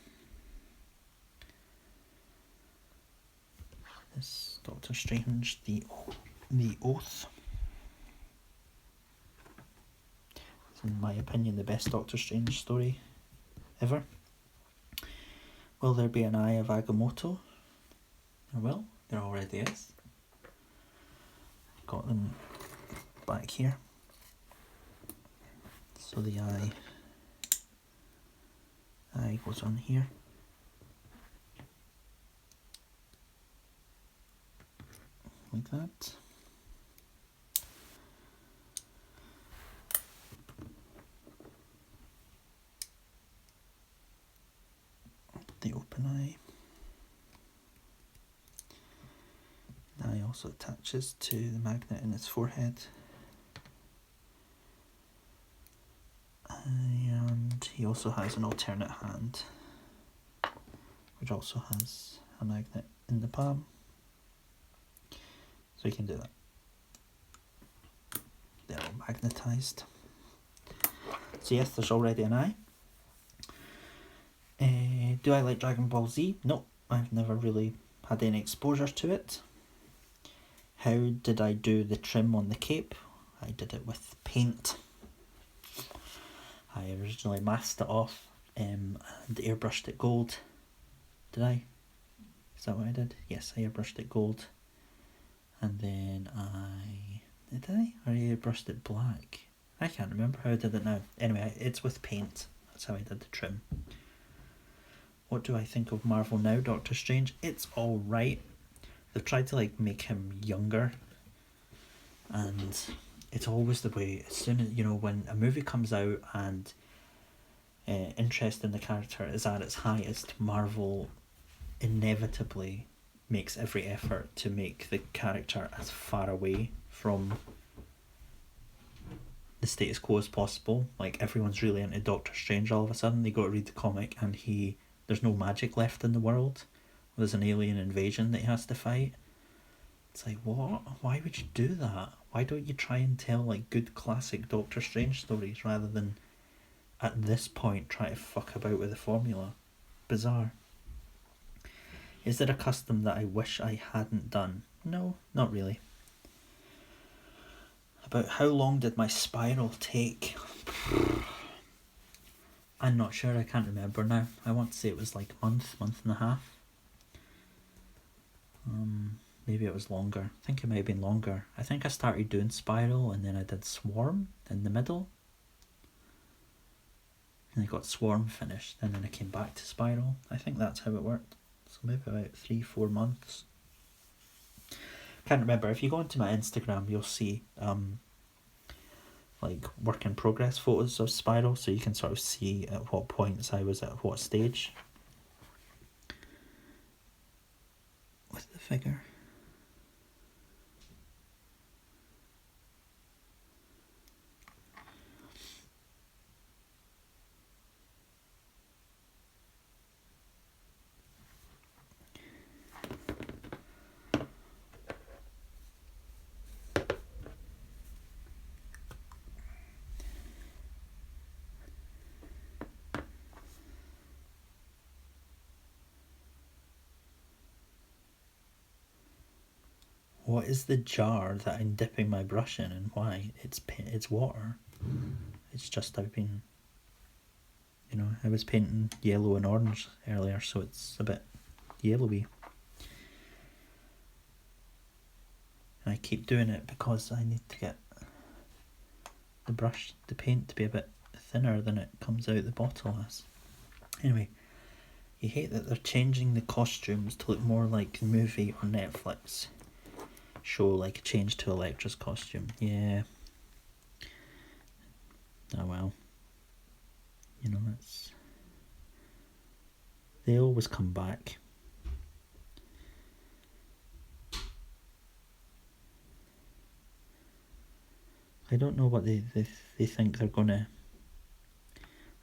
[SPEAKER 1] This Doctor Strange, The Oath. It's, in my opinion, the best Doctor Strange story ever. Will there be an Eye of Agamotto? There will. There already is. Got them back here. So the eye goes on here. Like that. The open eye. The eye also attaches to the magnet in its forehead. And he also has an alternate hand, which also has a magnet in the palm. So you can do that. They're all magnetised. So yes, there's already an eye. Do I like Dragon Ball Z? No, I've never really had any exposure to it. How did I do the trim on the cape? I did it with paint. I originally masked it off and airbrushed it gold. Did I? Is that what I did? Yes, I airbrushed it gold. And then Did I? Or I airbrushed it black? I can't remember how I did it now. Anyway, it's with paint. That's how I did the trim. What do I think of Marvel now, Doctor Strange? It's alright. They've tried to make him younger. And it's always the way, as soon as, when a movie comes out and interest in the character is at its highest, Marvel inevitably makes every effort to make the character as far away from the status quo as possible. Like, everyone's really into Doctor Strange all of a sudden. They go to read the comic and there's no magic left in the world. There's an alien invasion that he has to fight. It's like, what? Why would you do that? Why don't you try and tell good classic Doctor Strange stories rather than at this point try to fuck about with the formula? Bizarre. Is there a custom that I wish I hadn't done? No, not really. About how long did my spiral take? I'm not sure, I can't remember now. I want to say it was a month and a half. Maybe it was longer. I think it might have been longer. I think I started doing Spiral and then I did Swarm in the middle. And I got Swarm finished and then I came back to Spiral. I think that's how it worked. So maybe about 3-4 months. Can't remember. If you go onto my Instagram, you'll see work in progress photos of Spiral, so you can sort of see at what points I was at what stage with the figure. What is the jar that I'm dipping my brush in and why? It's water. It's just I've been, I was painting yellow and orange earlier, so it's a bit yellowy. And I keep doing it because I need to get the paint to be a bit thinner than it comes out the bottle as. Anyway, you hate that they're changing the costumes to look more like the movie or Netflix show, a change to Elektra's costume. Yeah. Oh well. That's... They always come back. I don't know what they think they're gonna...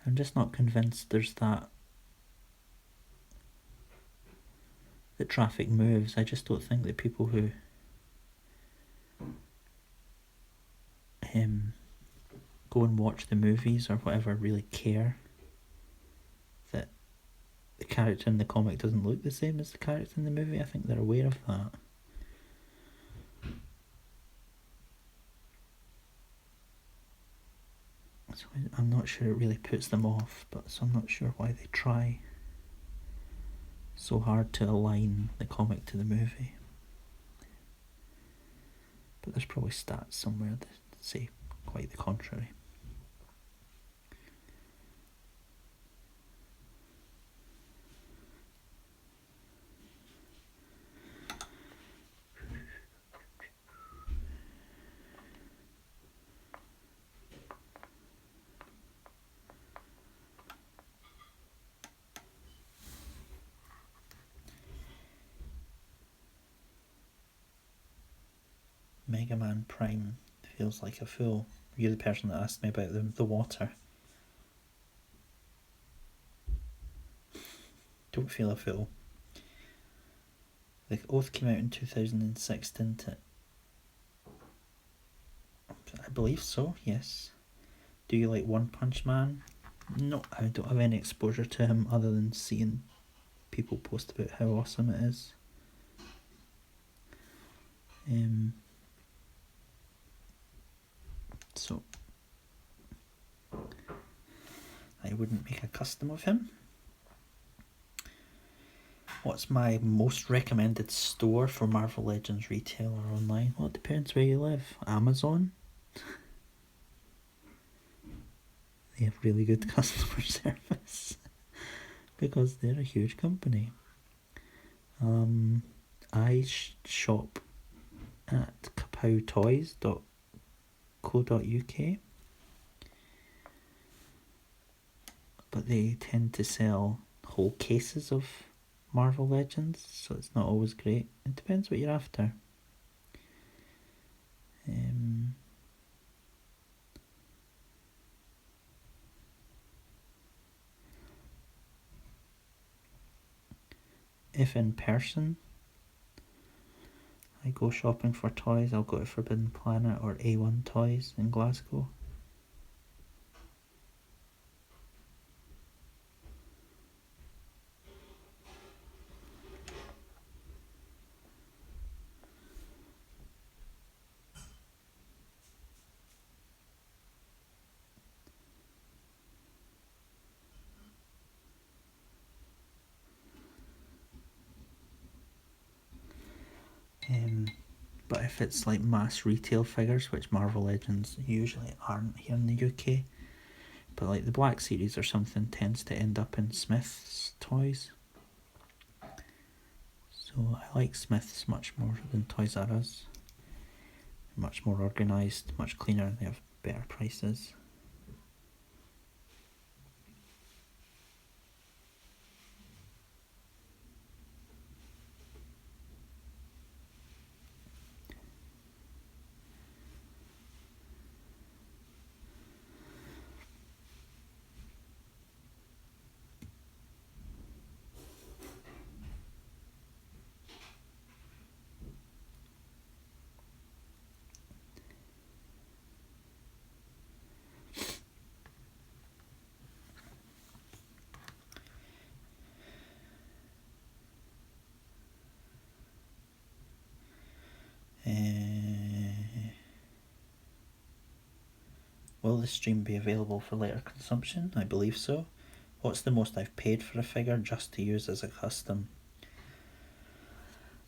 [SPEAKER 1] I'm just not convinced there's that that traffic moves. I just don't think that people who go and watch the movies or whatever really care that the character in the comic doesn't look the same as the character in the movie. I think they're aware of that. So I'm not sure it really puts them off, so I'm not sure why they try so hard to align the comic to the movie. But there's probably stats somewhere that say quite the contrary. Mega Man Prime feels like a fool. You're the person that asked me about the water. Don't feel a fool. The Oath came out in 2006, didn't it? I believe so, yes. Do you like One Punch Man? No, I don't have any exposure to him other than seeing people post about how awesome it is. So I wouldn't make a custom of him. What's my most recommended store for Marvel Legends retail or online? Well, it depends where you live. Amazon. They have really good customer service because they're a huge company. I shop at kapowtoys.co.uk, but they tend to sell whole cases of Marvel Legends, so it's not always great. It depends what you're after. If in person I go shopping for toys, I'll go to Forbidden Planet or A1 Toys in Glasgow. But if it's like mass retail figures, which Marvel Legends usually aren't here in the UK, but like the Black Series or something tends to end up in Smith's Toys. So I like Smith's much more than Toys R Us. Much more organised, much cleaner, they have better prices. Will the stream be available for later consumption? I believe so. What's the most I've paid for a figure just to use as a custom?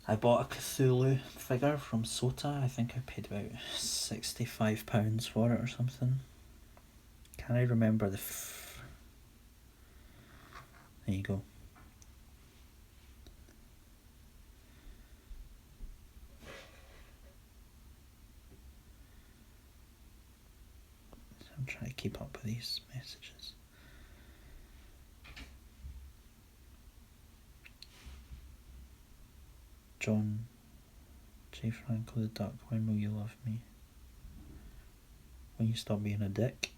[SPEAKER 1] I bought a Cthulhu figure from Sota. I think I paid about £65 for it or something. Can I remember the... There you go. I'm trying to keep up with these messages. John J. Franco the Duck, when will you love me? When you stop being a dick.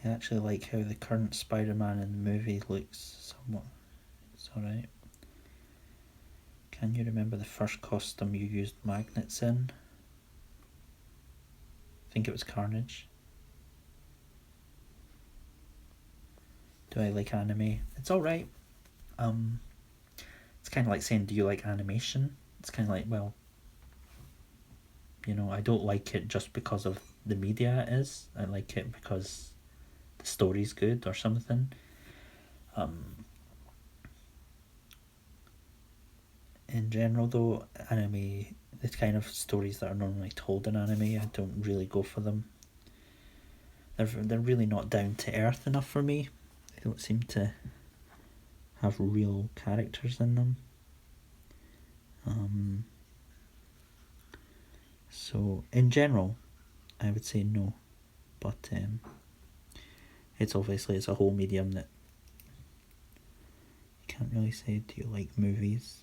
[SPEAKER 1] I actually like how the current Spider-Man in the movie looks somewhat. It's alright. Can you remember the first costume you used magnets in? I think it was Carnage. Do I like anime? It's alright. It's kind of like saying, do you like animation? It's kind of like, well, I don't like it just because of the media it is. I like it because the story's good or something. In general, though, anime, the kind of stories that are normally told in anime, I don't really go for them. They're really not down to earth enough for me. They don't seem to have real characters in them. So in general, I would say no, but it's a whole medium that you can't really say. Do you like movies?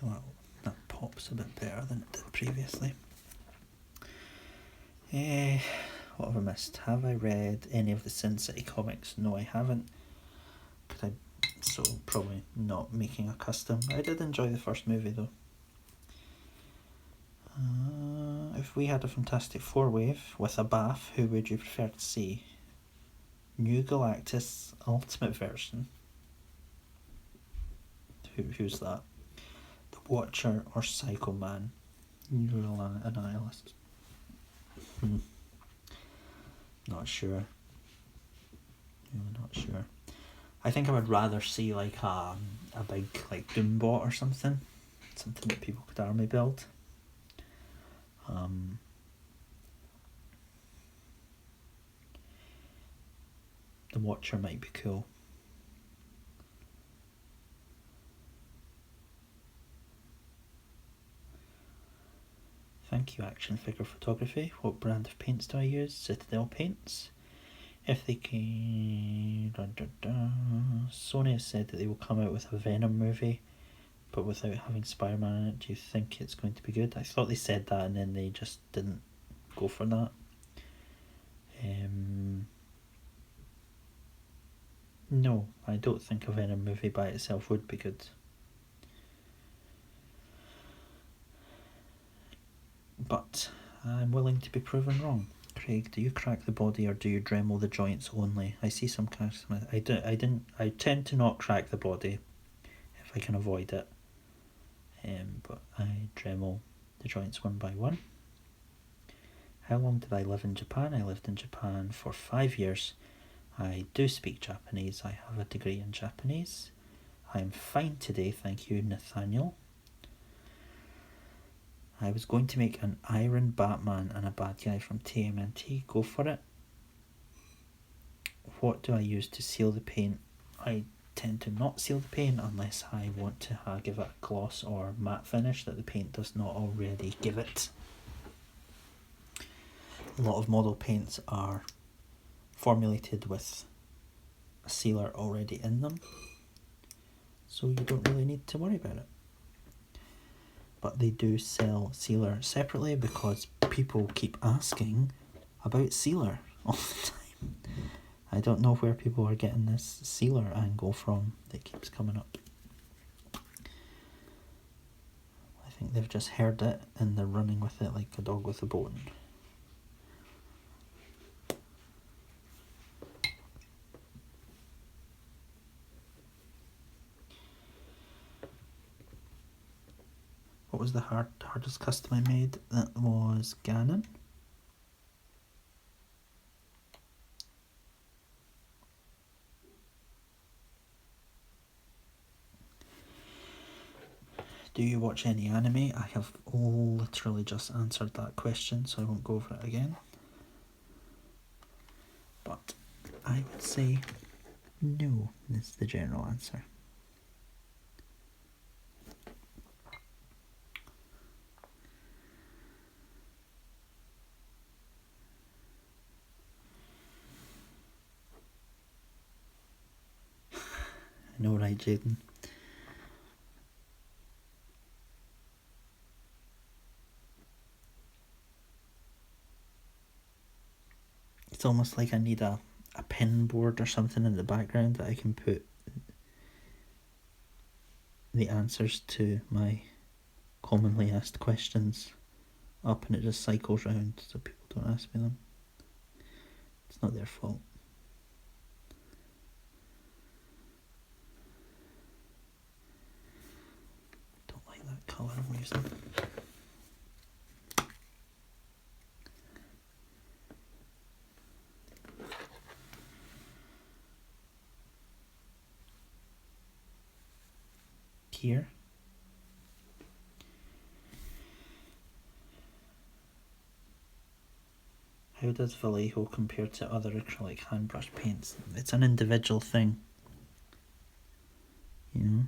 [SPEAKER 1] I feel like that pops a bit better than it did previously. What have I missed? Have I read any of the Sin City comics? No, I haven't. So probably not making a custom. I did enjoy the first movie though. If we had a Fantastic Four wave with a bath, who would you prefer to see? New Galactus Ultimate version. Who's that? The Watcher or Psycho Man? Neural Annihilist. Not sure. Really not sure. I think I would rather see like a big like Doombot or something that people could army build. The Watcher might be cool. Thank you, Action Figure Photography. What brand of paints do I use? Citadel paints. If they can... Sony has said that they will come out with a Venom movie, but without having Spider-Man in it. Do you think it's going to be good? I thought they said that and then they just didn't go for that. No, I don't think a Venom movie by itself would be good. But I'm willing to be proven wrong. Craig, do you crack the body or do you Dremel the joints only? I see some I tend to not crack the body if I can avoid it. But I Dremel the joints one by one. How long did I live in Japan? I lived in Japan for 5 years. I do speak Japanese. I have a degree in Japanese. I am fine today, thank you, Nathaniel. I was going to make an Iron Batman and a bad guy from TMNT. Go for it. What do I use to seal the paint? I tend to not seal the paint unless I want to give it a gloss or matte finish that the paint does not already give it. A lot of model paints are formulated with a sealer already in them, so you don't really need to worry about it. But they do sell sealer separately because people keep asking about sealer all the time. I don't know where people are getting this sealer angle from that keeps coming up. I think they've just heard it and they're running with it like a dog with a bone. What was the hardest custom I made? That was Ganon. Do you watch any anime? I have literally just answered that question, so I won't go over it again. But I would say no is the general answer. I know, right, Jaden? It's almost like I need a pin board or something in the background that I can put the answers to my commonly asked questions up, and it just cycles round so people don't ask me them. It's not their fault. Don't like that colour I'm using. Here. How does Vallejo compare to other acrylic hand brush paints? It's an individual thing. You know?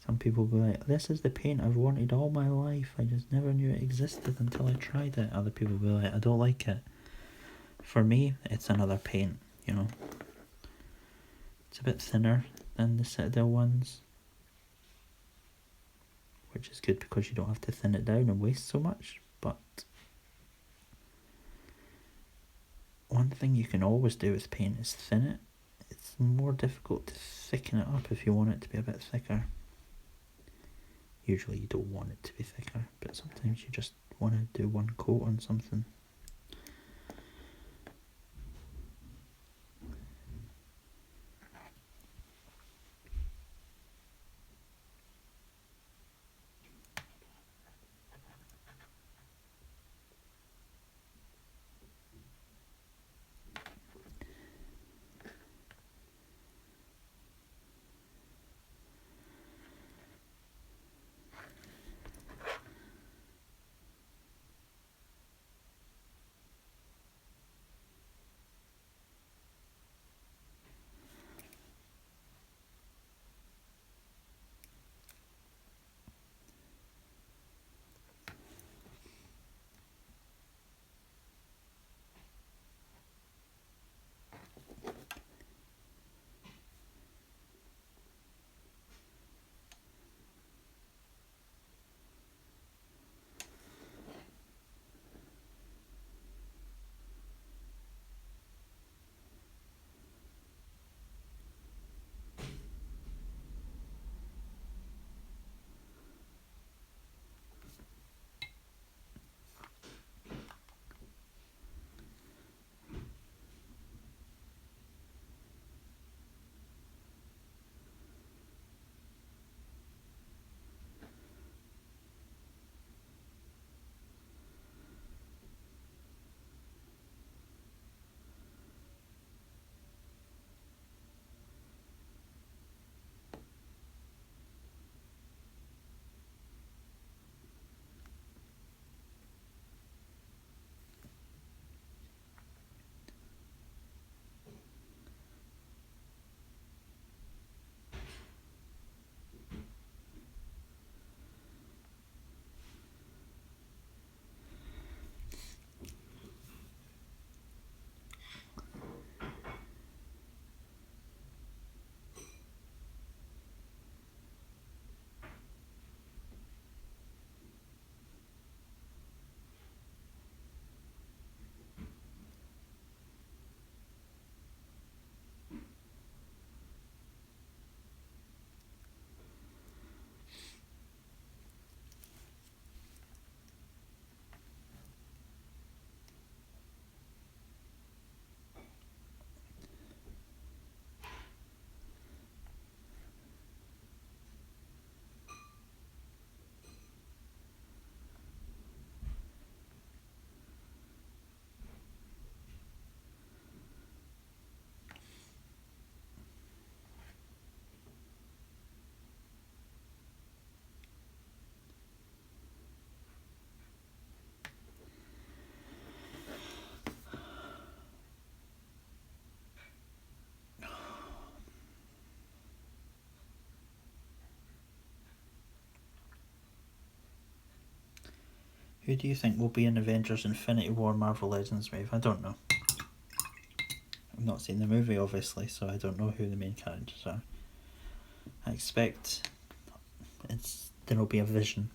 [SPEAKER 1] Some people go like, this is the paint I've wanted all my life. I just never knew it existed until I tried it. Other people go like, I don't like it. For me, it's another paint, you know. It's a bit thinner than the Citadel ones, which is good because you don't have to thin it down and waste so much. But one thing you can always do with paint is thin it. It's more difficult to thicken it up if you want it to be a bit thicker. Usually you don't want it to be thicker, but sometimes you just want to do one coat on something. Who do you think will be in Avengers Infinity War Marvel Legends wave? I don't know. I've not seen the movie, obviously, so I don't know who the main characters are. I expect there'll be a Vision.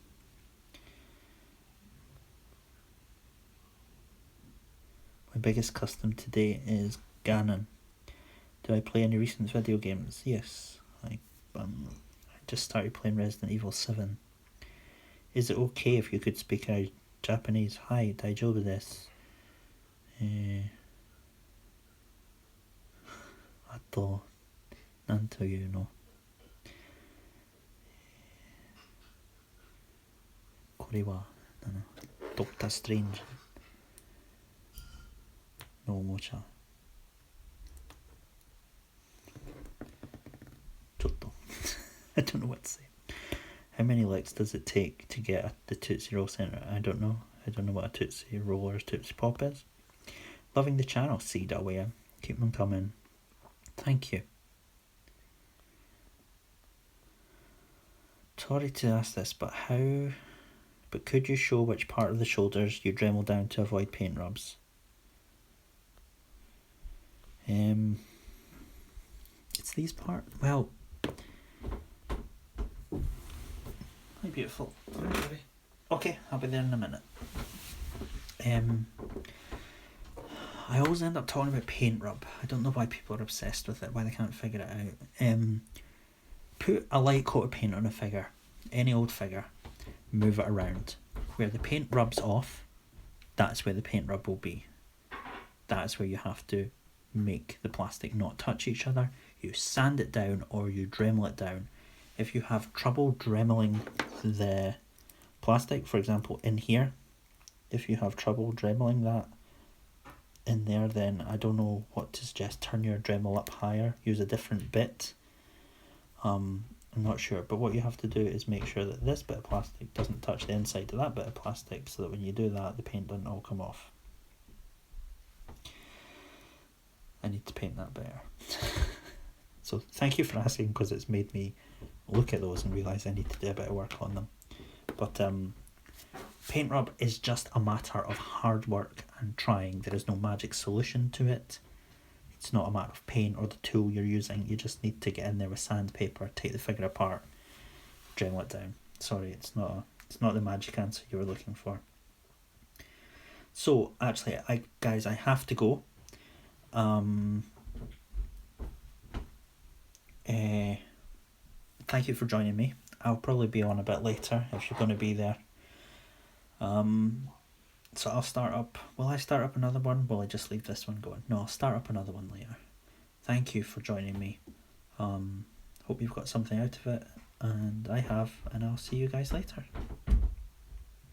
[SPEAKER 1] My biggest custom today is Ganon. Do I play any recent video games? Yes. I just started playing Resident Evil 7. Is it okay if you could speak Japanese? Hi, daijoubu desu. あと、なんというの。これは、ドクター・ストレンジのおもちゃ。ちょっと。I don't know what to say. How many licks does it take to get the Tootsie Roll Centre? I don't know. I don't know what a Tootsie Roll or a Tootsie Pop is. Loving the channel, C.W. Keep them coming. Thank you. Sorry to ask this, but could you show which part of the shoulders you Dremel down to avoid paint rubs? It's these parts. Well, hi, beautiful. Okay, I'll be there in a minute. I always end up talking about paint rub. I don't know why people are obsessed with it, why they can't figure it out. Put a light coat of paint on a figure, any old figure, move it around. Where the paint rubs off, that's where the paint rub will be. That's where you have to make the plastic not touch each other. You sand it down or you Dremel it down. If you have trouble Dremeling the plastic, for example in here, if you have trouble Dremeling that in there, then I don't know what to suggest. Turn your Dremel up higher, use a different bit. I'm not sure, but what you have to do is make sure that this bit of plastic doesn't touch the inside of that bit of plastic, so that when you do that, the paint doesn't all come off. I need to paint that better. So thank you for asking, because it's made me look at those and realise I need to do a bit of work on them. But paint rub is just a matter of hard work and trying. There is no magic solution to it. It's not a matter of paint or the tool you're using. You just need to get in there with sandpaper, take the figure apart, Dremel it down. Sorry, it's not the magic answer you were looking for. So actually, guys, I have to go. Thank you for joining me. I'll probably be on a bit later if you're going to be there. So I'll start up. Will I start up another one? Will I just leave this one going? No, I'll start up another one later. Thank you for joining me. Hope you've got something out of it, and I have, and I'll see you guys later.